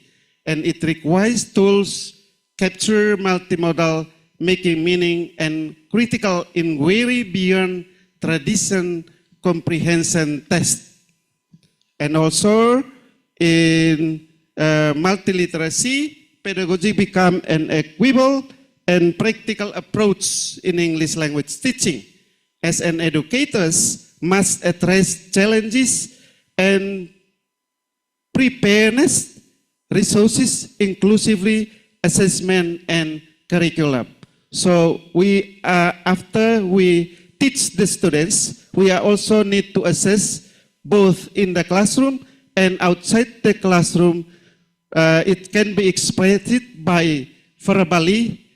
and it requires tools capture multimodal, making meaning and critical inquiry beyond tradition comprehension test. And also in multiliteracy, pedagogy become an equitable and practical approach in English language teaching, as an educators must address challenges and preparedness, resources, inclusively assessment and curriculum. So we after we teach the students, we also need to assess both in the classroom and outside the classroom. It can be expressed by verbally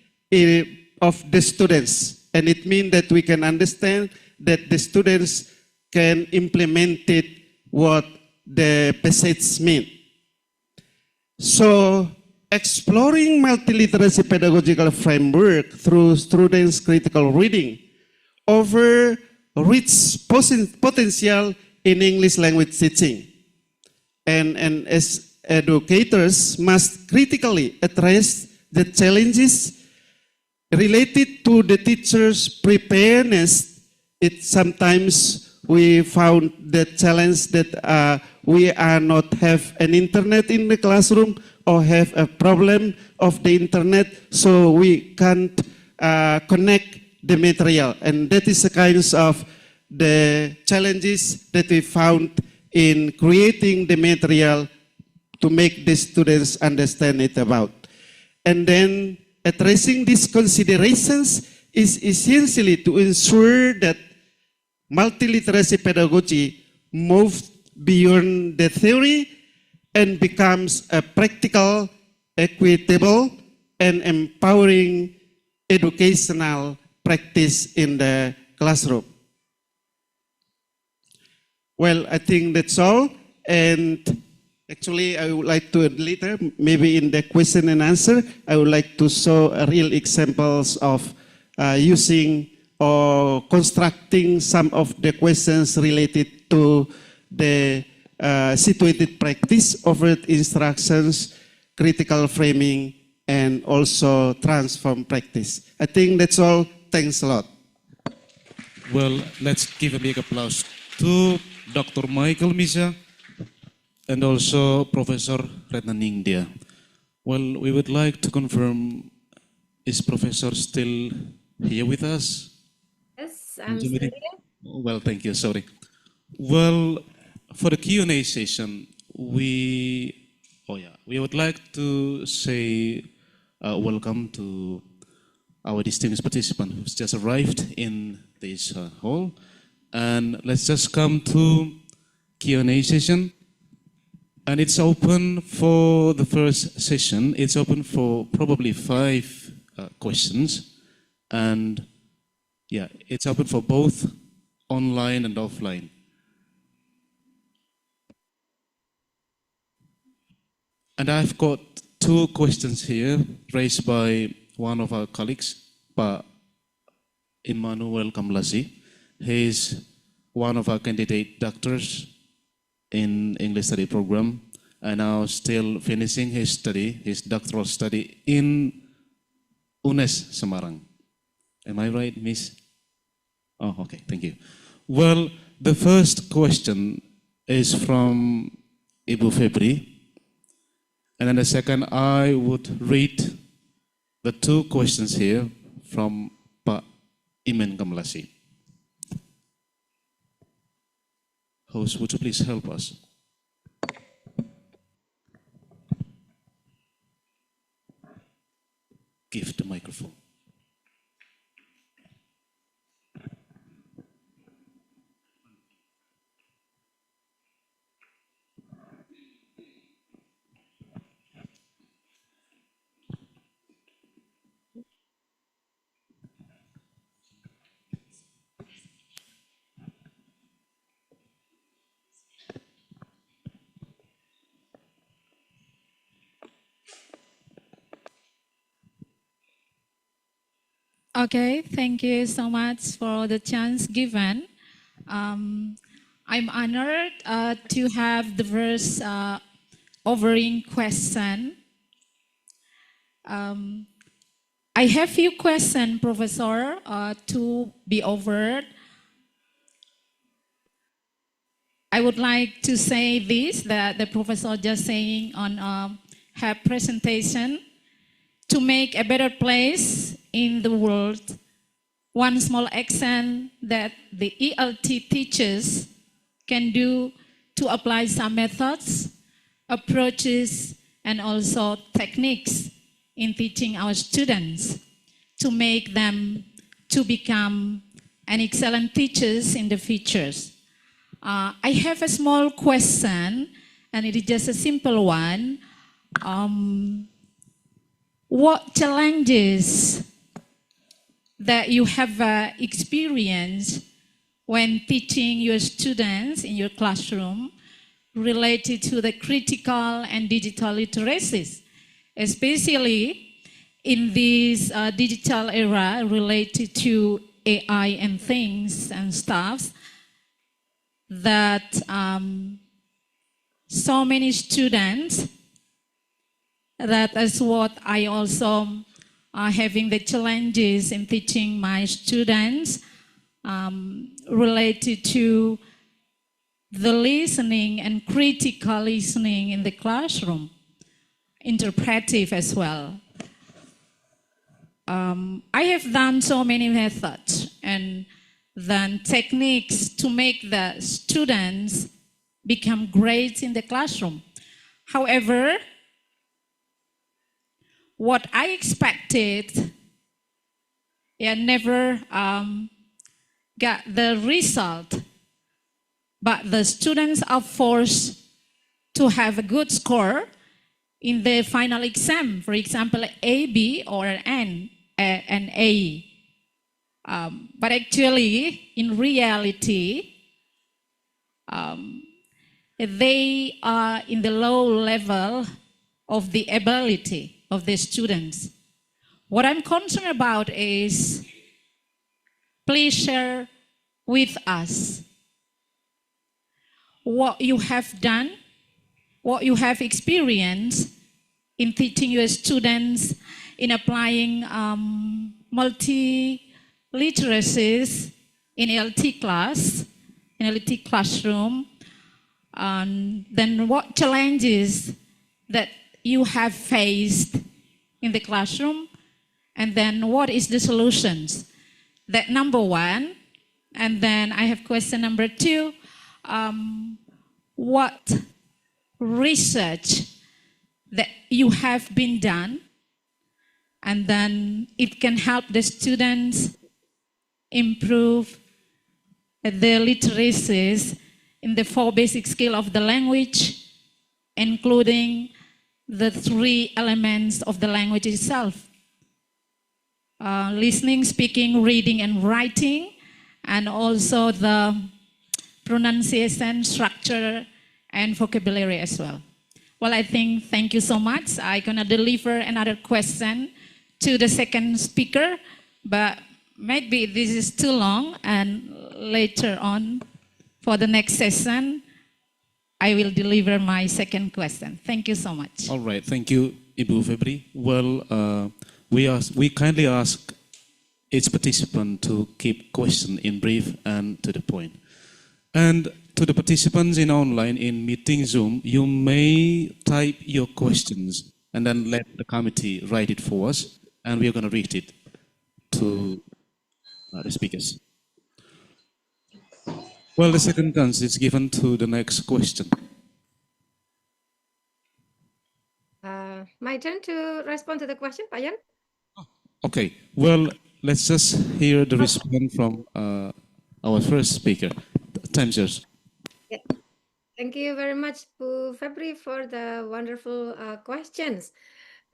of the students, and it means that we can understand that the students can implement it what the passage mean. So exploring multiliteracy pedagogical framework through students' critical reading over rich potential in English language teaching. And as educators must critically address the challenges related to the teacher's preparedness. It sometimes we found the challenge that we are not have an internet in the classroom or have a problem of the internet, so we can't connect the material. And that is the kinds of the challenges that we found in creating the material to make the students understand it about. And then addressing these considerations is essentially to ensure that multiliteracy pedagogy moves beyond the theory and becomes a practical, equitable, and empowering educational practice in the classroom. Well, I think that's all. And actually, I would like to later, maybe in the question and answer, I would like to show real examples of using or constructing some of the questions related to the situated practice, overt instructions, critical framing, and also transform practice. I think that's all. Thanks a lot. Well, let's give a big applause to Dr. Michael Misa and also Professor Retnaningdia. Well, we would like to confirm, is Professor still here with us? Yes, I'm still here. Well, thank you, sorry. Well, for the Q&A session, we would like to say welcome to our distinguished participant who's just arrived in this hall. And let's just come to Q&A session. And it's open for the first session. It's open for probably 5 questions. And yeah, it's open for both online and offline. And I've got 2 questions here raised by one of our colleagues, Pak Immanuel Kamlasi. He's one of our candidate doctors in English study program, and now still finishing his study, his doctoral study in UNES Semarang. Am I right, Miss? Oh, okay, thank you. Well, the first question is from Ibu Febri, and then the second I would read the two questions here from Pak Imen Kamlasi. Host, would you please help us? Give the microphone. Okay, thank you so much for the chance given. I'm honored to have the first offering question. I have few questions, Professor, to be offered. I would like to say this, that the professor just saying on her presentation, to make a better place in the world, one small action that the ELT teachers can do to apply some methods, approaches, and also techniques in teaching our students to make them to become an excellent teachers in the futures. I have a small question, and it is just a simple one. What challenges that you have experienced when teaching your students in your classroom related to the critical and digital literacies, especially in this digital era related to AI and things and stuff, that so many students, that is what I also having the challenges in teaching my students related to the listening and critical listening in the classroom, interpretive as well. I have done so many methods and then techniques to make the students become great in the classroom. However, what I expected, never got the result, but the students are forced to have a good score in the final exam, for example, A, B, or an A. But actually, in reality, they are in the low level of the ability of the students. What I'm concerned about is, please share with us what you have done, what you have experienced in teaching your students, in applying multi-literacies in LT class, in LT classroom, and then what challenges that you have faced in the classroom, and then what is the solutions? That number one. And then I have question number two. What research that you have been done, and then it can help the students improve the literacies in the 4 basic skills of the language, including the 3 elements of the language itself. Listening, speaking, reading, and writing, and also the pronunciation, structure, and vocabulary as well. Well, I think, thank you so much. I'm gonna deliver another question to the second speaker, but maybe this is too long, and later on for the next session, I will deliver my second question. Thank you so much. All right, thank you, Ibu Febri. Well, we kindly ask each participant to keep question in brief and to the point. And to the participants in online in meeting Zoom, you may type your questions and then let the committee write it for us, and we are going to read it to the speakers. Well, the second chance is given to the next question. My turn to respond to the question, Pak Yan. Okay, well, let's just hear the response from our first speaker. Time's yours. Yeah. Thank you very much, Bu Febri, for the wonderful questions.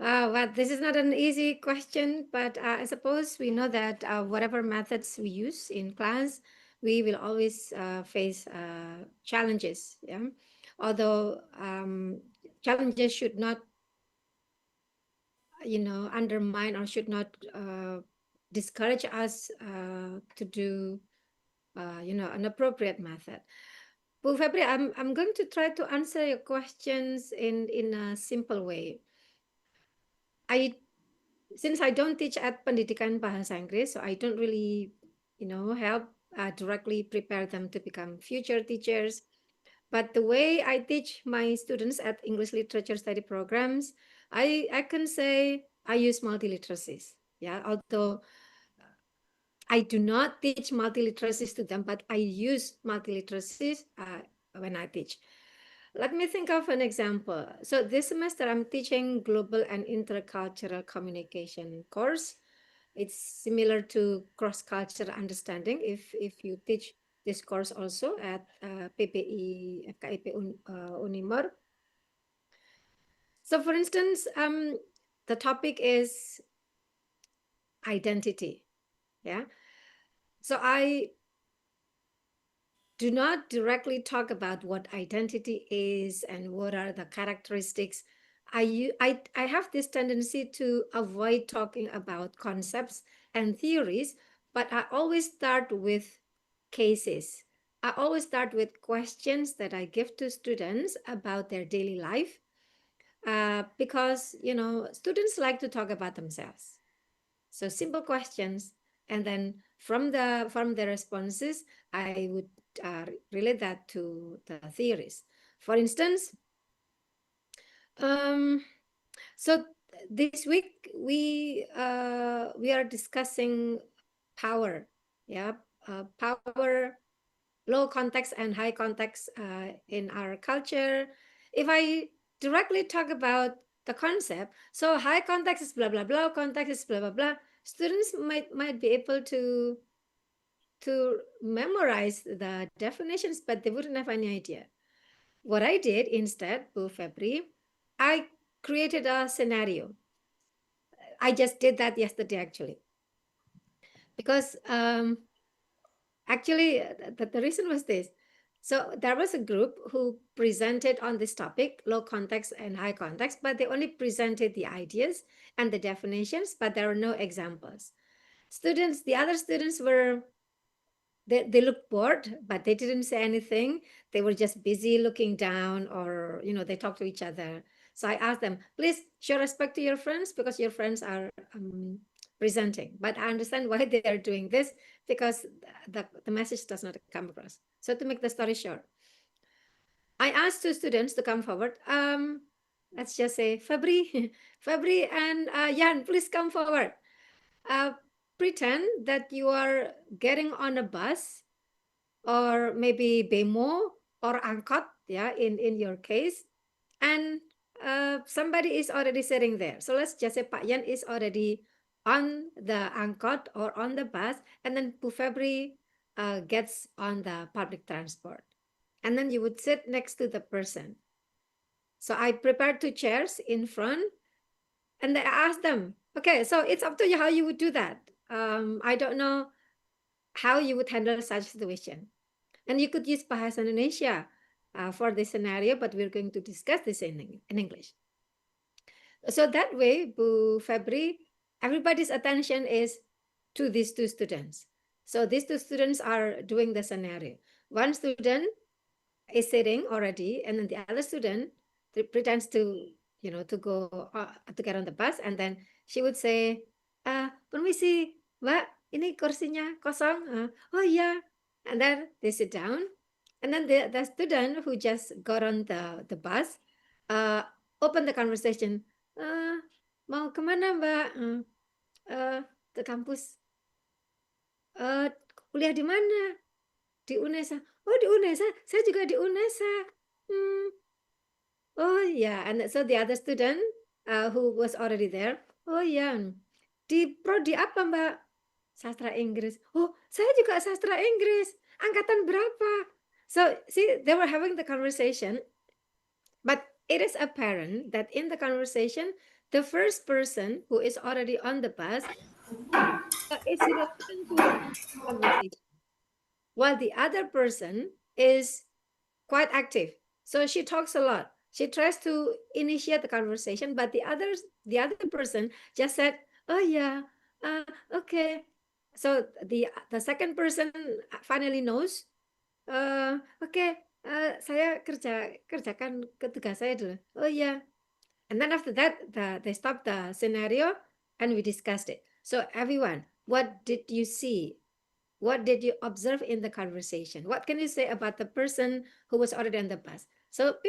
Well, this is not an easy question, but I suppose we know that whatever methods we use in class, we will always face challenges. Yeah, although challenges should not, undermine or should not discourage us to do, an appropriate method. Bu Febri, I'm going to try to answer your questions in a simple way. Since I don't teach at Pendidikan Bahasa Inggris, so I don't really, help directly prepare them to become future teachers. But the way I teach my students at English Literature Study programs, I can say I use multiliteracies. Yeah, although I do not teach multiliteracies to them, but I use multiliteracies when I teach. Let me think of an example. So this semester I'm teaching global and intercultural communication course. It's similar to cross-cultural understanding if you teach this course also at PPI FKIP Unimur. So for instance, the topic is identity. Yeah. So I do not directly talk about what identity is and what are the characteristics. I have this tendency to avoid talking about concepts and theories, but I always start with cases. I always start with questions that I give to students about their daily life, because students like to talk about themselves. So simple questions, and then from the responses, I would relate that to the theories. For instance, so this week we are discussing power. Yeah, power, low context and high context in our culture. If I directly talk about the concept, so high context is blah blah blah, context is blah blah blah. Students might be able to memorize the definitions, but they wouldn't have any idea. What I did instead, Bu Febri, I created a scenario. I just did that yesterday actually, because actually the reason was this. So there was a group who presented on this topic, low context and high context, but they only presented the ideas and the definitions, but there were no examples. The other students were, they looked bored, but they didn't say anything. They were just busy looking down, or they talked to each other. So I asked them, please show respect to your friends, because your friends are presenting. But I understand why they are doing this, because the message does not come across. So to make the story short, I asked two students to come forward. Let's just say Febri, Febri and Jan, please come forward. Pretend that you are getting on a bus, or maybe bemo or angkot, yeah, in your case, and somebody is already sitting there. So let's just say Pak Yan is already on the angkot or on the bus, and then Bu Febri gets on the public transport, and then you would sit next to the person. So I prepared two chairs in front, and I asked them, okay, so it's up to you how you would do that. I don't know how you would handle such situation. And you could use Bahasa Indonesia for this scenario, but we're going to discuss this in English. So that way, Bu Febri, everybody's attention is to these two students. So these two students are doing the scenario. one student is sitting already, and then the other student pretends to, to go to get on the bus, and then she would say, permisi, Mbak, ini kursinya kosong. Oh yeah, and then they sit down, and then the student who just got on the bus open the conversation. Mau kemana Mbak? Ke kampus. Kuliah di mana? Di UNESA. Oh, di UNESA. Saya juga di UNESA. Oh, yeah. And so the other student who was already there, oh, yeah. Di prodi apa, Mbak? Sastra Inggris. Oh, saya juga sastra Inggris. Angkatan berapa? So, see, they were having the conversation, but it is apparent that in the conversation, the first person who is already on the bus is reluctant to conversation, while the other person is quite active. So she talks a lot. She tries to initiate the conversation, but the other person just said, "Oh yeah, okay." So the second person finally knows. Okay, saya kerjakan tugas saya dulu. Oh yeah. And then after that, they stopped the scenario and we discussed it. So everyone, what did you see? What did you observe in the conversation? What can you say about the person who was already on the bus? So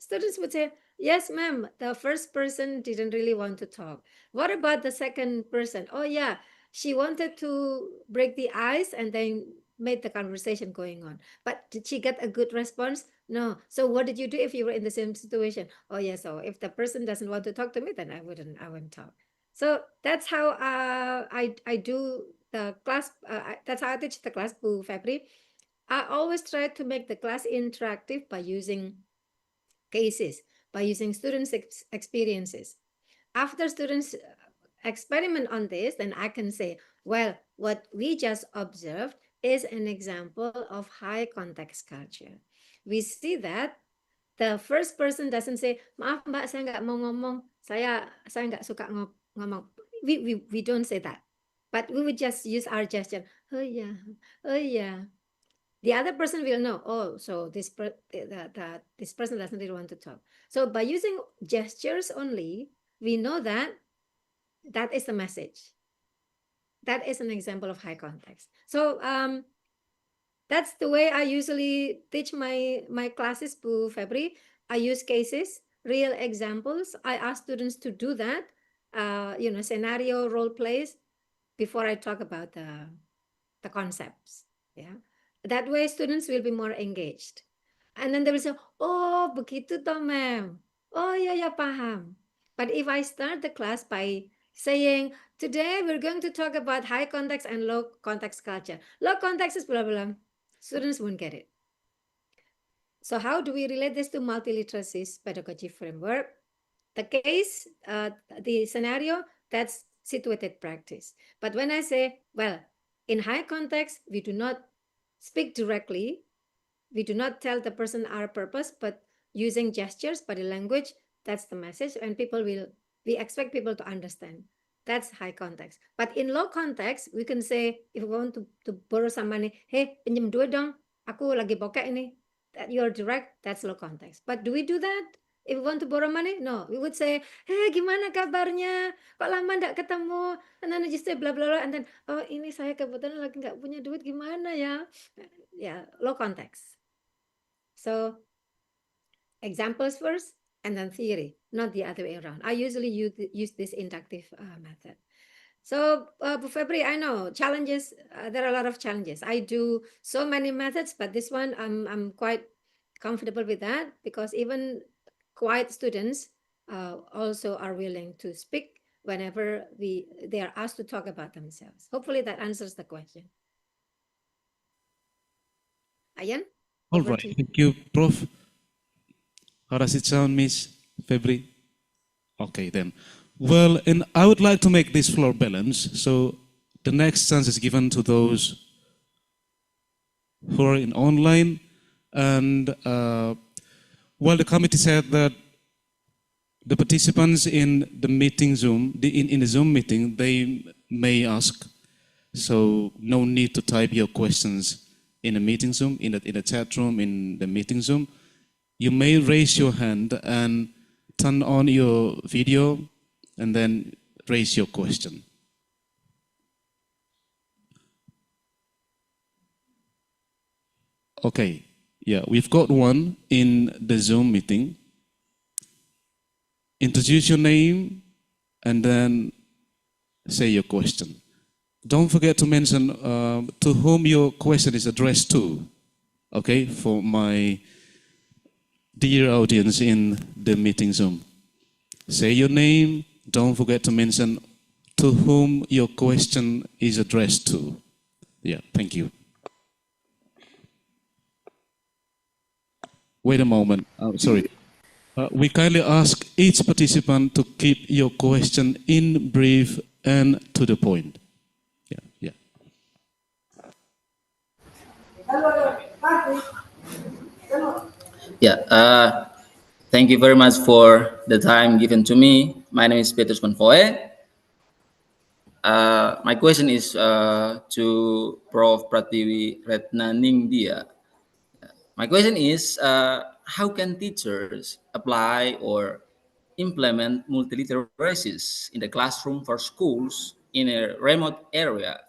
students would say, yes, ma'am, the first person didn't really want to talk. What about the second person? Oh yeah, she wanted to break the ice and then made the conversation going on. But did she get a good response? No. So what did you do if you were in the same situation? Oh yeah, so if the person doesn't want to talk to me, then I wouldn't talk. So that's how I do the class. That's how I teach the class, Bu Febri. I always try to make the class interactive by using cases, by using students' experiences. After students experiment on this, then I can say, well, what we just observed is an example of high context culture. We see that the first person doesn't say, maaf Mbak, saya nggak mau ngomong, saya nggak suka ngomong. We don't say that, but we would just use our gesture. Oh yeah, oh yeah. The other person will know. Oh, so this person doesn't really want to talk. So by using gestures only, we know that that is the message. That is an example of high context. So that's the way I usually teach my classes, Bu Febri. I use cases, real examples. I ask students to do that, scenario role plays before I talk about the concepts. Yeah, that way students will be more engaged. And then they will say, oh, begitu toh, ma'am. Oh, ya, paham. But if I start the class by saying, today we're going to talk about high context and low context culture. Low context is blah, blah. Students won't get it. So how do we relate this to multiliteracy's pedagogy framework? The case, the scenario, that's situated practice. But when I say, well, in high context, we do not speak directly. We do not tell the person our purpose, but using gestures, body language, that's the message. And we expect people to understand. That's high context. But in low context, we can say, if we want to borrow some money, hey, pinjam duit dong, aku lagi bokeh ini. That you're direct, that's low context. But do we do that? If we want to borrow money? No, we would say, hey, gimana kabarnya? Kok lama nggak ketemu? And then just say blah, blah, blah. And then, oh, ini saya kebetulan lagi nggak punya duit, gimana ya? Yeah, low context. So, examples first, and then theory, not the other way around. I usually use this inductive method. So, Bu Febri, I know challenges, there are a lot of challenges. I do so many methods, but this one, I'm quite comfortable with that because even quiet students also are willing to speak whenever they are asked to talk about themselves. Hopefully that answers the question. Ayan? All right, thank you, Prof. How does it sound, Miss Febri? Okay, then. Well, and I would like to make this floor balanced, so the next chance is given to those who are in online, and well, the committee said that the participants in the meeting in the Zoom meeting, they may ask, so no need to type your questions in a meeting Zoom, in the chat room, in the meeting Zoom, you may raise your hand and turn on your video and then raise your question. Okay, yeah, we've got one in the Zoom meeting. Introduce your name and then say your question. Don't forget to mention to whom your question is addressed to, okay, for my dear audience in the meeting Zoom. Say your name, don't forget to mention to whom your question is addressed to. Yeah, thank you. Wait a moment, sorry. We kindly ask each participant to keep your question in brief and to the point. Yeah. Yeah, thank you very much for the time given to me. My name is Petrus Convoy. My question is to Prof. Pratiwi Retnaningdia. My question is, how can teachers apply or implement multiliteracies in the classroom for schools in a remote area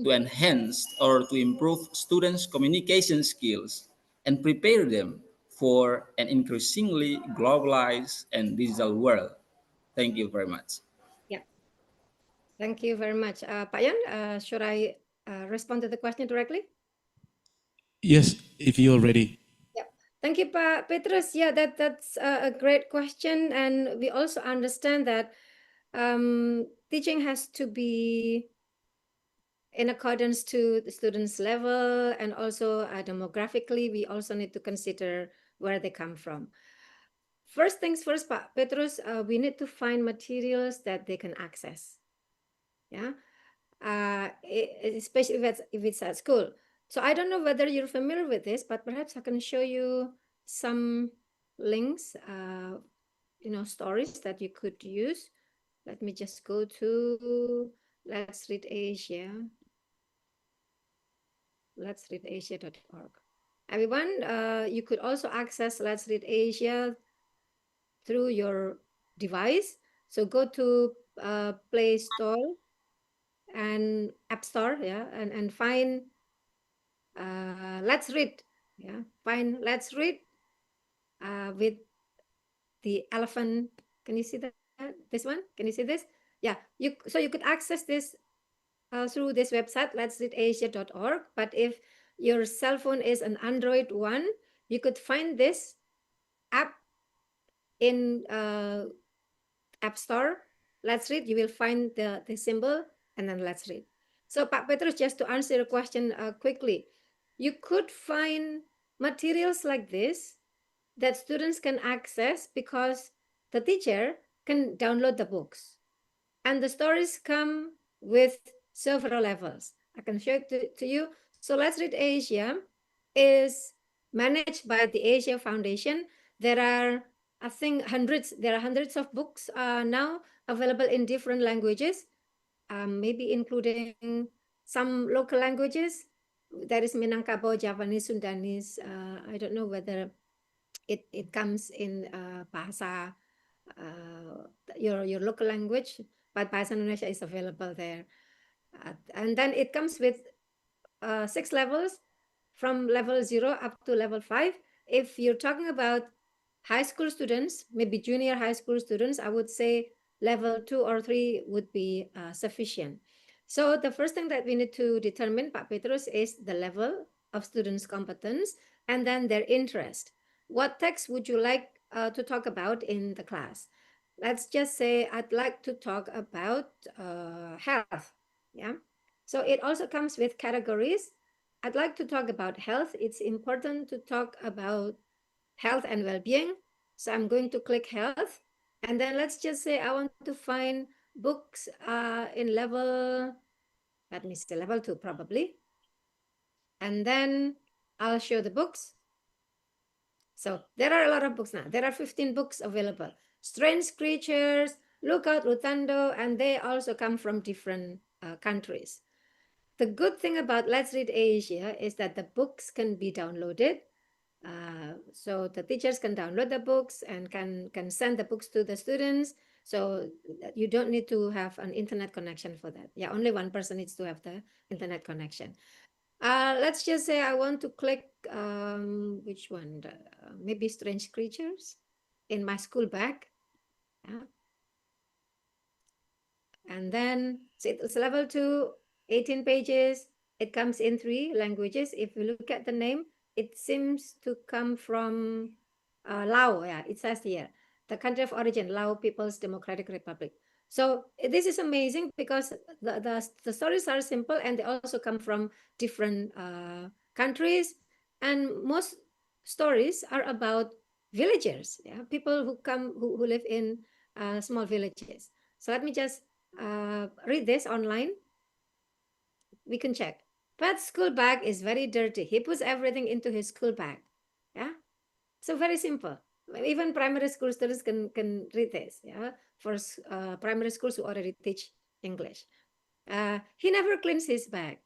to enhance or to improve students' communication skills and prepare them for an increasingly globalized and digital world? Thank you very much. Yeah, thank you very much. Pak Yan, should I respond to the question directly? Yes, if you're ready. Yeah, thank you, Pak Petrus. Yeah, that's a great question, and we also understand that teaching has to be in accordance to the students' level, and also demographically, we also need to consider where they come from. First things first, Pak Petrus, we need to find materials that they can access. Yeah, especially if it's at school. So I don't know whether you're familiar with this, but perhaps I can show you some links, stories that you could use. Let me just go to Let's Read Asia. Let's Read Asia.org. Everyone, you could also access Let's Read Asia through your device. So go to Play Store and App Store, yeah, and find Let's Read, yeah, find Let's Read with the elephant. Can you see that? This one? Can you see this? Yeah, you could access this through this website, letsreadasia.org. But if your cell phone is an Android one, you could find this app in App Store. Let's Read. You will find the symbol and then Let's Read. So, Pak Petrus, just to answer your question quickly, you could find materials like this that students can access because the teacher can download the books. And the stories come with several levels. I can show it to you. So Let's Read Asia is managed by the Asia Foundation. There are, I think, hundreds of books now available in different languages, maybe including some local languages. That is Minangkabau, Javanese, Sundanese. I don't know whether it comes in Bahasa, your local language, but Bahasa Indonesia is available there. And then it comes with 6 levels, from level 0 up to level 5. If you're talking about high school students, maybe junior high school students, I would say level 2 or 3 would be sufficient. So the first thing that we need to determine, Pak Petrus, is the level of students' competence and then their interest. What text would you like to talk about in the class? Let's just say I'd like to talk about health. Yeah. So it also comes with categories. I'd like to talk about health. It's important to talk about health and well-being. So I'm going to click health. And then let's just say I want to find books in level, let me say level 2 probably. And then I'll show the books. So there are a lot of books now. There are 15 books available. Strange Creatures, Look Out, Lutando, and they also come from different countries. the good thing about Let's Read Asia is that the books can be downloaded. So the teachers can download the books and can send the books to the students. So you don't need to have an internet connection for that. Yeah, only one person needs to have the internet connection. Let's just say I want to click which one? Maybe Strange Creatures in my school bag. Yeah. And then so it's level 2, 18 pages. It comes in 3 languages. If you look at the name, it seems to come from Laos. Yeah, it says here, the country of origin, Lao People's Democratic Republic. So this is amazing because the stories are simple and they also come from different countries. And most stories are about villagers, yeah, people who come who live in small villages. So let me just read this online. We can check. Pat's school bag is very dirty. He puts everything into his school bag. Yeah. So very simple. Even primary school students can read this. Yeah. For primary schools who already teach English. He never cleans his bag.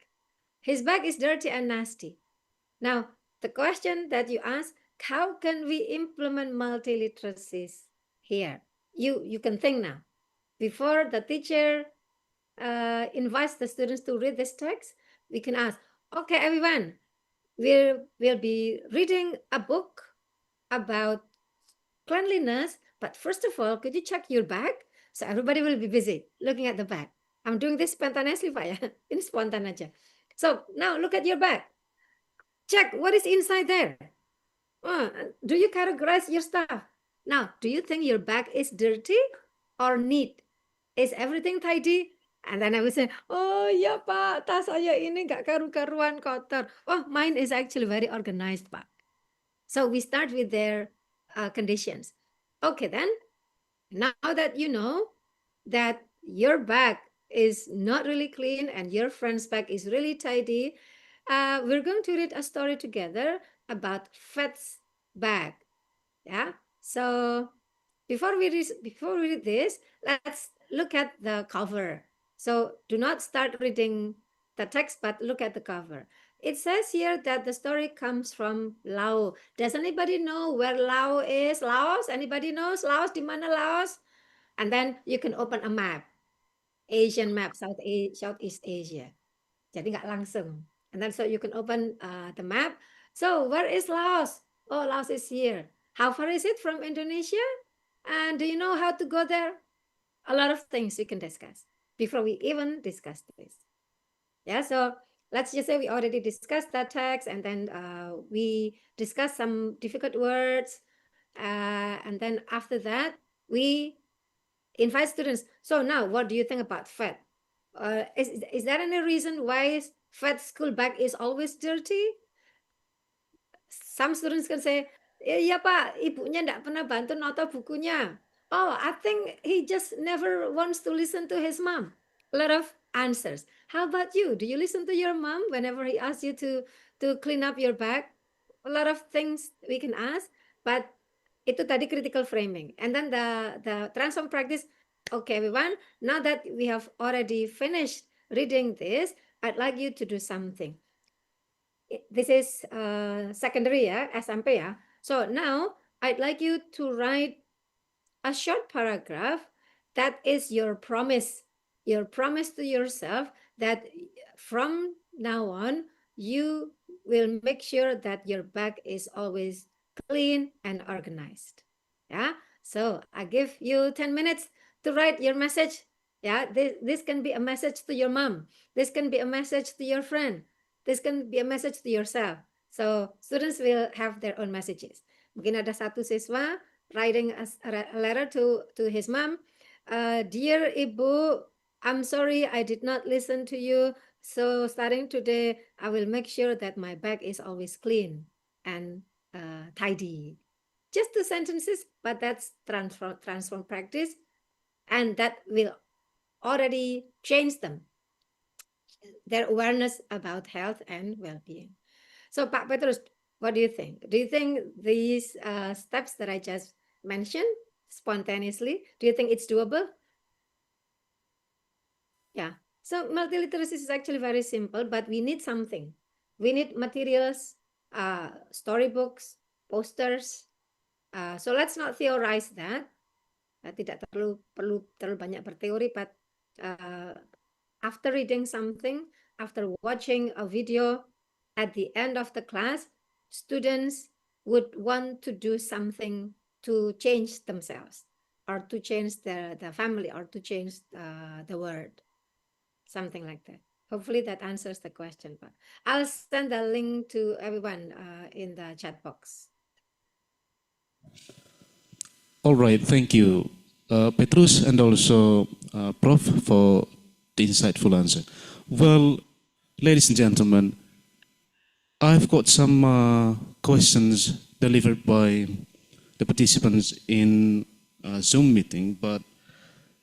His bag is dirty and nasty. Now, the question that you ask, how can we implement multiliteracies here? You can think now. Before the teacher invites the students to read this text, we can ask, okay, everyone, we'll be reading a book about cleanliness, but first of all, could you check your bag? So everybody will be busy looking at the bag. I'm doing this spontaneously, Pak ya. Ini spontan aja. So now look at your bag. Check what is inside there. Do you categorize your stuff? Now, do you think your bag is dirty or neat? Is everything tidy? And then I would say, oh ya Pak, tas saya ini nggak karu-karuan kotor. Oh, mine is actually very organized, Pak. So we start with their conditions. Okay, then, now that you know that your bag is not really clean and your friend's bag is really tidy, we're going to read a story together about Fat's bag. Yeah. So before we read this, let's look at the cover. So do not start reading the text, but look at the cover. It says here that the story comes from Laos. Does anybody know where Laos is? Laos? Anybody knows Laos? Di mana Laos? And then you can open a map, Asian map, Southeast Asia. Jadi nggak langsung. And then so you can open the map. So where is Laos? Oh, Laos is here. How far is it from Indonesia? And do you know how to go there? A lot of things we can discuss before we even discuss this. Yeah, so let's just say we already discussed that text and then we discussed some difficult words. And then after that, we invite students. So now, what do you think about Fat? Is there any reason why Fat's school bag is always dirty? Some students can say, iya Pak, ibunya nggak pernah bantu nota bukunya. Oh, I think he just never wants to listen to his mom. A lot of answers. How about you? Do you listen to your mom whenever he asks you to clean up your bag? A lot of things we can ask, but itu tadi critical framing. And then the transform practice. Okay, everyone, now that we have already finished reading this, I'd like you to do something. This is secondary, yeah, SMP, yeah. So now I'd like you to write a short paragraph that is your promise to yourself that from now on you will make sure that your bag is always clean and organized. Yeah. So I give you 10 minutes to write your message. Yeah. This can be a message to your mom. This can be a message to your friend. This can be a message to yourself. So students will have their own messages. Mungkin ada satu siswa writing a letter to his mom. Dear Ibu, I'm sorry I did not listen to you. So starting today, I will make sure that my bag is always clean and tidy. Just 2 sentences, but that's transform practice. And that will already change them, their awareness about health and well-being. So Pak Petrus, what do you think? Do you think these steps that I just mentioned spontaneously, do you think it's doable? Yeah. So multiliteracy is actually very simple, but we need something. We need materials, storybooks, posters. So let's not theorize that. Tidak perlu terlalu banyak berteori, but after reading something, after watching a video, at the end of the class, students would want to do something to change themselves, or to change the family, or to change the world, something like that. Hopefully that answers the question, Pak. I'll send the link to everyone in the chat box. All right, thank you, Petrus, and also Prof, for the insightful answer. Well, ladies and gentlemen, I've got some questions delivered by the participants in Zoom meeting, but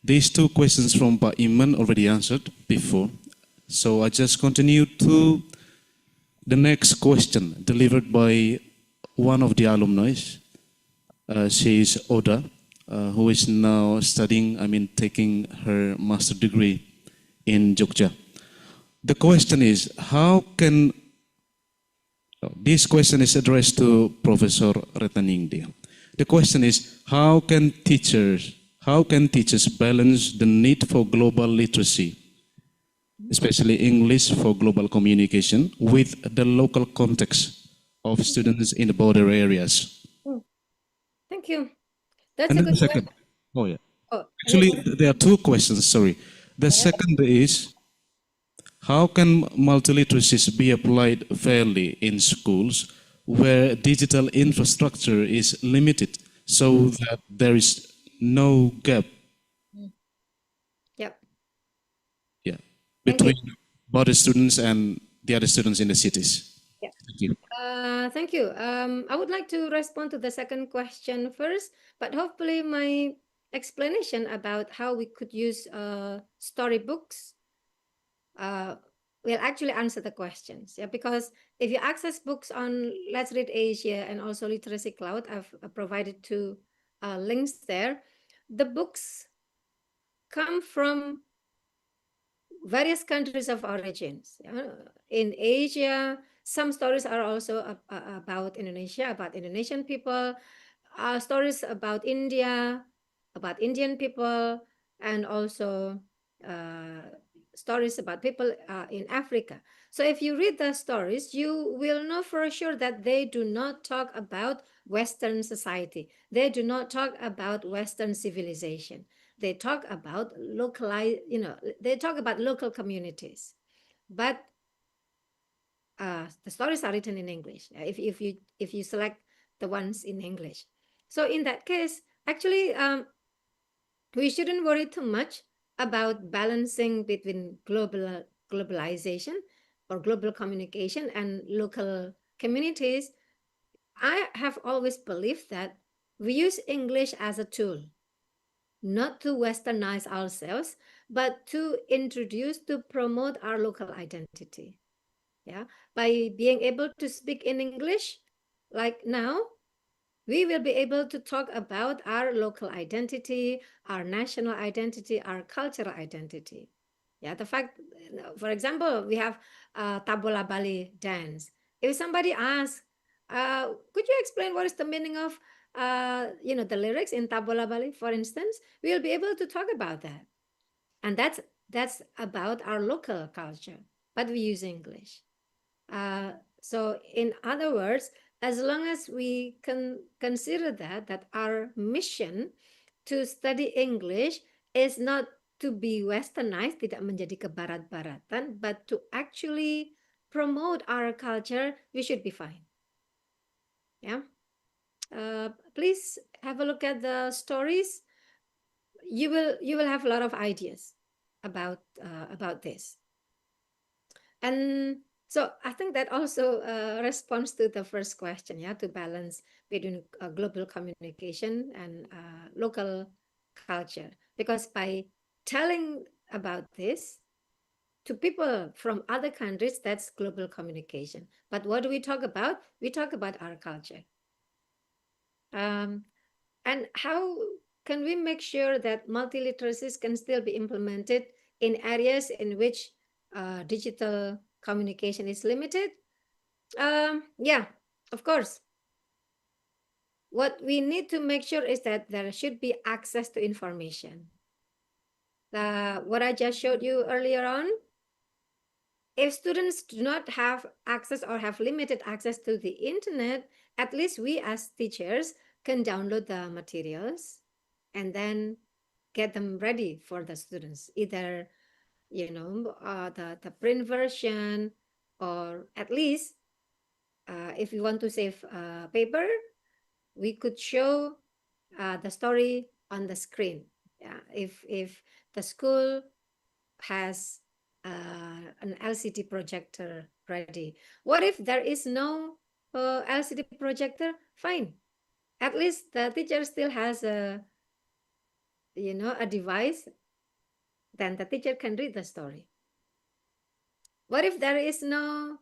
these two questions from Pak Iman already answered before. So I just continue to the next question delivered by one of the alumni. She is Oda, who is now taking her master degree in Jogja. The question is, this question is addressed to Professor Retaningdia. The question is, how can teachers balance the need for global literacy, especially English for global communication, with the local context of students in the border areas? Thank you. That's And a then the good second, question. oh yeah. Oh, Actually, there are two questions, sorry. The second is, how can multiliteracies be applied fairly in schools where digital infrastructure is limited so that there is no gap Yep. yeah, Thank you. between border students and the other students in the cities? Yeah. Thank you. Thank you. I would like to respond to the second question first, but hopefully my explanation about how we could use storybooks will actually answer the questions. Yeah, because if you access books on Let's Read Asia and also Literacy Cloud, I've provided two links there. The books come from various countries of origins. In Asia, some stories are also about Indonesia, about Indonesian people, stories about India, about Indian people, and also stories about people in Africa. So if you read the stories, you will know for sure that they do not talk about Western society. They do not talk about Western civilization. They talk about they talk about local communities. But the stories are written in English. If you select the ones in English, so in that case, actually, we shouldn't worry too much about balancing between globalization or global communication and local communities. I have always believed that we use English as a tool, not to westernize ourselves, but to introduce, to promote our local identity. Yeah, by being able to speak in English, like now, we will be able to talk about our local identity, our national identity, our cultural identity. Yeah, the fact, for example, we have Tabola Bali dance. If somebody asks, could you explain what is the meaning of, the lyrics in Tabola Bali, for instance, we'll be able to talk about that. And that's about our local culture, but we use English. So in other words, as long as we can consider that our mission to study English is not to be westernized, tidak menjadi kebarat-baratan, but to actually promote our culture, we should be fine. Yeah. Please have a look at the stories. You will have a lot of ideas about this. And so I think that also responds to the first question, yeah, to balance between global communication and local culture. Because by telling about this to people from other countries, that's global communication. But what do we talk about? We talk about our culture. And how can we make sure that multiliteracies can still be implemented in areas in which digital communication is limited? Yeah, of course. What we need to make sure is that there should be access to information. What I just showed you earlier on, if students do not have access or have limited access to the internet, at least we as teachers can download the materials and then get them ready for the students, either the print version, or at least if you want to save paper, we could show the story on the screen. Yeah, if the school has an LCD projector ready. What if there is no LCD projector? Fine. At least the teacher still has a device. Then the teacher can read the story. What if there is no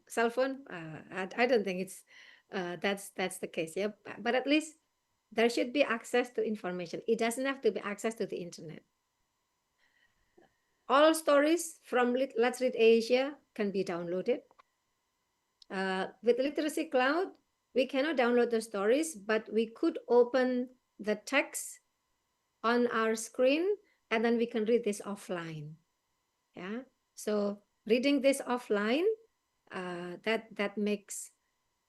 cell phone? I don't think it's that's the case. Yeah, but at least there should be access to information. It doesn't have to be access to the internet. All stories from Let's Read Asia can be downloaded. With Literacy Cloud, we cannot download the stories, but we could open the text on our screen and then we can read this offline. Yeah, so reading this offline, that makes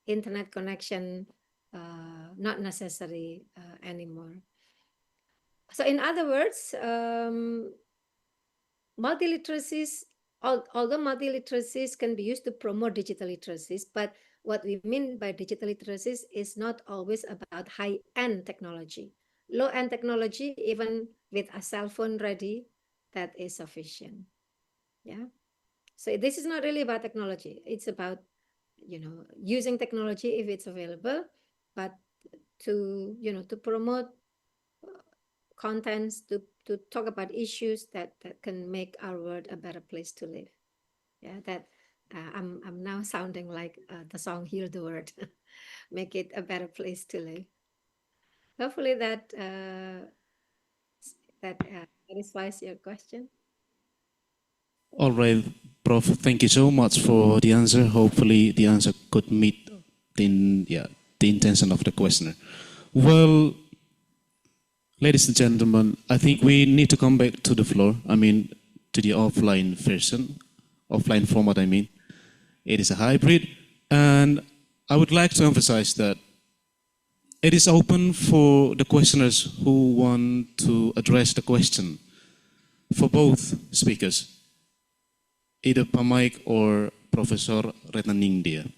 internet connection not necessary anymore. So in other words, multiliteracies, although multiliteracies can be used to promote digital literacies, but what we mean by digital literacies is not always about high-end technology. Low-end technology, even with a cell phone ready, that is sufficient. Yeah. So this is not really about technology. It's about, using technology if it's available, but to promote contents, to talk about issues that can make our world a better place to live. Yeah, that I'm now sounding like the song "Hear the Word," make it a better place to live. Hopefully that satisfies your question. All right, Prof. Thank you so much for the answer. Hopefully, the answer could meet the intention of the questioner. Well, ladies and gentlemen, I think we need to come back to the floor. I mean, to the offline version, offline format. I mean, it is a hybrid, and I would like to emphasize that it is open for the questioners who want to address the question for both speakers, either Pak Mike or Professor Retnaningdia.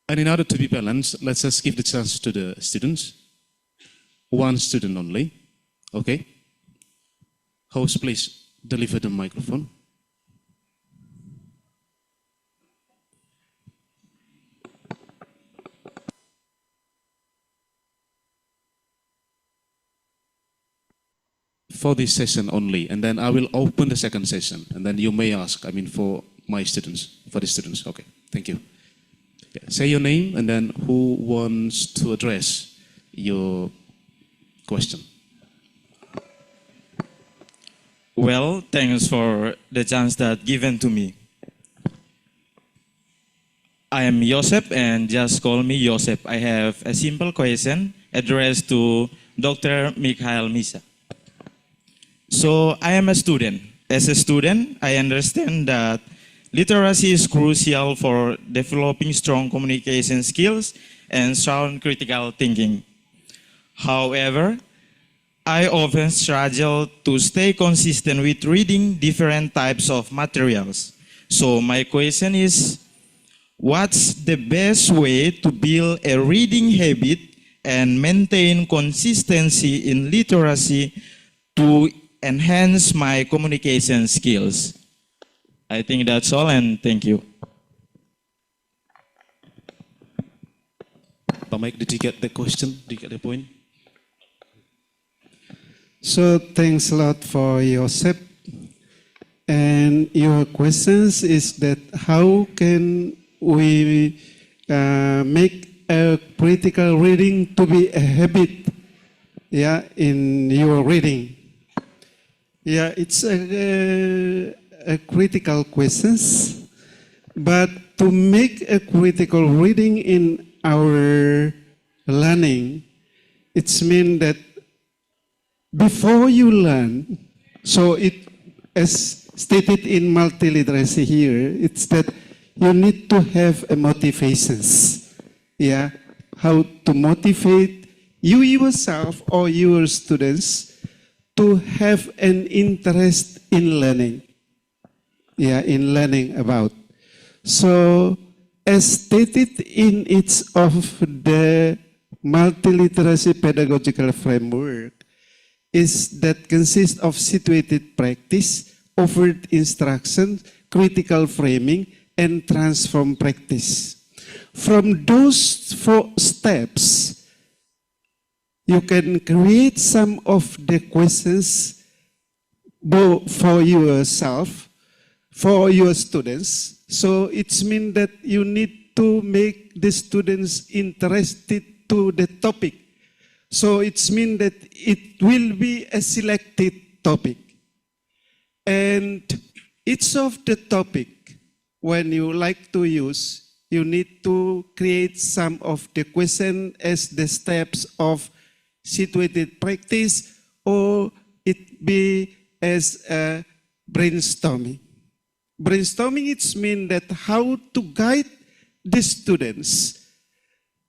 And in order to be balanced, let's just give the chance to the students. One student only, okay? Host, please deliver the microphone. For this session only, and then I will open the second session, and then you may ask, I mean, for my students, for the students. Okay, thank you. Yeah, say your name, and then who wants to address your question? Well, thanks for the chance that given to me. I am Joseph, and just call me Joseph. I have a simple question addressed to Dr. Mikhail Misa. So I am a student. As a student, I understand that literacy is crucial for developing strong communication skills and sound critical thinking. However, I often struggle to stay consistent with reading different types of materials. So my question is, what's the best way to build a reading habit and maintain consistency in literacy to enhance my communication skills? I think that's all, and thank you. Pak Mike, did you get the question? Did you get the point? So thanks a lot for Joseph. And your questions is that how can we make critical reading to be a habit, yeah, in your reading? Yeah, it's a critical questions, but to make a critical reading in our learning, it's mean that before you learn, so it, as stated in multiliteracy here, it's that you need to have a motivations, yeah, how to motivate you yourself or your students to have an interest in learning, yeah, in learning about. So, as stated in each of the multiliteracy pedagogical framework, is that consists of situated practice, overt instruction, critical framing, and transform practice. From those 4 steps, you can create some of the questions both for yourself, for your students. So it's mean that you need to make the students interested to the topic. So it's mean that it will be a selected topic. And each of the topic, when you like to use, you need to create some of the question as the steps of situated practice, or it be as a brainstorming. Brainstorming, it's mean that how to guide the students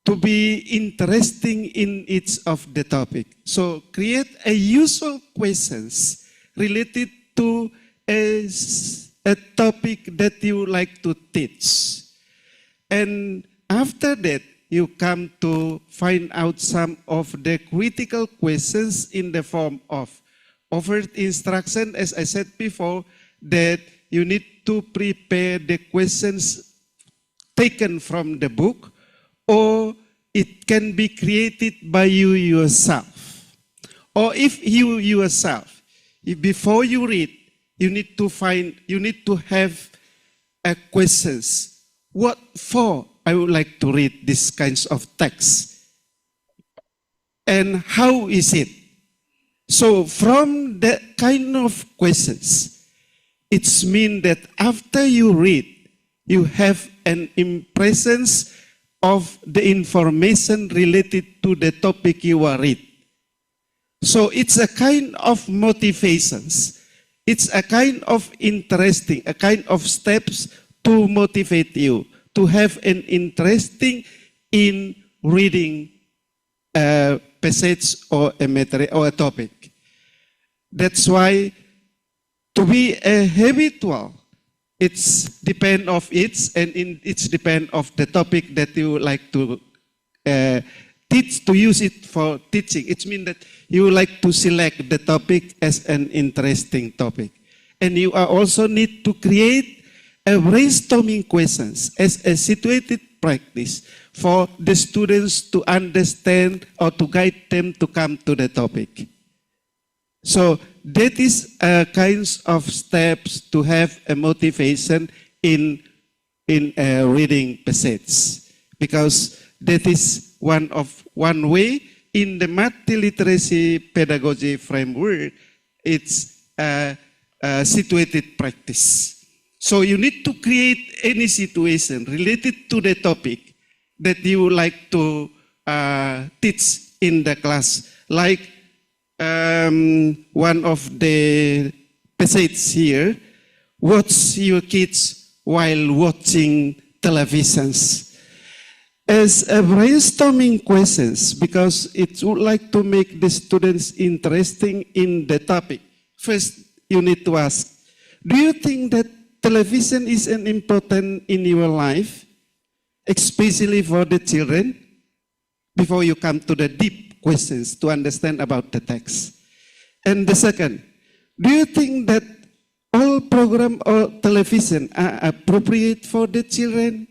to be interesting in each of the topic. So create a usual questions related to a topic that you like to teach. And after that, you come to find out some of the critical questions in the form of overt instruction, as I said before, that you need to prepare the questions taken from the book, or it can be created by you yourself. Or if you yourself, before you read, you need to have questions. What for I would like to read these kinds of texts? And how is it? So from that kind of questions, it's mean that after you read, you have an impressions of the information related to the topic you are read. So it's a kind of motivations. It's a kind of interesting, a kind of steps to motivate you to have an interesting in reading a passage or a material or a topic. That's why to be a habitual, it's depend of it, and it's depend of the topic that you like to teach, to use it for teaching. It means that you like to select the topic as an interesting topic. And you also need to create a brainstorming questions as a situated practice for the students to understand or to guide them to come to the topic. So that is kinds of steps to have a motivation in a reading passage, because that is one way in the multiliteracy pedagogy framework. It's a situated practice. So you need to create any situation related to the topic that you would like to teach in the class. Like one of the passages here, watch your kids while watching televisions. As a brainstorming questions, because it would like to make the students interesting in the topic. First, you need to ask, do you think that television is an important in your life, especially for the children? Before you come to the deep questions to understand about the text. And the second, do you think that all program or television are appropriate for the children?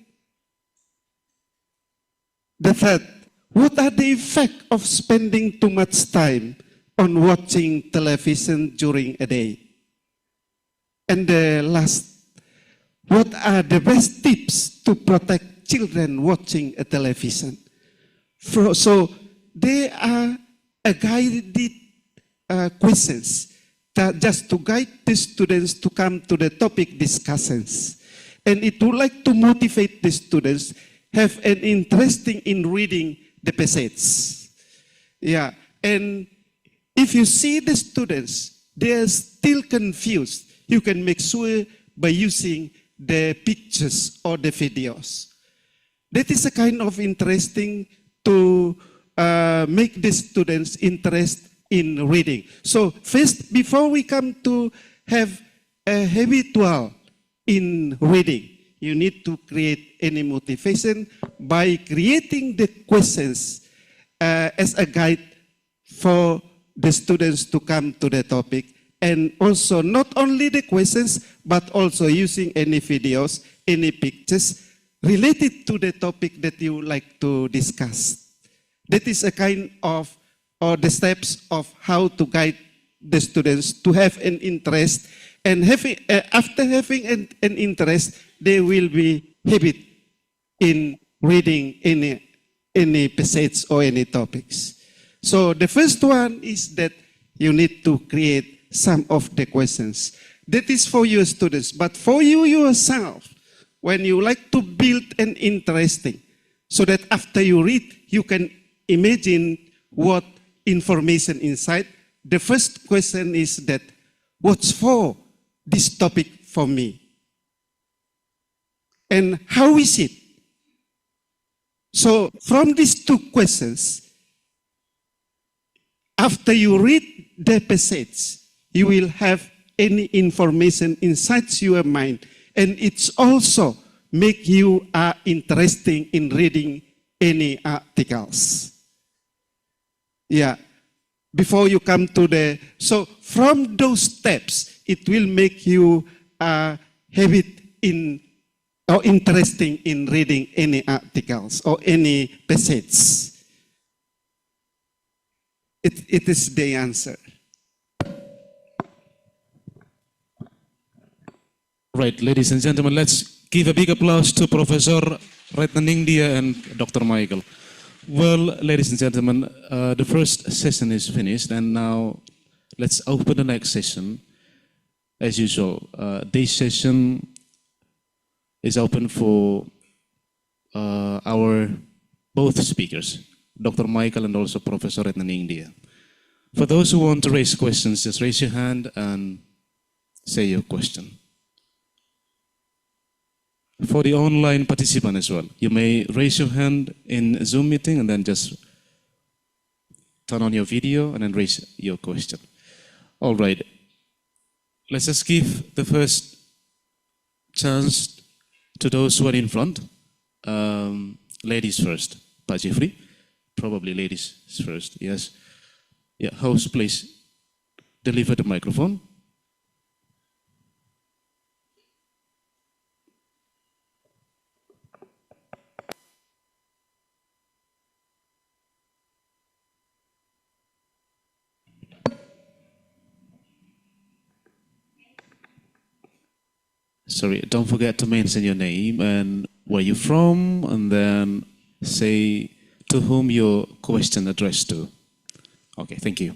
The third, what are the effects of spending too much time on watching television during a day? And the last, what are the best tips to protect children watching a television? So they are a guided questions that just to guide the students to come to the topic discussions. And it would like to motivate the students have an interest in reading the passages. Yeah, and if you see the students, they are still confused, you can make sure by using the pictures or the videos. That is a kind of interesting to make the students interest in reading. So first, before we come to have a habitual in reading, you need to create any motivation by creating the questions as a guide for the students to come to the topic. And also not only the questions, but also using any videos, any pictures related to the topic that you would like to discuss. That is a kind of, or the steps of how to guide the students to have an interest. And having, after having an interest, they will be habit in reading any passage or any topics. So the first one is that you need to create some of the questions. That is for your students, but for you yourself, when you like to build an interesting, so that after you read, you can imagine what information inside. The first question is that, what's for this topic for me? And how is it? So from these two questions, after you read the passage, you will have any information inside your mind. And it's also make you interested in reading any articles. Yeah, before you come to the, so from those steps, it will make you habit in or interesting in reading any articles or any passage. It is the answer. Right, ladies and gentlemen, let's give a big applause to Professor Retnaningdia and Dr. Michael. Well, ladies and gentlemen, the first session is finished, and now let's open the next session. As usual, this session is open for our both speakers, Dr. Michael and also Professor Retnaningdia. For those who want to raise questions, just raise your hand and say your question. For the online participant as well, you may raise your hand in Zoom meeting and then just turn on your video and then raise your question. All right, let's just give the first chance to those who are in front. Ladies first, Pak Jeffrey, probably ladies first, yes. Yeah, host, please deliver the microphone. Sorry, don't forget to mention your name and where you're from, and then say to whom your question addressed to. Okay, thank you.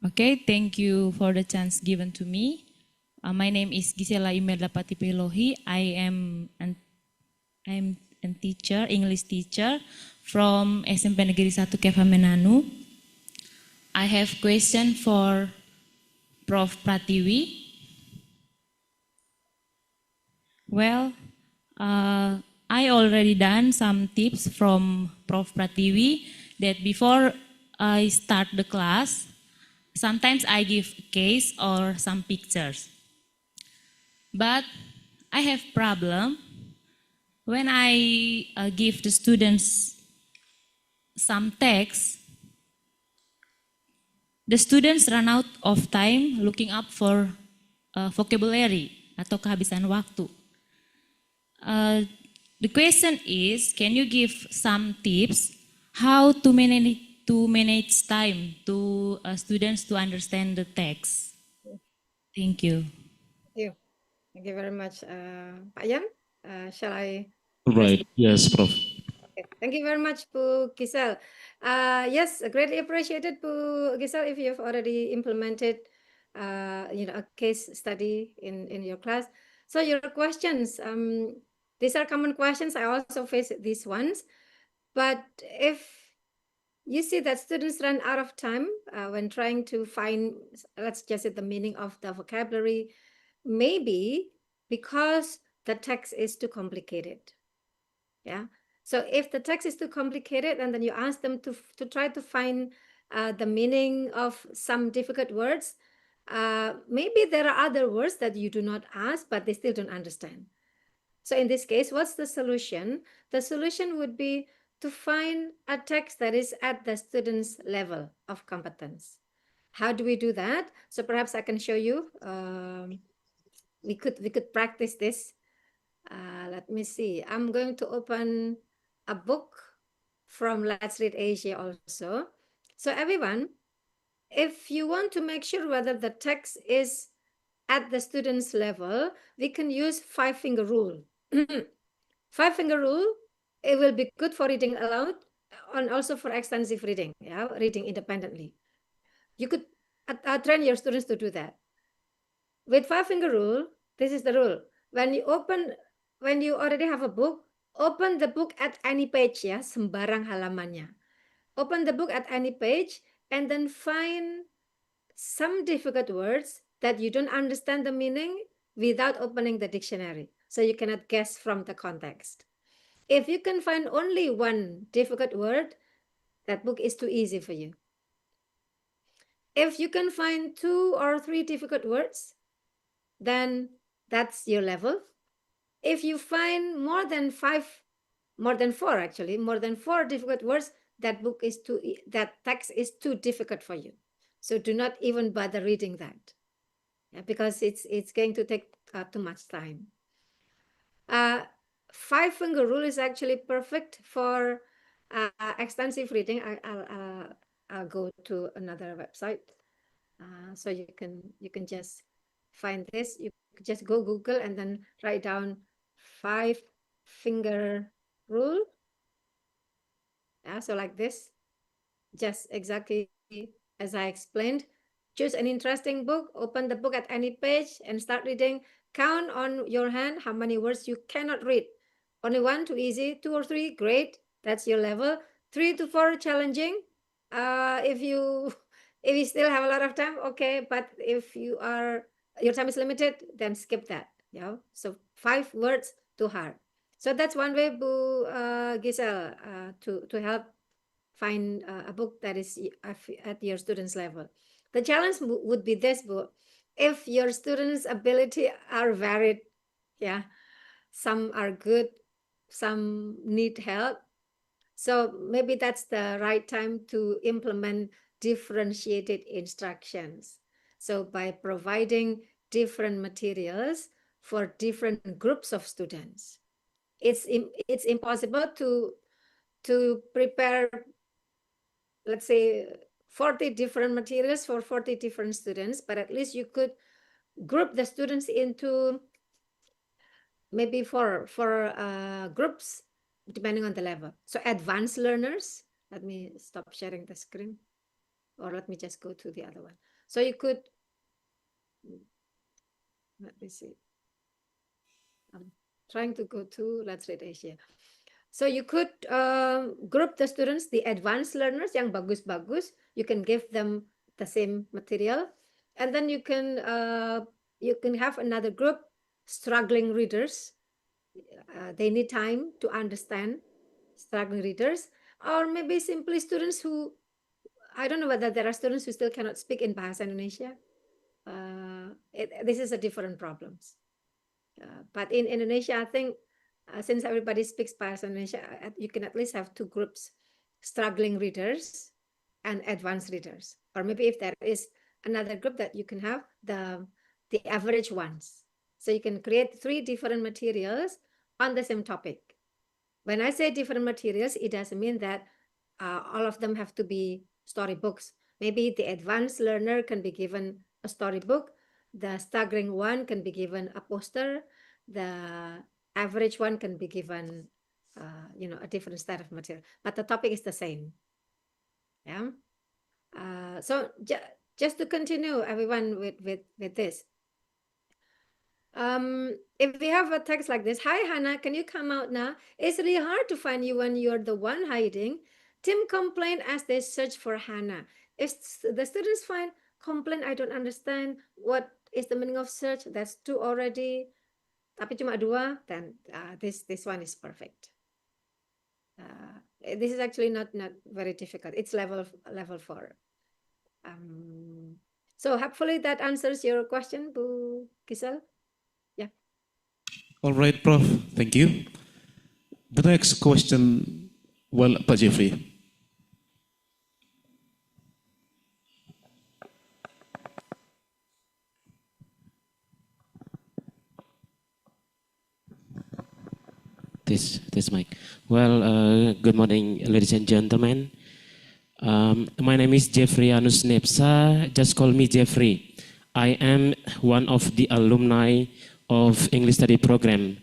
Okay, thank you for the chance given to me. My name is Gisela Imelda Patipelohi. I am a teacher, English teacher from SMP Negeri 1 Kevamenanu. I have question for Prof. Pratiwi. Well, I already done some tips from Prof. Pratiwi that before I start the class, sometimes I give a case or some pictures. But I have problem when I give the students some text, the students run out of time looking up for vocabulary atau kehabisan waktu. The question is, can you give some tips how to manage time to students to understand the text? Thank you. Thank you. Thank you very much, Pak Yan. Shall I? Right. Yes, Prof. Okay. Thank you very much, Bu Giselle. Yes, greatly appreciated, Bu Giselle, if you've already implemented, a case study in your class. So your questions, these are common questions. I also face these ones. But if you see that students run out of time when trying to find, let's just say, the meaning of the vocabulary, maybe because the text is too complicated. Yeah. So if the text is too complicated, and then you ask them to try to find the meaning of some difficult words, maybe there are other words that you do not ask, but they still don't understand. So in this case, what's the solution? The solution would be to find a text that is at the student's level of competence. How do we do that? So perhaps I can show you. We could practice this. Let me see. I'm going to open a book from Let's Read Asia also. So everyone, if you want to make sure whether the text is at the student's level, we can use five-finger rule. Five-finger rule, it will be good for reading aloud and also for extensive reading, reading independently. You could train your students to do that. With five-finger rule, this is the rule. When you already have a book, open the book at any page, ya, sembarang halamannya. Open the book at any page and then find some difficult words that you don't understand the meaning without opening the dictionary. So you cannot guess from the context. If you can find only one difficult word, that book is too easy for you. If you can find 2 or 3 difficult words, then that's your level. If you find more than 4 difficult words, that text is too difficult for you. So do not even bother reading that, because it's going to take too much time. Five-finger rule is actually perfect for extensive reading. I'll go to another website, so you can just find this. You just go Google and then write down five-finger rule. So like this, just exactly as I explained. Choose an interesting book, open the book at any page and start reading. Count on your hand how many words you cannot read. Only 1, too easy. 2 or 3, great. That's your level. 3 to 4, challenging. If you still have a lot of time, okay. But if your time is limited, then skip that. So 5 words, too hard. So that's one way, Bu Giselle, to help find a book that is at your student's level. The challenge would be this book. If your students' ability are varied, some are good, some need help. So maybe that's the right time to implement differentiated instructions. So by providing different materials for different groups of students, it's impossible to prepare, let's say, 40 different materials for 40 different students, but at least you could group the students into maybe four groups depending on the level. So advanced learners, let me stop sharing the screen, or let me just go to the other one. So you could, let me see. I'm trying to go to Let's Read Asia. So you could group the students, the advanced learners yang bagus-bagus, you can give them the same material. And then you can have another group, struggling readers. They need time to understand, struggling readers. Or maybe simply students who, I don't know whether there are students who still cannot speak in Bahasa Indonesia. This is a different problems. But in Indonesia, I think since everybody speaks Bahasa Indonesia, you can at least have 2 groups, struggling readers and advanced readers. Or maybe if there is another group, that you can have the average ones. So you can create 3 different materials on the same topic. When I say different materials, it doesn't mean that all of them have to be storybooks. Maybe the advanced learner can be given a storybook. The staggering one can be given a poster. The average one can be given, a different set of material, but the topic is the same. Yeah. So just to continue, everyone, with this. If we have a text like this, "Hi Hannah, can you come out now? It's really hard to find you when you're the one hiding." Tim complained as they search for Hannah. If the students find complain, "I don't understand what is the meaning of search," that's two already. Tapi cuma dua, then this one is perfect. This is actually not very difficult. It's level 4. So hopefully that answers your question, Bu Gisel. Yeah. All right, Prof. Thank you. The next question, well, Pak Jeffrey. This mic. Well, good morning, ladies and gentlemen. My name is Jeffrey Anus Nepsa. Just call me Jeffrey. I am one of the alumni of English Study Program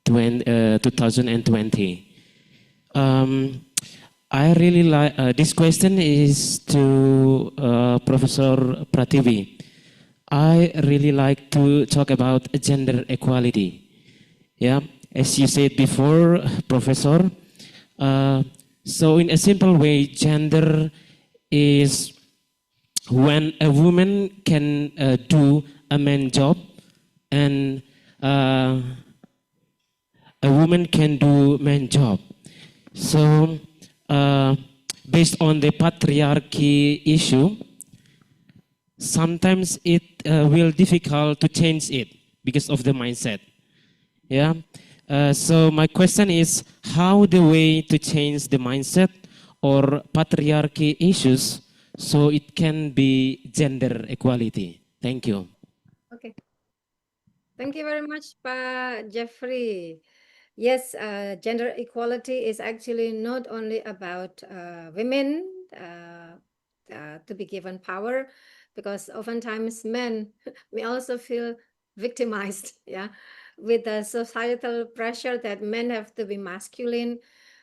2020. I really like this question is to Professor Prativi. I really like to talk about gender equality. Yeah, as you said before, Professor. So in a simple way, gender is when a woman can do a man's job, and a woman can do man's job. So based on the patriarchy issue, sometimes it will difficult to change it because of the mindset. Yeah. So my question is, how the way to change the mindset or patriarchy issues so it can be gender equality? Thank you. Okay. Thank you very much, Pa Jeffrey. Yes, gender equality is actually not only about women to be given power, because oftentimes men may also feel victimized, yeah, with the societal pressure that men have to be masculine.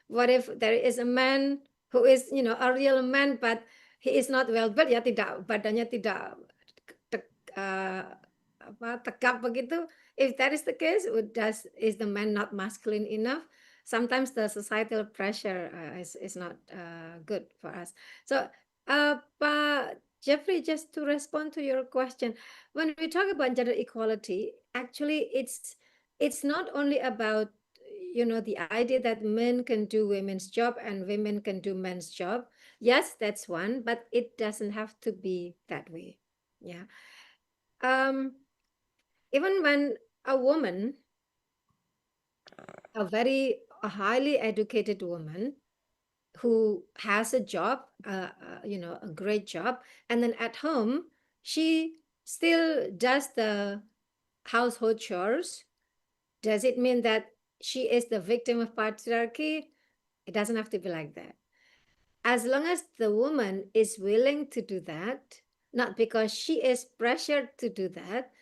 What if there is a man who is, a real man, but he is not well built, ya tidak, badannya tidak tegap begitu. If that is the case, is the man not masculine enough? Sometimes the societal pressure is not good for us. So, Pa Jeffrey, just to respond to your question, when we talk about gender equality, actually it's not only about the idea that men can do women's job and women can do men's job. Yes, that's one, but it doesn't have to be that way. Yeah. Even when a woman, a highly educated woman who has a job, a great job, and then at home she still does the household chores, does it mean that she is the victim of patriarchy? It doesn't have to be like that. As long as the woman is willing to do that, not because she is pressured to do that,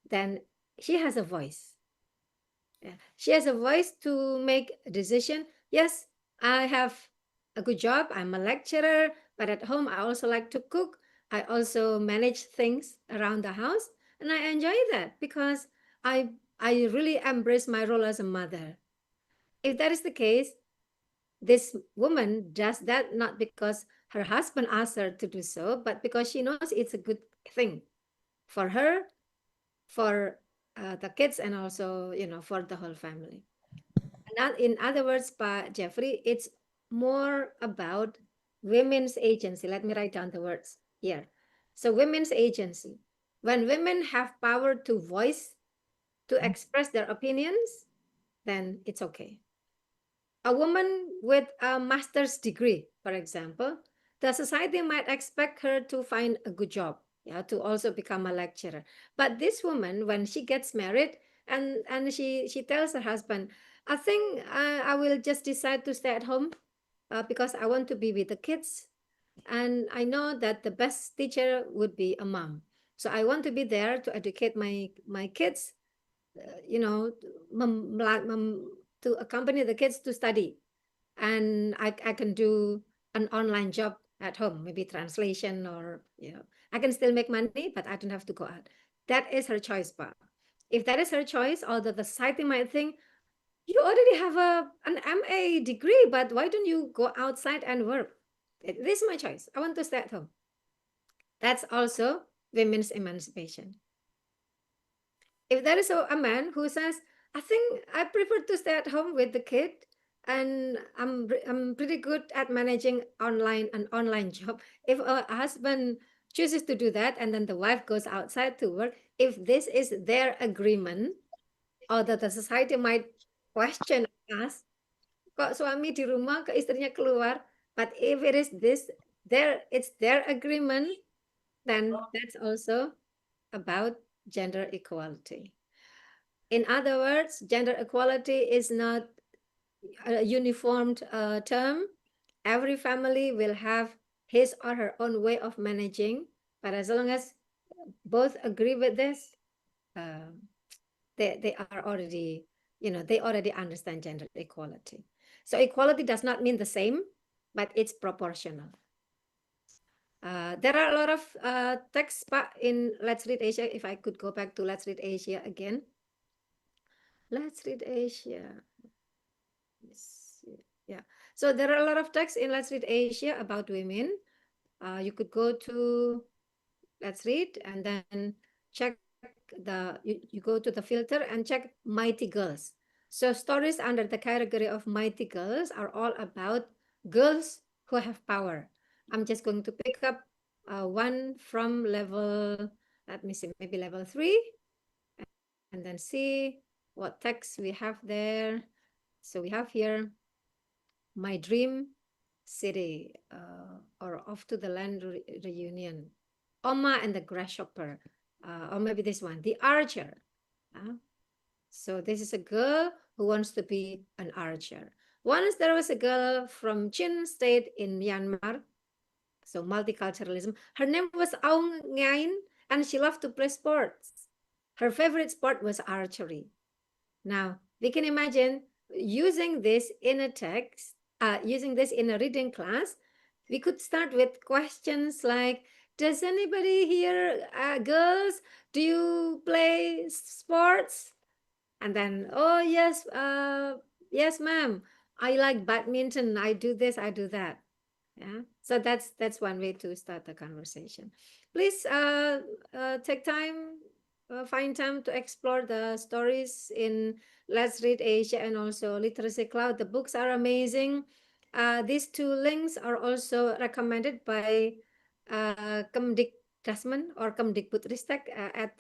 then she has a voice. Yeah. She has a voice to make a decision. Yes, I have a good job. I'm a lecturer, but at home I also like to cook. I also manage things around the house, and I enjoy that because I really embrace my role as a mother. If that is the case, this woman does that not because her husband asked her to do so, but because she knows it's a good thing for her, for the kids, and also for the whole family. And in other words, Pa Jeffrey, it's more about women's agency. Let me write down the words here. So women's agency. When women have power to voice, to express their opinions, then it's okay. A woman with a master's degree, for example, the society might expect her to find a good job, yeah, to also become a lecturer. But this woman, when she gets married, and she tells her husband, I think I will just decide to stay at home because I want to be with the kids, and I know that the best teacher would be a mom. So I want to be there to educate my kids, you know, to accompany the kids to study. And I can do an online job at home, maybe translation, or I can still make money, but I don't have to go out. That is her choice, Pak. If that is her choice, although the society might think, you already have an MA degree, but why don't you go outside and work? This is my choice. I want to stay at home. That's also women's emancipation. If there is a man who says, I think I prefer to stay at home with the kid, and I'm pretty good at managing an online job. If a husband chooses to do that and then the wife goes outside to work, if this is their agreement, although the society might question us, kok suami di rumah ke istrinya keluar, but if it is it's their agreement, then that's also about gender equality. In other words, gender equality is not a uniformed term. Every family will have his or her own way of managing, but as long as both agree with this, they are already, they already understand gender equality. So equality does not mean the same, but it's proportional. There are a lot of texts in Let's Read Asia. If I could go back to Let's Read Asia again. Let's Read Asia. Yeah. So there are a lot of texts in Let's Read Asia about women. You could go to Let's Read and then check you go to the filter and check Mighty Girls. So stories under the category of Mighty Girls are all about girls who have power. I'm just going to pick up one from level, let me see, maybe level 3, and then see what text we have there. So we have here My Dream City, or Off to the Land Reunion, Oma and the Grasshopper, or maybe this one, The Archer. So this is a girl who wants to be an archer. Once there was a girl from Chin State in Myanmar, so multiculturalism. Her name was Aung Ngain, and she loved to play sports. Her favorite sport was archery. Now, we can imagine using this in a text, using this in a reading class. We could start with questions like, does anybody here, girls, do you play sports? And then, oh, yes, yes, ma'am, I like badminton. I do this, I do that. Yeah, so that's one way to start the conversation. Please take time, find time to explore the stories in Let's Read Asia and also Literacy Cloud. The books are amazing. These two links are also recommended by Kemdikdasmen or Kemdikbudristek at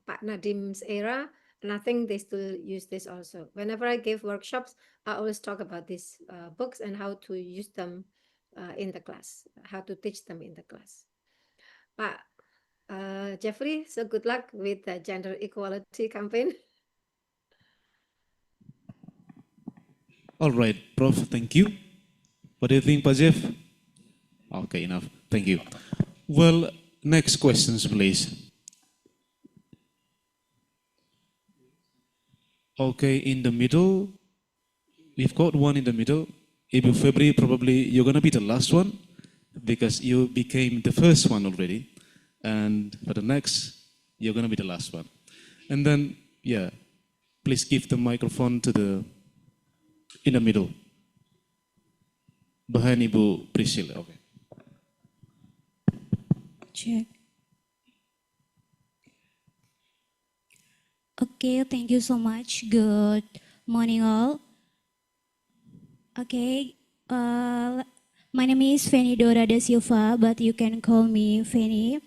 Pak Nadim's era. And I think they still use this also. Whenever I give workshops, I always talk about these books and how to use them in the class, how to teach them in the class. Pak Jeffrey, so good luck with the gender equality campaign. All right, Prof, thank you. What do you think, Pak Jeff? Okay, enough. Thank you. Well, next questions, please. Okay, in the middle, we've got one in the middle. Ibu Febri, probably you're going to be the last one because you became the first one already. And for the next, you're going to be the last one. And then, yeah, please give the microphone to in the middle. Behind Ibu Priscilla, okay. Check. Okay, thank you so much. Good morning all. Okay, my name is Fanny Dora da Silva, but you can call me Fanny.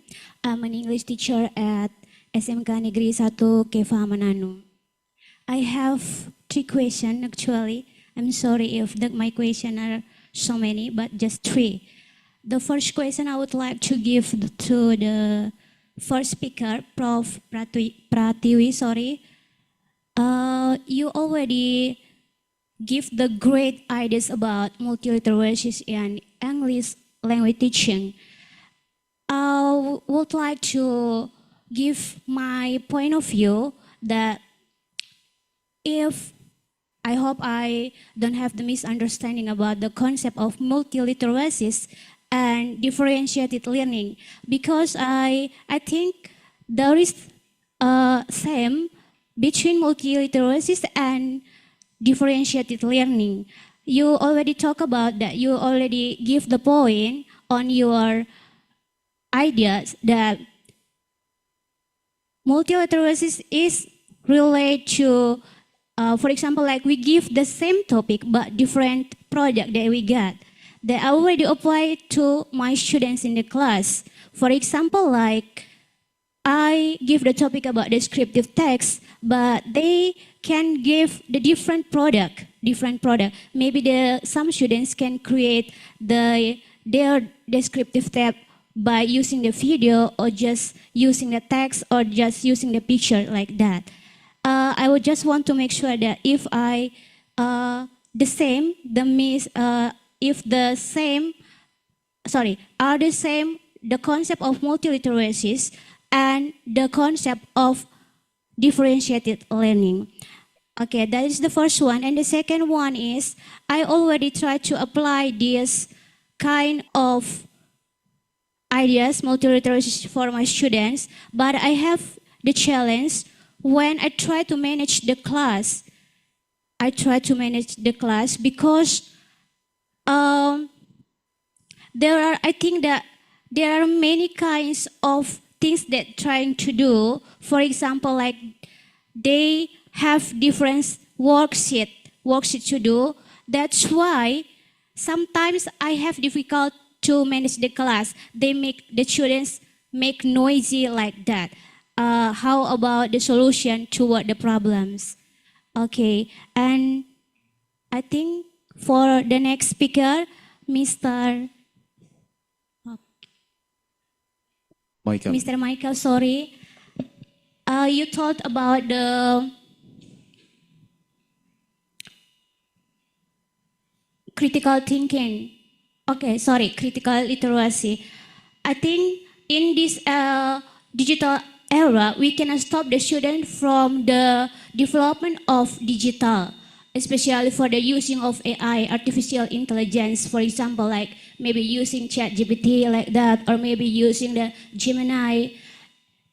I'm an English teacher at SMK Negeri 1 Keva Mananu. I have 3 questions actually. I'm sorry if my questions are so many, but just 3. The first question I would like to give to the first speaker, Prof. Pratiwi, sorry. You already give the great ideas about multilingualism and English language teaching. I would like to give my point of view that if I hope I don't have the misunderstanding about the concept of multiliteracies and differentiated learning, because I think there is a same between multiliteracies and differentiated learning. You already talk about that. You already give the point on your ideas that multiliteracies is related to, for example, like we give the same topic but different project that we got. That I already apply to my students in the class. For example, like I give the topic about descriptive text, but they can give the different product. Maybe some students can create their descriptive text by using the video or just using the text or just using the picture like that. I would just want to make sure that if I the same, if the same, are the same the concept of multiliteracies and the concept of differentiated learning. Okay, that is the first one. And the second one is I already tried to apply this kind of ideas, multiliteracies for my students, but I have the challenge when I try to manage the class. I try to manage the class because I think that there are many kinds of things that trying to do. For example, like they have different worksheet to do. That's why sometimes I have difficult to manage the class. They make the students make noisy like that. How about the solution toward the problems? Okay, and I think for the next speaker, Mr. Michael. Mr. Michael, sorry. You talked about the critical thinking. Okay, sorry, critical literacy. I think in this digital era, we cannot stop the student from the development of digital, especially for the using of AI, artificial intelligence, for example, like maybe using ChatGPT like that, or maybe using the Gemini.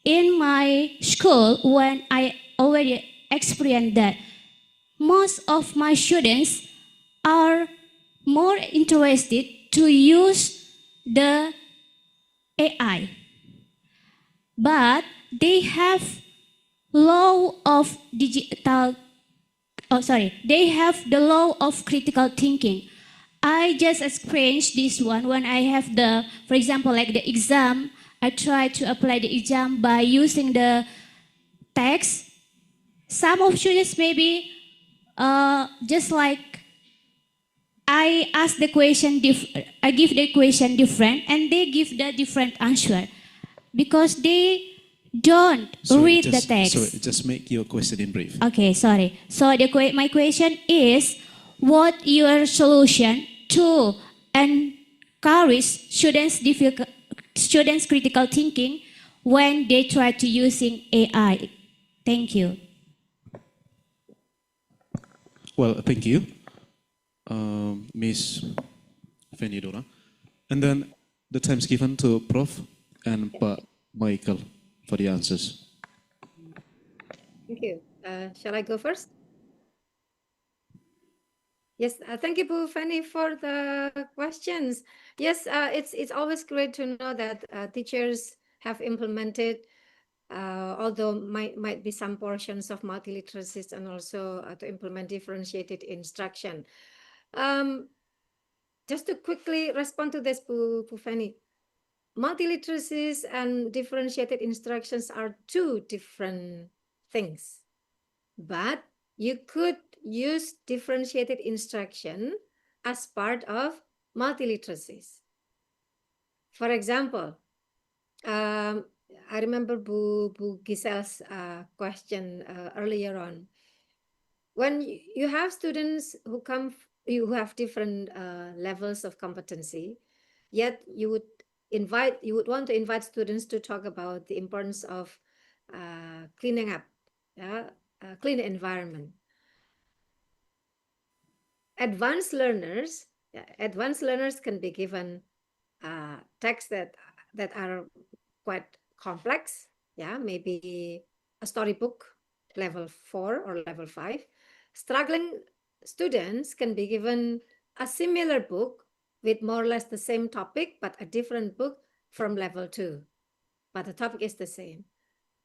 In my school, when I already experienced that, most of my students are more interested to use the AI, but they have law of digital, they have the law of critical thinking. I just experienced this one when I have for example, like the exam, I try to apply the exam by using the text. Some of students maybe just like I ask the question, I give the question different, and they give the different answer because they don't read the text. Sorry, just make your question in brief. Okay, sorry. So my question is, what your solution to encourage students critical thinking when they try to using AI? Thank you. Well, thank you, Miss Venidora. And then the time's given to Prof. and Pak Michael for the answers. Thank you. Shall I go first? Yes, thank you, Bu Fanny, for the questions. Yes, it's always great to know that teachers have implemented, although might be some portions of multiliteracies, and also to implement differentiated instruction. Just to quickly respond to this, Bu Fanny, multiliteracies and differentiated instructions are two different things, but you could use differentiated instruction as part of multiliteracies. For example, I remember Bu Giselle's question earlier on. When you have students who have different levels of competency, yet you would want to invite students to talk about the importance of cleaning up, yeah, clean environment. Advanced learners, yeah, advanced learners can be given texts that are quite complex, yeah, maybe a storybook level 4 or level 5. Struggling students can be given a similar book with more or less the same topic, but a different book from level 2, but the topic is the same.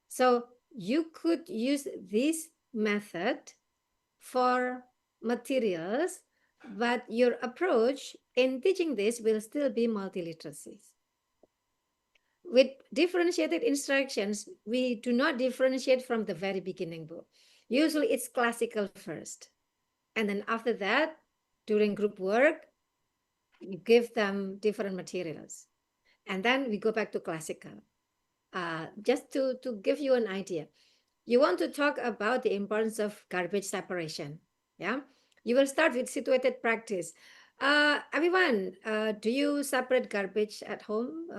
So you could use this method for materials, but your approach in teaching this will still be multiliteracies. With differentiated instructions, we do not differentiate from the very beginning book. Usually it's classical first. And then after that, during group work, you give them different materials. And then we go back to classical. Just to give you an idea, you want to talk about the importance of garbage separation. Yeah, you will start with situated practice. Everyone, do you separate garbage at home?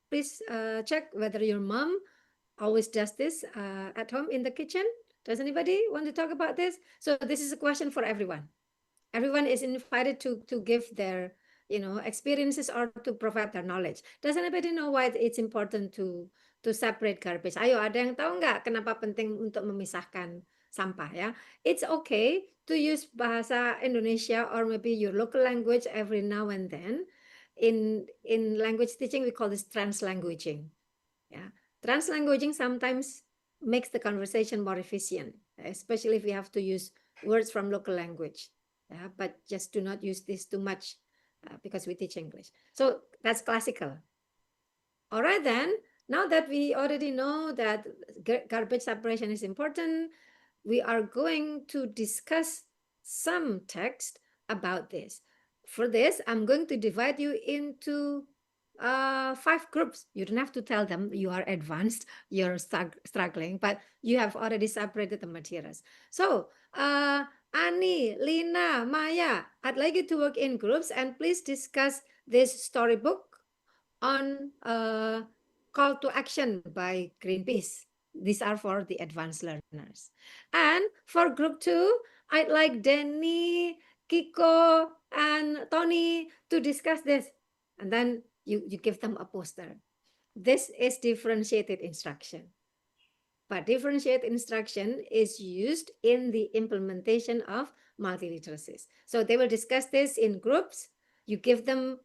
Please check whether your mom always does this at home in the kitchen. Does anybody want to talk about this? So this is a question for everyone. Everyone is invited to give their experiences or to provide their knowledge. Does anybody know why it's important to separate garbage? Ayo, ada yang tahu nggak kenapa penting untuk memisahkan sampah ya? It's okay to use bahasa Indonesia or maybe your local language every now and then. In language teaching, we call this translanguaging. Yeah, translanguaging sometimes makes the conversation more efficient, especially if we have to use words from local language. Yeah, but just do not use this too much because we teach English. So that's classical. All right, then, now that we already know that garbage separation is important, we are going to discuss some text about this. For this, I'm going to divide you into 5 groups. You don't have to tell them you are advanced, you're struggling, but you have already separated the materials. So, Ani, Lina, Maya, I'd like you to work in groups and please discuss this storybook on call to action by Greenpeace. These are for the advanced learners. And for group 2, I'd like Denny, Kiko, and Tony to discuss this. And then you give them a poster. This is differentiated instruction. But differentiated instruction is used in the implementation of multiliteracies. So they will discuss this in groups. You give them,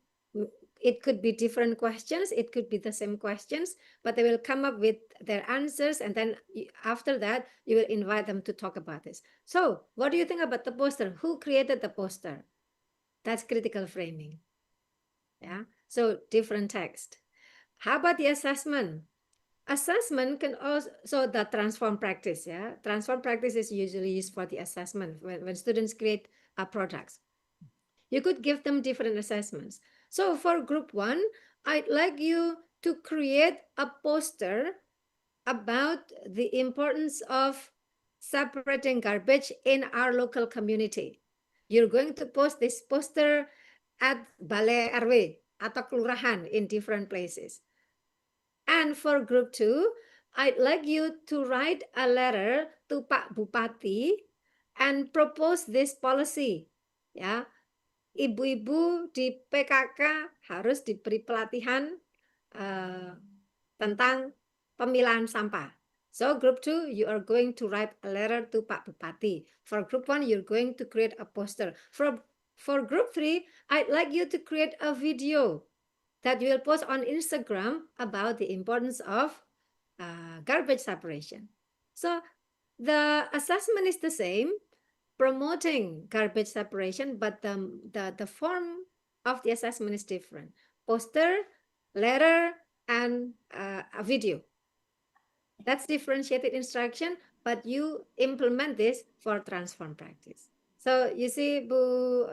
it could be different questions, it could be the same questions, but they will come up with their answers. And then after that, you will invite them to talk about this. So what do you think about the poster? Who created the poster? That's critical framing. Yeah, so different text. How about the assessment? Assessment can also, so the transform practice, yeah. Transform practice is usually used for the assessment when students create products. You could give them different assessments. So for group 1, I'd like you to create a poster about the importance of separating garbage in our local community. You're going to post this poster at Balai RW atau kelurahan in different places. And for group 2, I'd like you to write a letter to Pak Bupati and propose this policy. Ya, ibu-ibu di PKK harus diberi pelatihan tentang pemilahan sampah. So group 2, you are going to write a letter to Pak Bupati. For group 1, you're going to create a poster. For group 3, I'd like you to create a video that you will post on Instagram about the importance of garbage separation. So the assessment is the same, promoting garbage separation, but the form of the assessment is different. Poster, letter, and a video. That's differentiated instruction, but you implement this for transform practice. So you see, Bu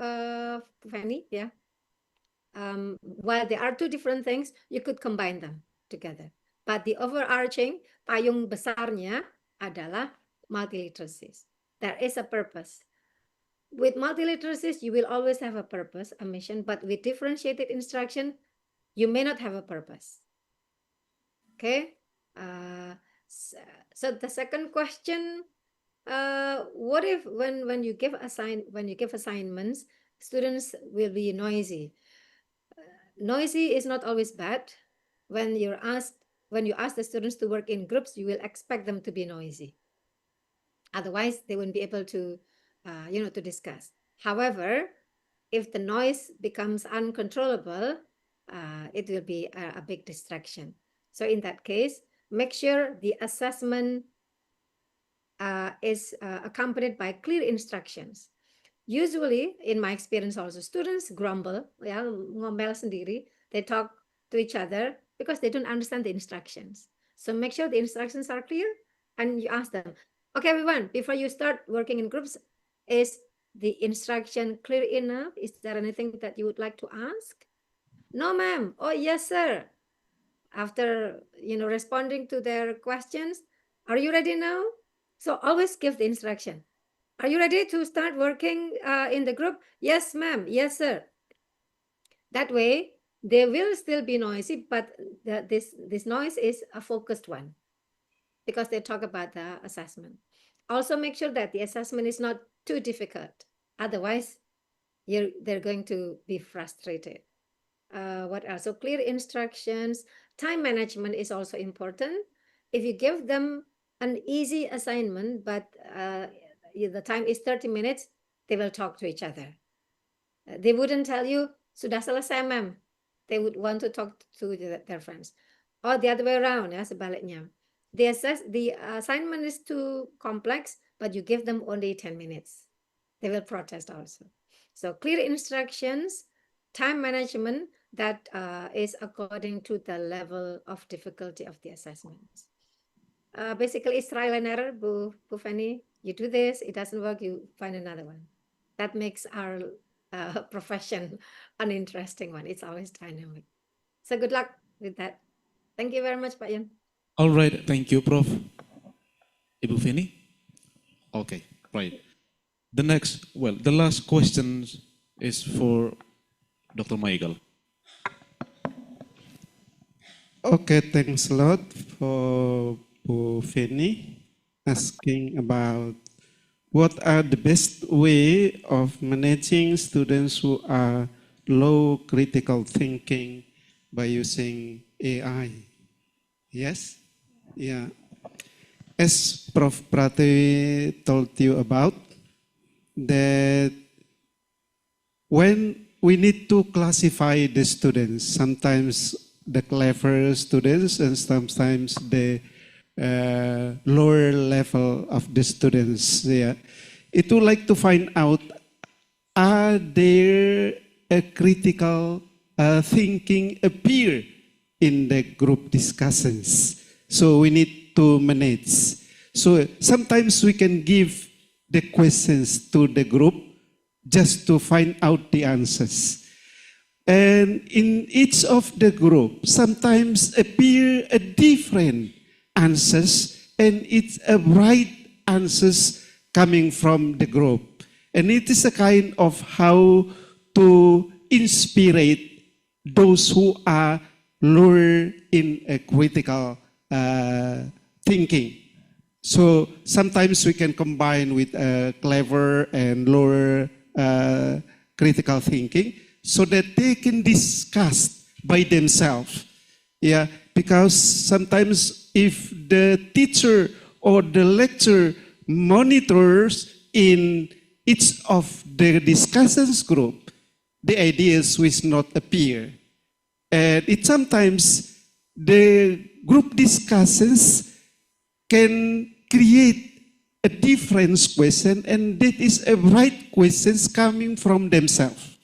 Fanny, yeah? While there are 2 different things, you could combine them together. But the overarching payung besarnya adalah multiliteracies. There is a purpose. With multiliteracies, you will always have a purpose, a mission, but with differentiated instruction, you may not have a purpose. Okay? So the second question, what if when you give assignments, students will be noisy? Noisy is not always bad. When you ask the students to work in groups, you will expect them to be noisy. Otherwise, they won't be able to, to discuss. However, if the noise becomes uncontrollable, it will be a big distraction. So in that case, make sure the assessment is accompanied by clear instructions. Usually, in my experience also, students grumble, ya, ngomel sendiri. They talk to each other because they don't understand the instructions. So make sure the instructions are clear and you ask them, okay, everyone, before you start working in groups, is the instruction clear enough? Is there anything that you would like to ask? No, ma'am. Oh, yes, sir. After, responding to their questions, are you ready now? So always give the instruction. Are you ready to start working in the group? Yes, ma'am. Yes, sir. That way, they will still be noisy, but this noise is a focused one because they talk about the assessment. Also, make sure that the assessment is not too difficult. Otherwise, they're going to be frustrated. What else? So clear instructions. Time management is also important. If you give them an easy assignment, but the time is 30 minutes, they will talk to each other. They wouldn't tell you, sudah selesai, ma'am. They would want to talk to their friends. Or the other way around, ya, sebaliknya. The assignment is too complex, but you give them only 10 minutes. They will protest also. So clear instructions, time management, that is according to the level of difficulty of the assessments. Basically, it's trial and error, Bu Fanny. You do this, it doesn't work, you find another one. That makes our profession an interesting one. It's always dynamic. So good luck with that. Thank you very much, Pak Yan. All right, thank you, Prof. Ibu Feni? Okay, right. The last question is for Dr. Michael. Okay, thanks a lot for Bu Feni asking about what are the best way of managing students who are low critical thinking by using AI. Yes? Yeah. As Prof. Pratiwi told you about, that when we need to classify the students, sometimes the clever students and sometimes the lower level of the students, yeah, it would like to find out, are there a critical thinking appear in the group discussions? So we need to manage. So sometimes we can give the questions to the group just to find out the answers. And in each of the group, sometimes appear a different answers, and it's a right answers coming from the group. And it is a kind of how to inspire those who are lower in a critical thinking. So sometimes we can combine with clever and lower critical thinking so that they can discuss by themselves. Yeah, because sometimes if the teacher or the lecturer monitors in each of the discussions group, the ideas will not appear. And it sometimes the group discussions can create a different question, and that is a right questions coming from themselves.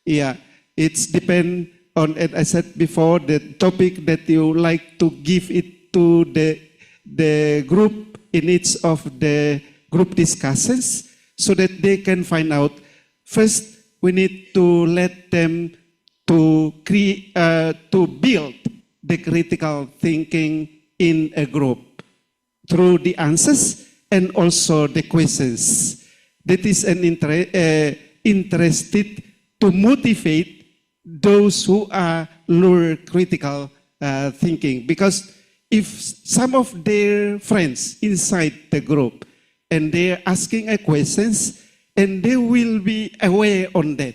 Yeah, it's depend on, as I said before, the topic that you like to give it to the group in each of the group discussions so that they can find out. First, we need to let them to create, to build the critical thinking in a group through the answers and also the questions. That is an interested to motivate those who are lower critical thinking. Because if some of their friends inside the group and they're asking a questions and they will be aware on that.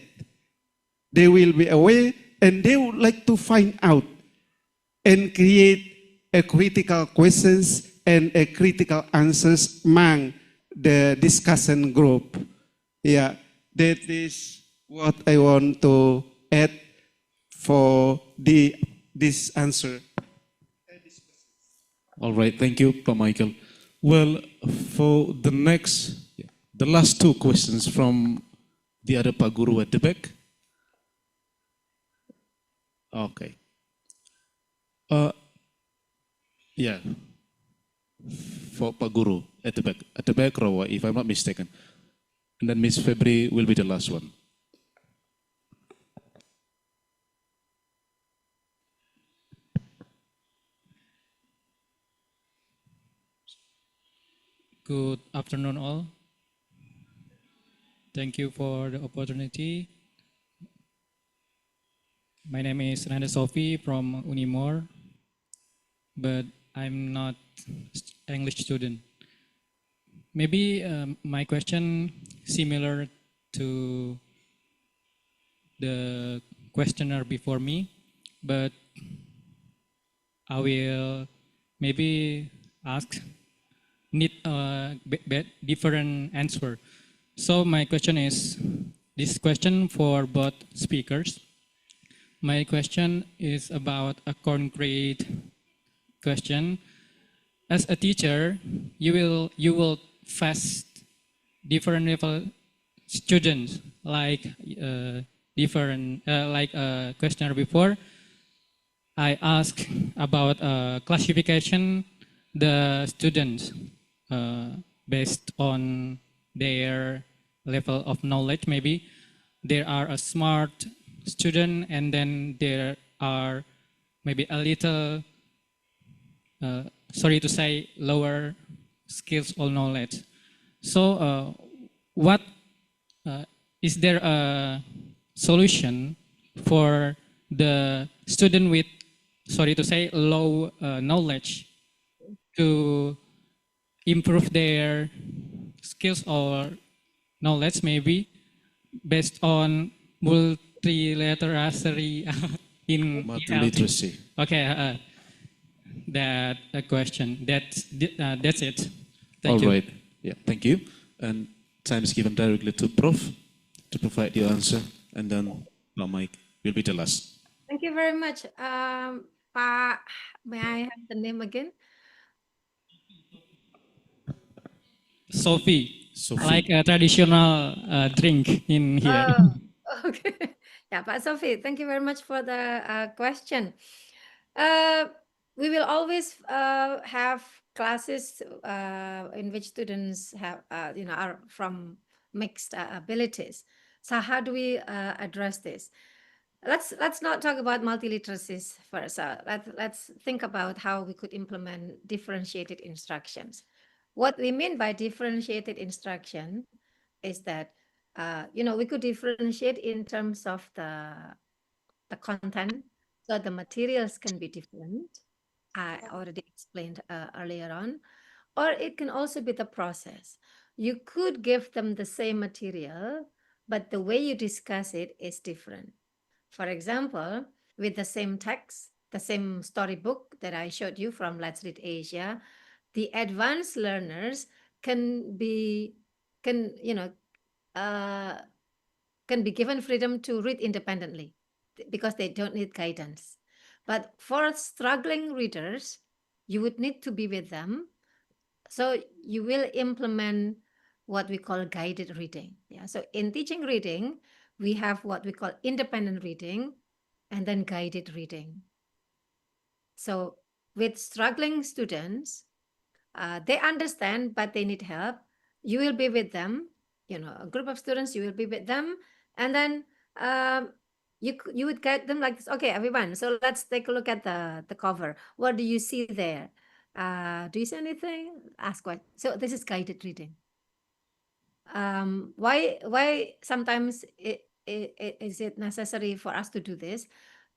They will be aware and they would like to find out and create a critical questions and a critical answers among the discussion group. Yeah, that is what I want to add for this answer. All right, thank you, Pak Michael. Well, for the next, the last two questions from the other Pak Guru at the back. Okay. Yeah, for Pak Guru at the back row, if I'm not mistaken. And then Miss Febri will be the last one. Good afternoon, all. Thank you for the opportunity. My name is Nanda Sophie from Unimor, but I'm not English student. Maybe my question similar to the questioner before me, but I will maybe need a different answer. So my question is, this question for both speakers. My question is about a concrete question. As a teacher, you will face different level students, like like a questioner before. I asked about classification the students based on their level of knowledge. Maybe there are a smart student, and then there are maybe a little, sorry to say, lower skills or knowledge. So what is there a solution for the student with, sorry to say, low knowledge to improve their skills or knowledge, maybe based on multilaterality in Multiliteracy. Okay, that a question. That's it. Thank All you. right. Yeah, thank you. And time is given directly to Prof to provide the answer, and then Mike will be the last. Thank you very much. Pa, may I have the name again? Sophie, Sophie. like a traditional drink in here. Okay. Yeah, Pak Sophie, thank you very much for the question. We will always have classes in which students have, are from mixed abilities. So how do we address this? Let's not talk about multiliteracies first. Let's think about how we could implement differentiated instructions. What we mean by differentiated instruction is that we could differentiate in terms of the content, so the materials can be different. I already explained earlier on, or it can also be the process. You could give them the same material, but the way you discuss it is different. For example, with the same text, the same storybook that I showed you from Let's Read Asia, the advanced learners can be given freedom to read independently because they don't need guidance. But for struggling readers, you would need to be with them. So you will implement what we call guided reading. Yeah. So in teaching reading, we have what we call independent reading and then guided reading. So with struggling students, they understand, but they need help. You will be with them, a group of students, you will be with them. And then you would guide them like this. Okay, everyone, so let's take a look at the cover. What do you see there? Do you see anything? Ask what. So this is guided reading. Why sometimes is it necessary for us to do this?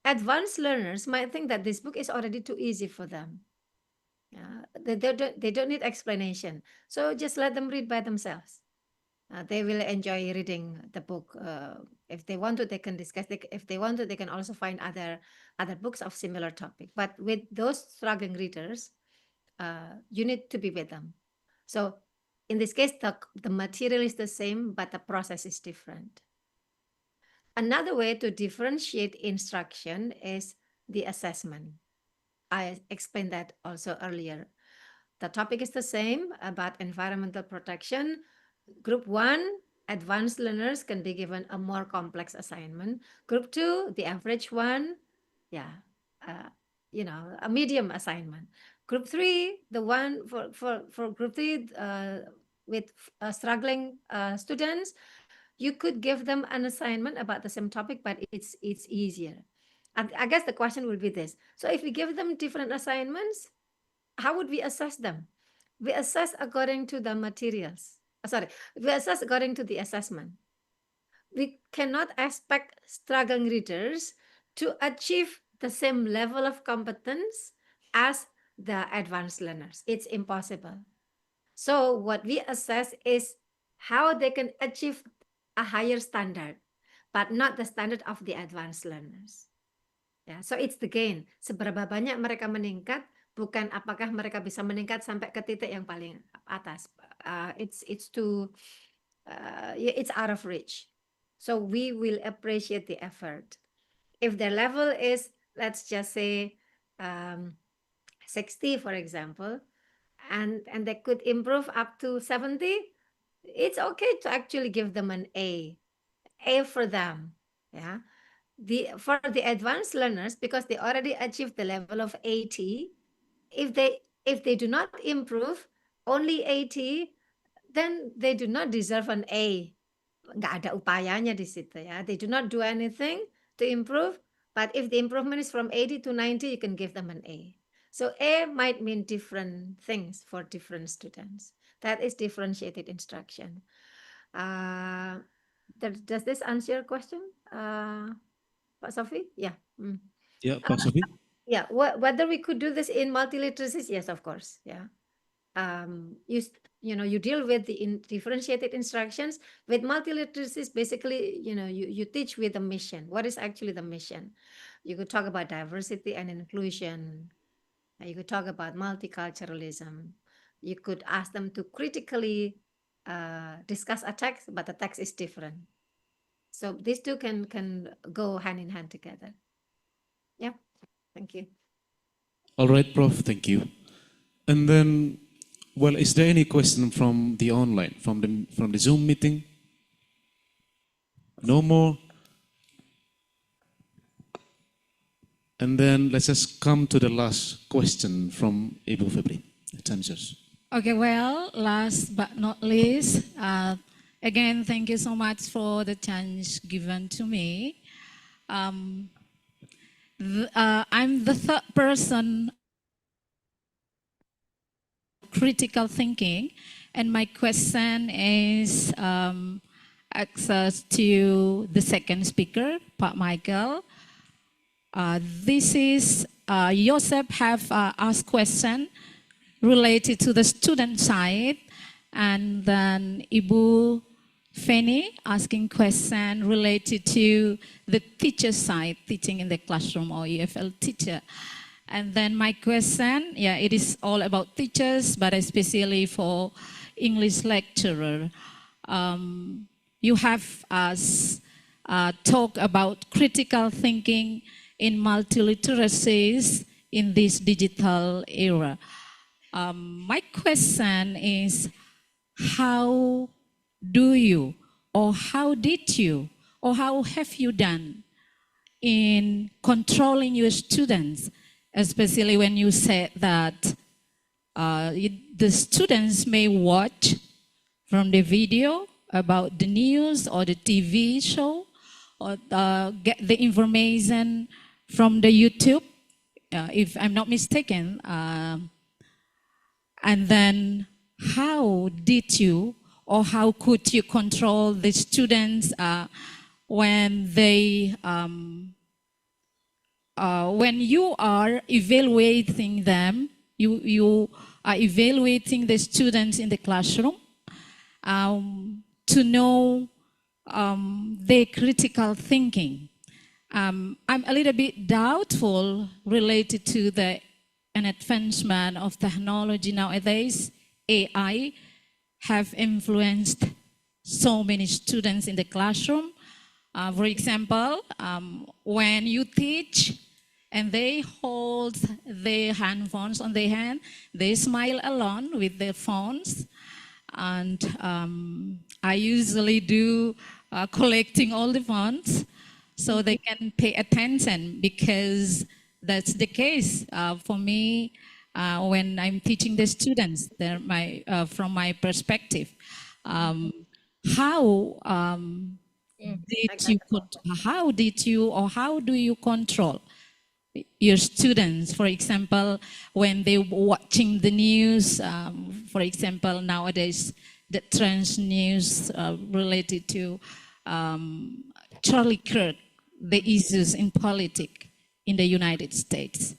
Advanced learners might think that this book is already too easy for them. They don't need explanation. So just let them read by themselves. They will enjoy reading the book. If they want to, they can discuss. If they want to, they can also find other books of similar topic. But with those struggling readers, you need to be with them. So in this case, the material is the same, but the process is different. Another way to differentiate instruction is the assessment. I explained that also earlier. The topic is the same about environmental protection. Group 1, advanced learners can be given a more complex assignment. Group 2, the average one, a medium assignment. Group 3, the one for group 3 with struggling students, you could give them an assignment about the same topic, but it's easier. I guess the question will be this. So if we give them different assignments, how would we assess them? We assess according to the materials. We assess according to the assessment. We cannot expect struggling readers to achieve the same level of competence as the advanced learners. It's impossible. So what we assess is how they can achieve a higher standard, but not the standard of the advanced learners. So it's the gain. Seberapa banyak mereka meningkat, bukan apakah mereka bisa meningkat sampai ke titik yang paling atas. It's out of reach. So we will appreciate the effort. If their level is, let's just say, 60, for example, and they could improve up to 70, it's okay to actually give them an A for them. For the advanced learners, because they already achieved the level of 80, if they do not improve only 80, then they do not deserve an A. Nggak ada upayanya di situ ya. They do not do anything to improve, but if the improvement is from 80 to 90, you can give them an A. So A might mean different things for different students. That is differentiated instruction. Does this answer your question, Pak Sofi? Yeah. Yeah, Pak Sofi. Yeah. Whether we could do this in multiliteracies? Yes, of course. Yeah. You deal with the differentiated instructions. With multiliteracies, basically, you teach with a mission. What is actually the mission? You could talk about diversity and inclusion. You could talk about multiculturalism. You could ask them to critically discuss a text, but the text is different. So these two can go hand in hand together. Yeah, thank you. All right, Prof, thank you. And then, well, is there any question from the online, from the Zoom meeting? No more? And then let's just come to the last question from Ibu Febri. The time is yours. Okay, well, last but not least, again, thank you so much for the chance given to me. I'm the third person critical thinking, and my question is access to the second speaker, Pak Michael. This is Joseph have asked question related to the student side, and then Ibu Feni asking question related to the teacher side, teaching in the classroom or EFL teacher. And then my question, it is all about teachers, but especially for English lecturer. You have us talk about critical thinking in multiliteracies in this digital era. My question is, how do you, or how did you, or how have you done in controlling your students, especially when you said that the students may watch from the video about the news or the TV show, or get the information from the YouTube, if I'm not mistaken. And then how did you, or how could you control the students when they, when you are evaluating them you are evaluating the students in the classroom to know their critical thinking. I'm a little bit doubtful related to an advancement of technology nowadays. AI have influenced so many students in the classroom. For example, when you teach and they hold their handphones on their hand, they smile alone with their phones. And I usually do collecting all the phones so they can pay attention, because that's the case for me when I'm teaching the students. From my perspective, how do you control your students, for example, when they're watching the news, for example, nowadays, the trans news related to Charlie Kirk, the issues in politics in the United States.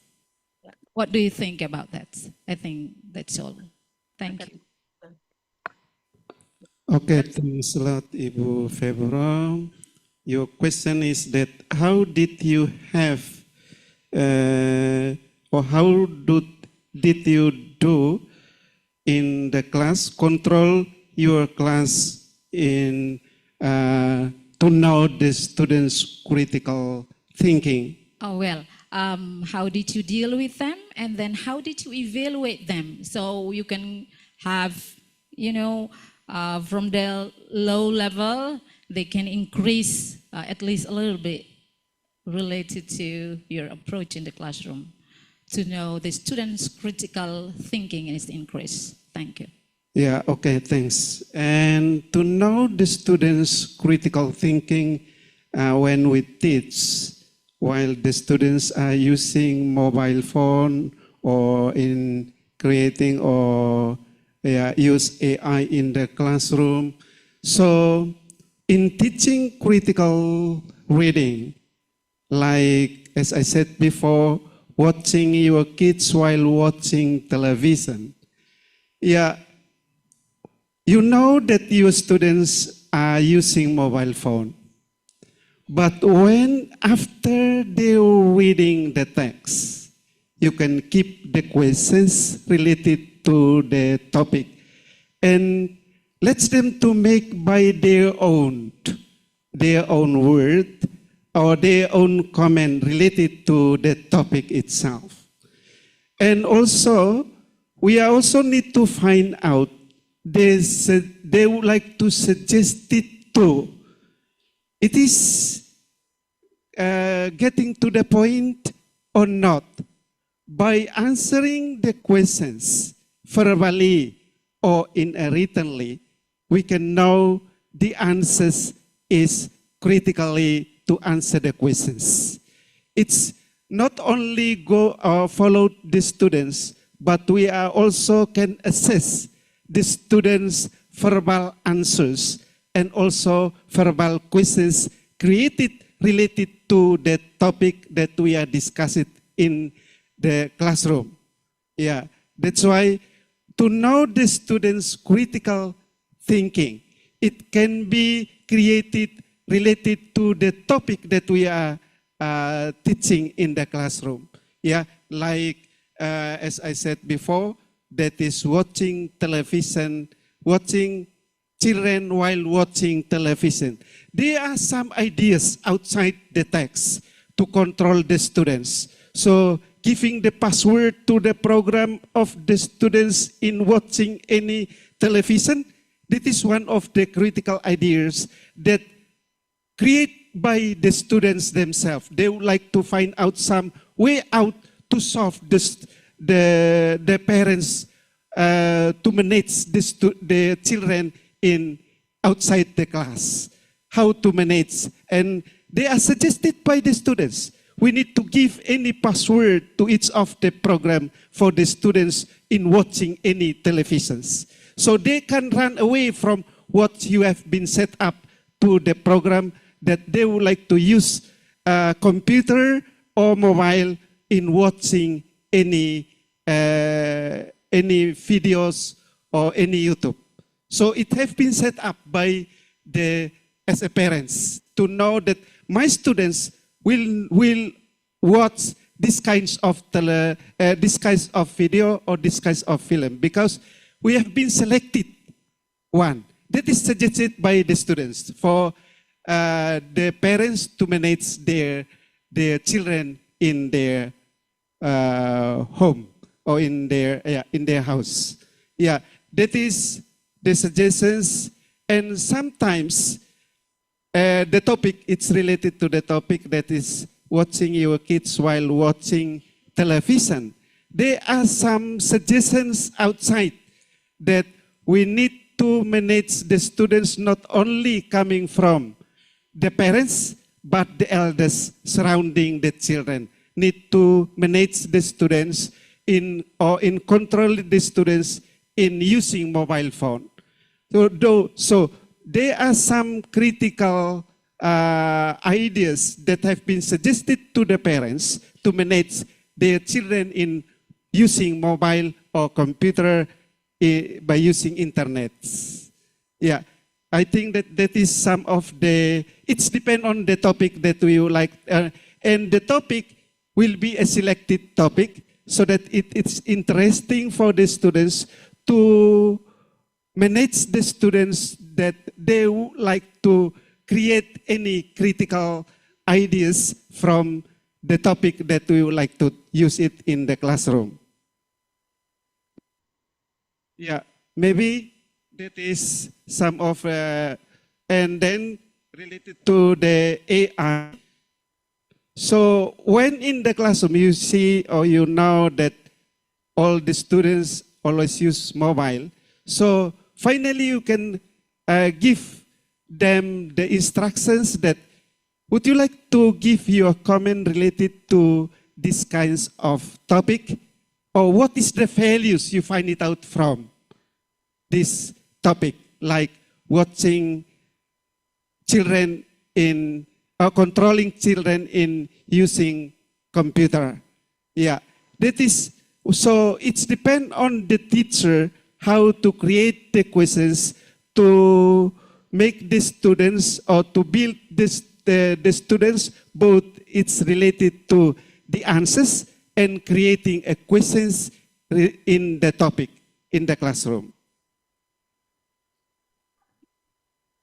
What do you think about that? I think that's all. Thank you. Okay, thanks a lot, Ibu Febro. Your question is that how did you have or how did you do in the class, control your class in to know the students' critical thinking? Oh, well, how did you deal with them? And then how did you evaluate them? So you can have, from the low level, they can increase at least a little bit related to your approach in the classroom to know the students' critical thinking is increased. Thank you. Yeah, okay, thanks. And to know the students' critical thinking when we teach, while the students are using mobile phone or in creating or use AI in the classroom. So in teaching critical reading, like as I said before, watching your kids while watching television. Yeah, you know that your students are using mobile phone. But when after they're reading the text, you can keep the questions related to the topic and let them to make by their own word or their own comment related to the topic itself. And also, we also need to find out they would like to suggest it too. It is getting to the point or not. By answering the questions verbally or writtenly, we can know the answers is critically to answer the questions. It's not only follow the students, but we are also can assess the students' verbal answers and also verbal questions created related to the topic that we are discussing in the classroom. Yeah, that's why to know the students' critical thinking, it can be created related to the topic that we are teaching in the classroom. Yeah, like as I said before, that is watching television, watching children while watching television. There are some ideas outside the text to control the students. So giving the password to the program of the students in watching any television, that is one of the critical ideas that create by the students themselves. They would like to find out some way out to solve the parents to manage the children in outside the class, how to manage. And they are suggested by the students. We need to give any password to each of the program for the students in watching any televisions. So they can run away from what you have been set up to the program that they would like to use computer or mobile in watching any any videos or any YouTube. So it has been set up by the as a parents to know that my students will watch this kinds of this kinds of video or this kinds of film because we have been selected one that is suggested by the students for the parents to manage their children in their home or in their house. Yeah, that is the suggestions, and sometimes the topic it's related to the topic that is watching your kids while watching television. There are some suggestions outside that we need to manage the students not only coming from the parents, but the elders surrounding the children. Need to manage the students in control the students in using mobile phone. So there are some critical ideas that have been suggested to the parents to manage their children in using mobile or computer by using internet. Yeah, I think that is some of the, it's depend on the topic that we would like, and the topic will be a selected topic so that it's interesting for the students to manage the students that they would like to create any critical ideas from the topic that we would like to use it in the classroom. Yeah, maybe that is some of, and then related to the AI. So when in the classroom you see or you know that all the students always use mobile, so finally you can give them the instructions that, would you like to give your comment related to these kinds of topic? Or what is the values you find it out from this topic, like watching children in, or controlling children in using computer. Yeah, that is, so it's depend on the teacher how to create the questions to make the students or to build this, the students, both it's related to the answers and creating a questions in the topic in the classroom.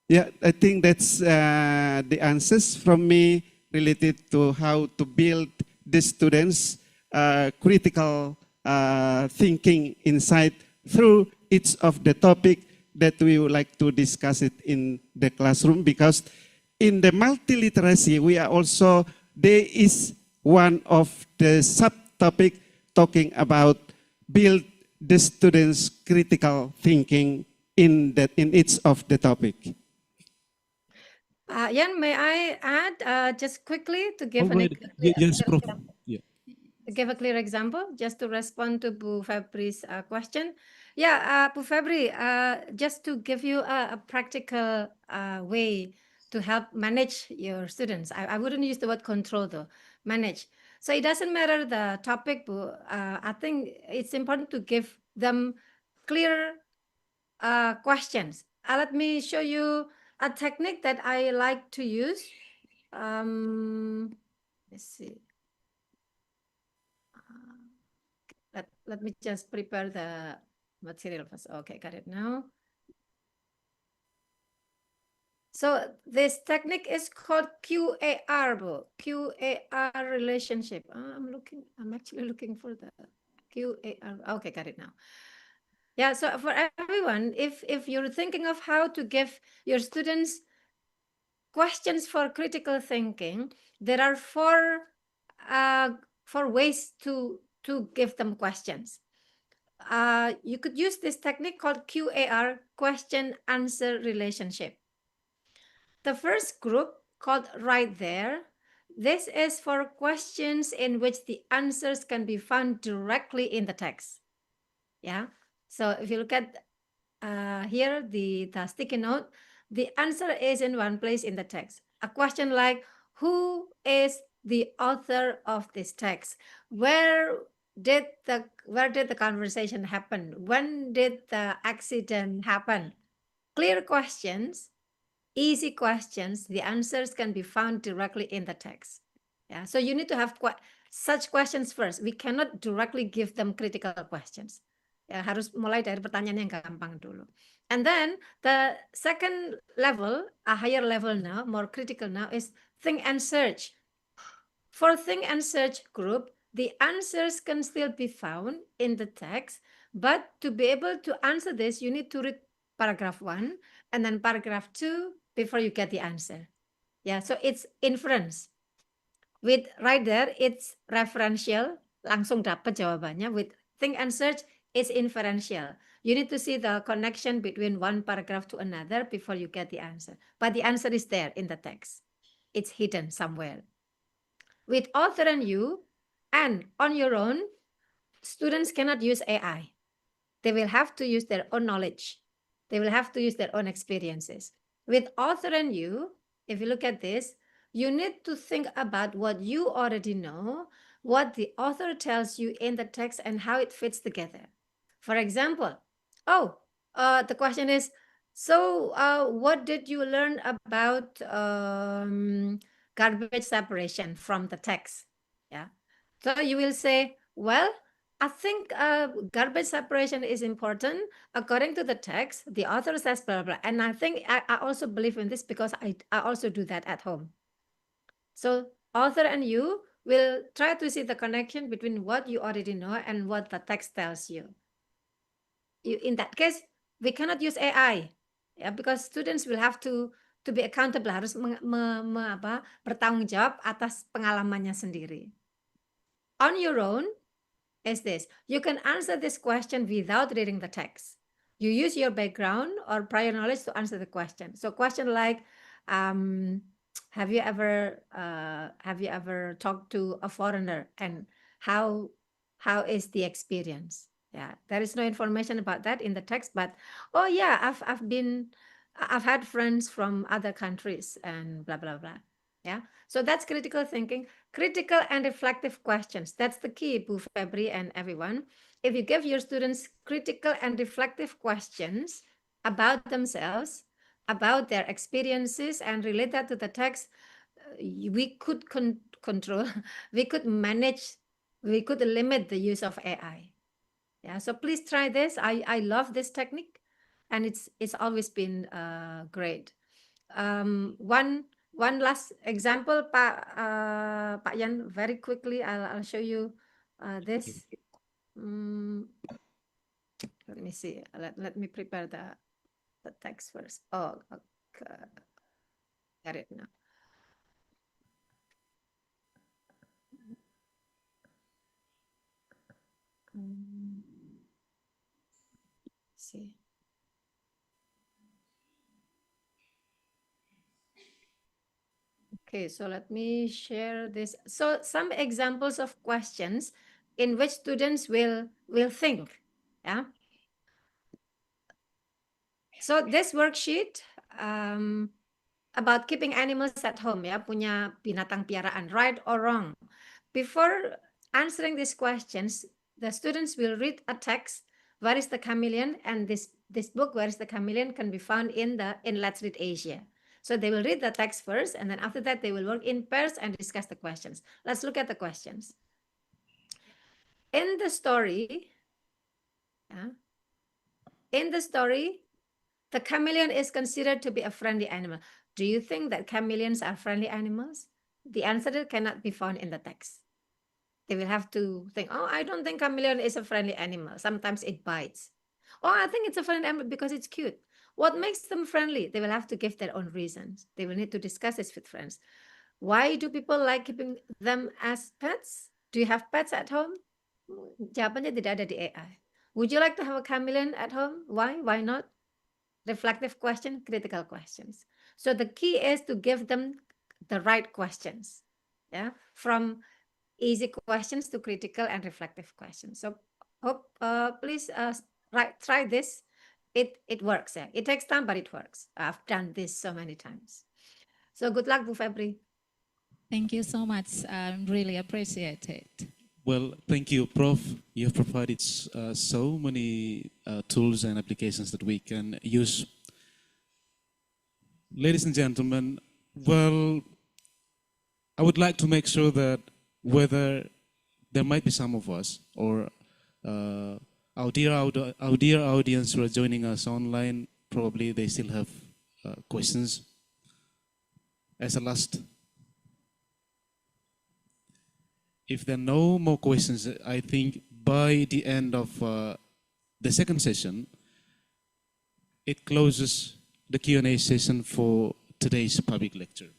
Yeah, I think that's the answers from me related to how to build the students' critical thinking inside through each of the topic that we would like to discuss it in the classroom, because in the multiliteracy we are also, there is one of the subtopic talking about build the students' critical thinking in each of the topic. Jan, may I add just quickly to give Yes, Prof. Yeah. give a clear example, just to respond to Bu Febri's question. Yeah, Bu Febri, just to give you a practical way to help manage your students. I wouldn't use the word control though, manage. So it doesn't matter the topic, Bu. I think it's important to give them clear questions. Let me show you a technique that I like to use. Let's see. Let me just prepare the material first. Okay, got it now. So this technique is called QAR, QAR relationship. I'm actually looking for the QAR. Okay, got it now. Yeah, so for everyone, if you're thinking of how to give your students questions for critical thinking, there are four ways to give them questions. You could use this technique called QAR, question answer relationship. The first group, called right there, this is for questions in which the answers can be found directly in the text. Yeah, so if you look at here, the sticky note, the answer is in one place in the text. A question like, who is the author of this text? Where where did the conversation happen? When did the accident happen? Clear questions, easy questions, the answers can be found directly in the text. Yeah, so you need to have such questions first. We cannot directly give them critical questions. Ya, harus mulai dari pertanyaan yang gampang dulu. And then the second level, a higher level now, more critical now, is think and search. For think and search group, the answers can still be found in the text, but to be able to answer this, you need to read paragraph 1 and then paragraph 2 before you get the answer. Yeah, so it's inference. With right there, it's referential, langsung dapat jawabannya. With think and search, it's inferential. You need to see the connection between one paragraph to another before you get the answer. But the answer is there in the text. It's hidden somewhere. With author and you, and on your own, students cannot use AI. They will have to use their own knowledge. They will have to use their own experiences. With author and you, if you look at this, you need to think about what you already know, what the author tells you in the text, and how it fits together. For example, the question is, so what did you learn about garbage separation from the text? Yeah. So you will say, well, I think garbage separation is important. According to the text, the author says blah, blah, blah. And I think I also believe in this because I also do that at home. So author and you will try to see the connection between what you already know and what the text tells you. In that case, we cannot use AI, because students will have to be accountable, harus bertanggung jawab atas pengalamannya sendiri. On your own is this. You can answer this question without reading the text. You use your background or prior knowledge to answer the question. So question like, have you ever talked to a foreigner and how is the experience? Yeah, there is no information about that in the text, but oh yeah, I've had friends from other countries and blah blah blah. Yeah, so that's critical thinking, critical and reflective questions. That's the key, Bu Febri and everyone. If you give your students critical and reflective questions about themselves, about their experiences, and relate that to the text, we could control, we could manage, we could limit the use of AI. Yeah, so please try this. I love this technique, and it's always been great. One last example, Pak Yan, very quickly. I'll show you this. Let me see. Let me prepare the text first. Oh, okay. Got it now. See. Okay, so let me share this. So some examples of questions in which students will think. Yeah. So this worksheet about keeping animals at home, ya, punya binatang piaraan, right or wrong. Before answering these questions, the students will read a text. Where is the chameleon? And this book, Where is the Chameleon, can be found in Let's Read Asia. So they will read the text first, and then after that, they will work in pairs and discuss the questions. Let's look at the questions. In the story, the chameleon is considered to be a friendly animal. Do you think that chameleons are friendly animals? The answer cannot be found in the text. They will have to think, oh, I don't think chameleon is a friendly animal. Sometimes it bites. Oh, I think it's a friendly animal because it's cute. What makes them friendly? They will have to give their own reasons. They will need to discuss this with friends. Why do people like keeping them as pets? Do you have pets at home? Jawabannya tidak ada di AI. Would you like to have a chameleon at home? Why? Why not? Reflective question, critical questions. So the key is to give them the right questions. Yeah, from easy questions to critical and reflective questions. So hope please try this. It works. Yeah. It takes time, but it works. I've done this so many times. So good luck, Bu Febri. Thank you so much. I really appreciate it. Well, thank you, Prof. You have provided so many tools and applications that we can use. Ladies and gentlemen, well, I would like to make sure that whether there might be some of us or our dear audience who are joining us online, probably they still have questions. As a last, if there are no more questions, I think by the end of the second session, it closes the Q&A session for today's public lecture.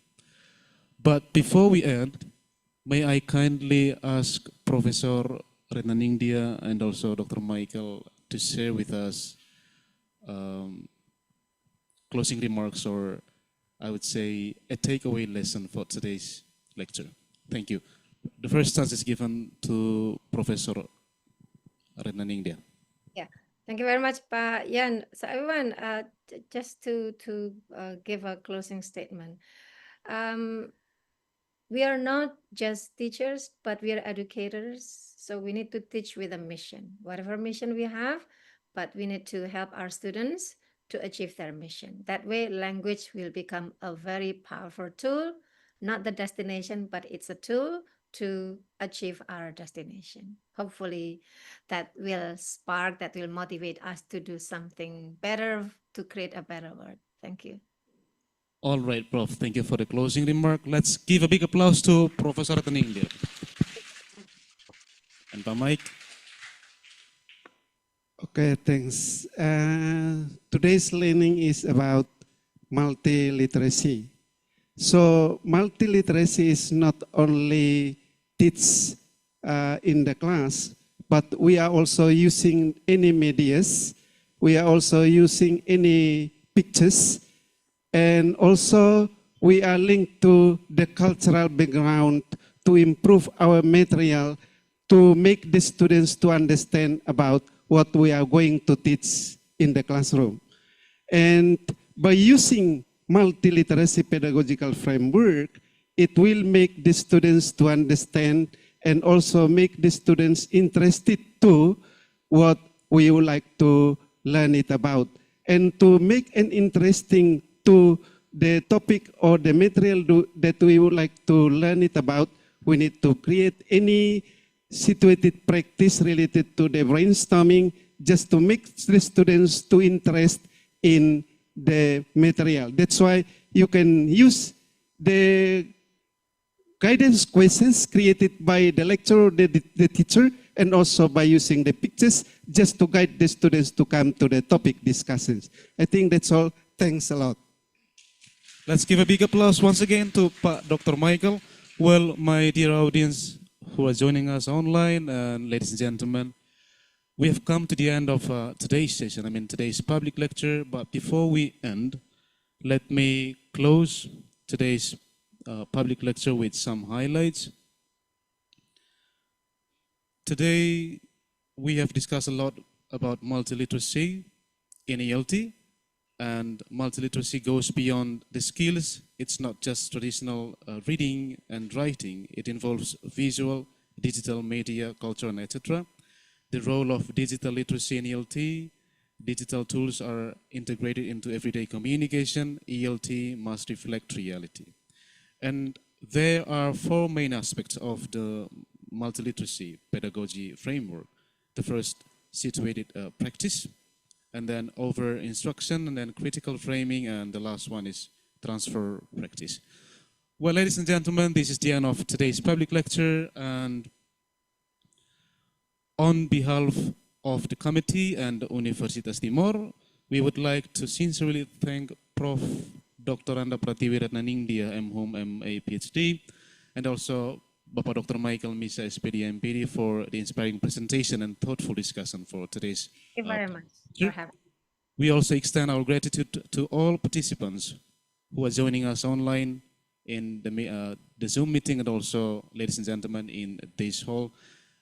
But before we end, may I kindly ask Professor Renaningdia and also Dr. Michael to share with us closing remarks, or I would say a takeaway lesson for today's lecture. Thank you. The first chance is given to Professor Renaningdia. Yeah, thank you very much, Pak Yan. So everyone, just to give a closing statement. We are not just teachers, but we are educators. So we need to teach with a mission, whatever mission we have, but we need to help our students to achieve their mission. That way, language will become a very powerful tool, not the destination, but it's a tool to achieve our destination. Hopefully that will spark, that will motivate us to do something better, to create a better world. Thank you. All right, Prof. Thank you for the closing remark. Let's give a big applause to Professor Renaningdia. And Pak Mike. Okay, thanks. Today's learning is about multiliteracy. So multiliteracy is not only teach in the class, but we are also using any medias. We are also using any pictures. And also we are linked to the cultural background to improve our material, to make the students to understand about what we are going to teach in the classroom. And by using multiliteracy pedagogical framework, it will make the students to understand and also make the students interested to what we would like to learn it about. And to make an interesting to the topic or the material that we would like to learn it about, we need to create any situated practice related to the brainstorming just to make the students to interest in the material. That's why you can use the guidance questions created by the lecturer, the teacher, and also by using the pictures just to guide the students to come to the topic discussions. I think that's all. Thanks a lot. Let's give a big applause once again to Dr. Michael. Well, my dear audience who are joining us online, ladies and gentlemen, we have come to the end of today's session, today's public lecture. But before we end, let me close today's public lecture with some highlights. Today, we have discussed a lot about multiliteracy in ELT. And multiliteracy goes beyond the skills. It's not just traditional reading and writing. It involves visual, digital media, culture, and etc. The role of digital literacy in ELT. Digital tools are integrated into everyday communication. ELT must reflect reality. And there are four main aspects of the multiliteracy pedagogy framework. The first, situated practice, and then over instruction, and then critical framing, and the last one is transfer practice. Well, ladies and gentlemen, this is the end of today's public lecture, and on behalf of the committee and Universitas Timor, we would like to sincerely thank Prof. Dr. Anda Pratiwi Renaningdia, MHum, MA, PhD, and also Bapak Dr. Michael Misa, SPD, MPD, for the inspiring presentation and thoughtful discussion for today's. Thank you very much for having me. We also extend our gratitude to all participants who are joining us online in the Zoom meeting, and also, ladies and gentlemen, in this hall.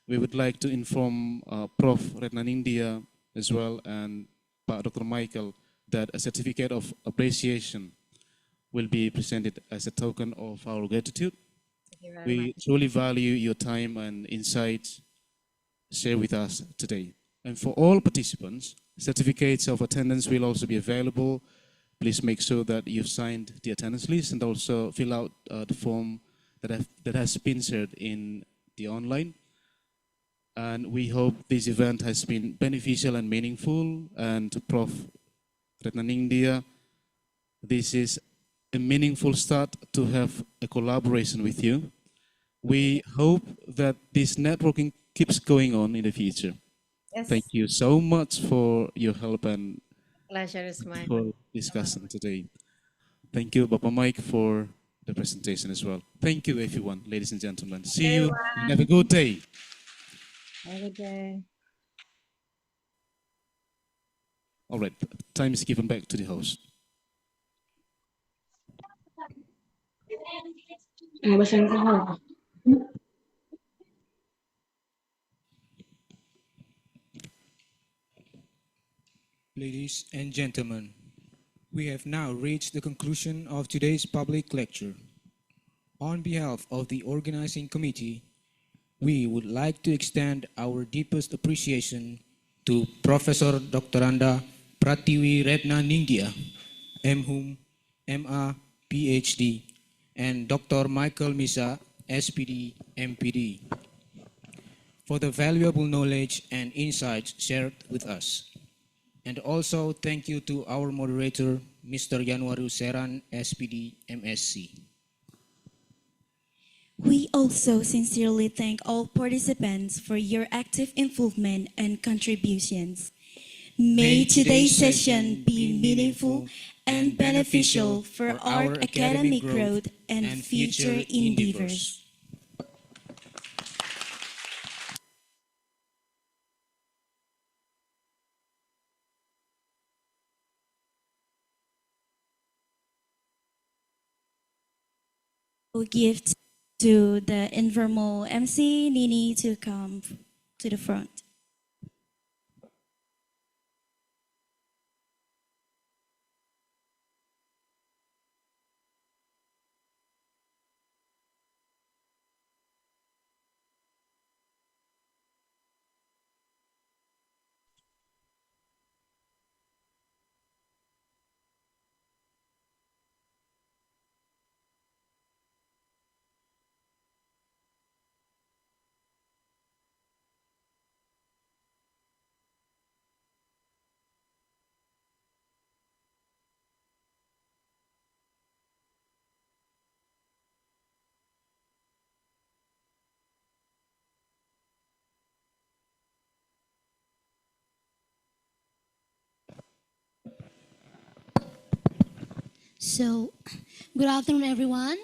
We would like to inform Prof. Renaningdia as well and Pak Dr. Michael that a certificate of appreciation will be presented as a token of our gratitude. you very We much. truly value your time and insights shared with us today. And for all participants, certificates of attendance will also be available. Please make sure that you've signed the attendance list and also fill out the form that has been shared in the online. And we hope this event has been beneficial and meaningful. And to Prof. Retnaningdia, this is a meaningful start to have a collaboration with you. We hope that this networking keeps going on in the future. Yes. Thank you so much for your help and Pleasure is mine. for discussing today. Thank you, Papa Mike, for the presentation as well. Thank you, everyone, ladies and gentlemen. See you and have a good day. Have a good day. All right, time is given back to the host. Ladies and gentlemen, we have now reached the conclusion of today's public lecture. On behalf of the organizing committee, we would like to extend our deepest appreciation to Professor Dr. Pratiwi Retnaningdia, MHUM, MA, PhD, and Dr. Michael Misa, SPD, MPD, for the valuable knowledge and insights shared with us. And also thank you to our moderator, Mr. Yanwaru Seran, SPD, MSc. We also sincerely thank all participants for your active involvement and contributions. May today's session be meaningful and beneficial for our academic growth and future endeavors. We'll give to the informal MC, Nini, to come to the front. So, good afternoon, everyone.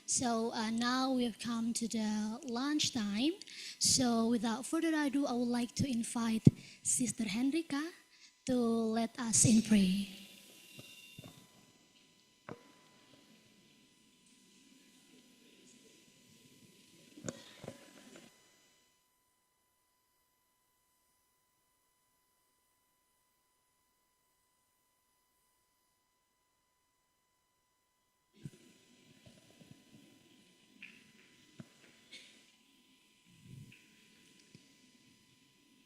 So now we have come to the lunch time. So without further ado, I would like to invite Sister Henrika to let us in prayer.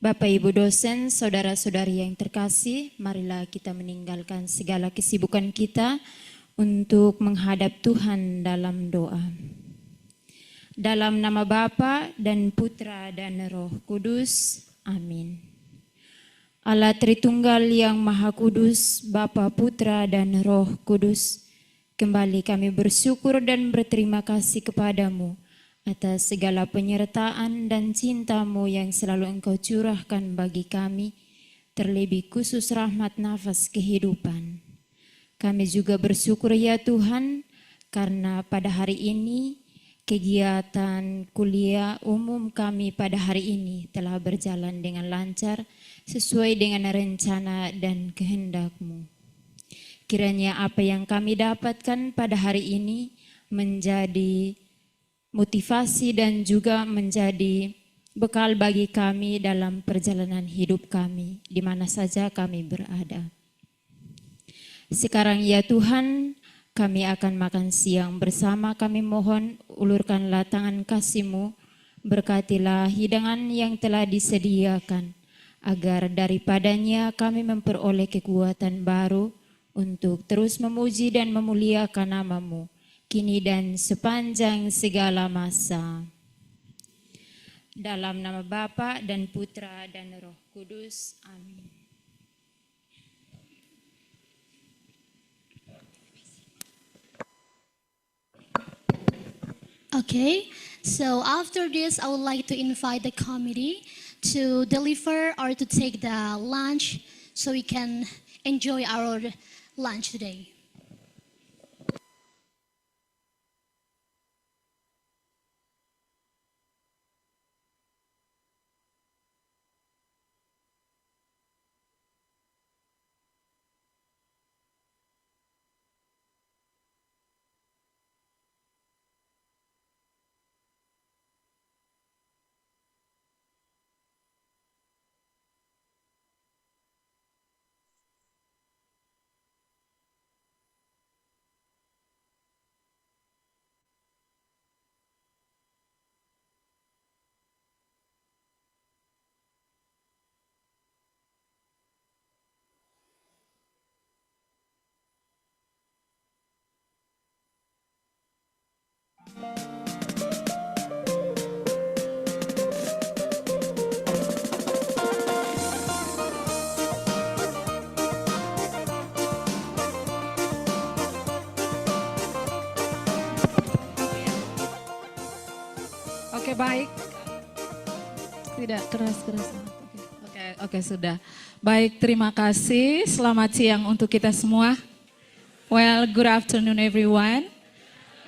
Bapak Ibu dosen, saudara-saudari yang terkasih, marilah kita meninggalkan segala kesibukan kita untuk menghadap Tuhan dalam doa. Dalam nama Bapa dan Putra dan Roh Kudus, amin. Allah Tritunggal yang Maha Kudus, Bapa, Putra dan Roh Kudus, kembali kami bersyukur dan berterima kasih kepadamu atas segala penyertaan dan cinta-Mu yang selalu Engkau curahkan bagi kami, terlebih khusus rahmat nafas kehidupan. Kami juga bersyukur ya Tuhan, karena pada hari ini kegiatan kuliah umum kami pada hari ini telah berjalan dengan lancar sesuai dengan rencana dan kehendak-Mu. Kiranya apa yang kami dapatkan pada hari ini menjadi motivasi dan juga menjadi bekal bagi kami dalam perjalanan hidup kami, di mana saja kami berada. Sekarang ya Tuhan, Kami akan makan siang bersama. Kami mohon ulurkanlah tangan kasih-Mu, berkatilah hidangan yang telah disediakan, agar daripadanya kami memperoleh kekuatan baru untuk terus memuji dan memuliakan nama-Mu, kini dan sepanjang segala masa. Dalam nama Bapa dan Putra dan Roh Kudus. Amin. Okay, so after this, I would like to invite the committee to deliver or to take the lunch so we can enjoy our lunch today. Oke, baik. Tidak keras-keras. Oke, sudah. Baik, terima kasih. Selamat siang untuk kita semua. Well, good afternoon everyone.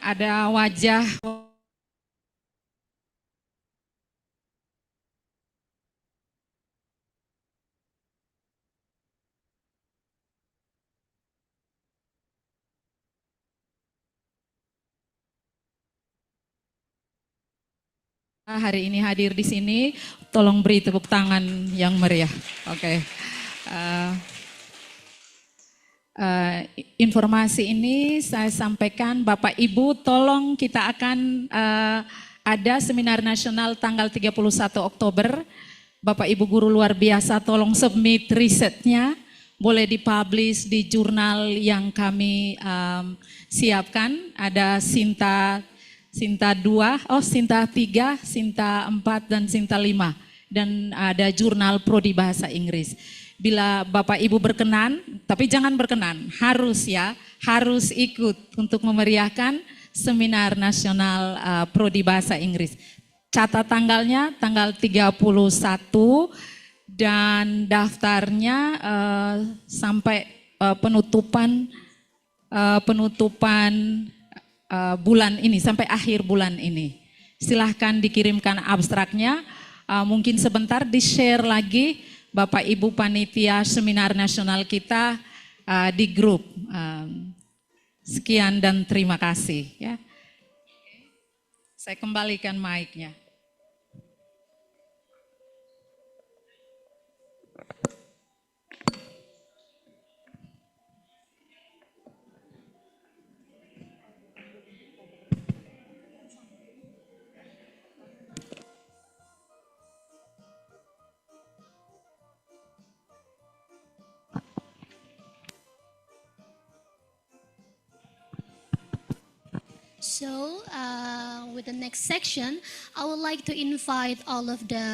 Ada wajah hari ini hadir di sini. Tolong beri tepuk tangan yang meriah. Oke. Informasi ini saya sampaikan, Bapak Ibu, tolong kita akan ada seminar nasional tanggal 31 Oktober. Bapak Ibu guru luar biasa, tolong submit risetnya, boleh dipublish di jurnal yang kami siapkan. Ada Sinta 2, Sinta 3, Sinta 4, dan Sinta 5. Dan ada jurnal Prodi Bahasa Inggris. Bila Bapak Ibu berkenan, tapi jangan berkenan, harus ya, harus ikut untuk memeriahkan seminar nasional Prodi Bahasa Inggris. Catat tanggalnya, tanggal 31, dan daftarnya sampai penutupan bulan ini, sampai akhir bulan ini. Silahkan dikirimkan abstraknya, mungkin sebentar di-share lagi Bapak Ibu panitia seminar nasional kita di grup. Sekian dan terima kasih ya. Saya kembalikan mic-nya. So, with the next section, I would like to invite all of the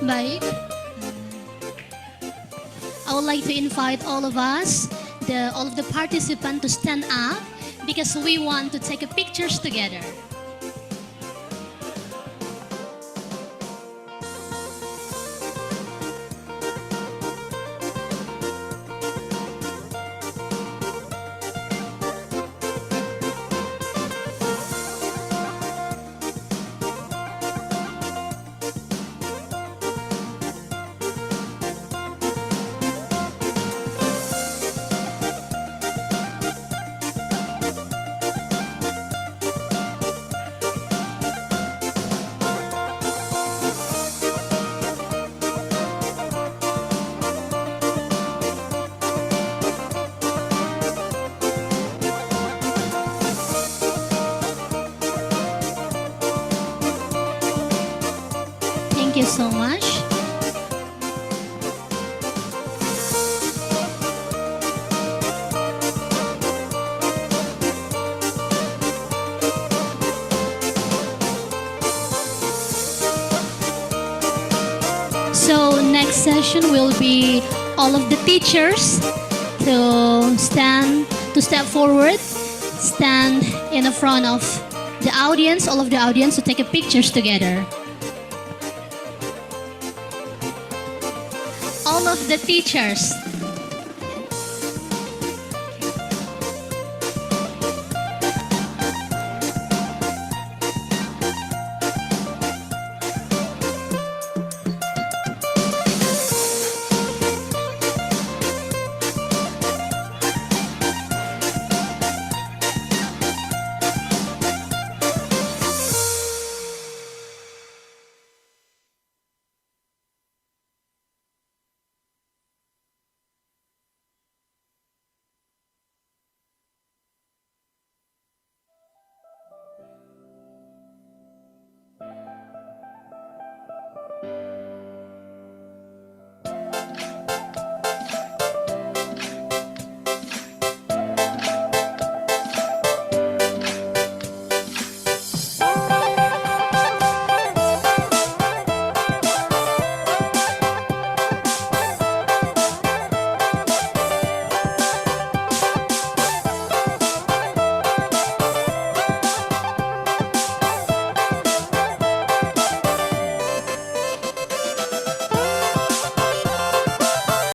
Baik. I would like to invite all of us, all of the participants to stand up because we want to take a pictures together. Thank you so much. So next session will be all of the teachers to step forward, stand in the front of the audience, all of the audience to take a pictures together. All of the teachers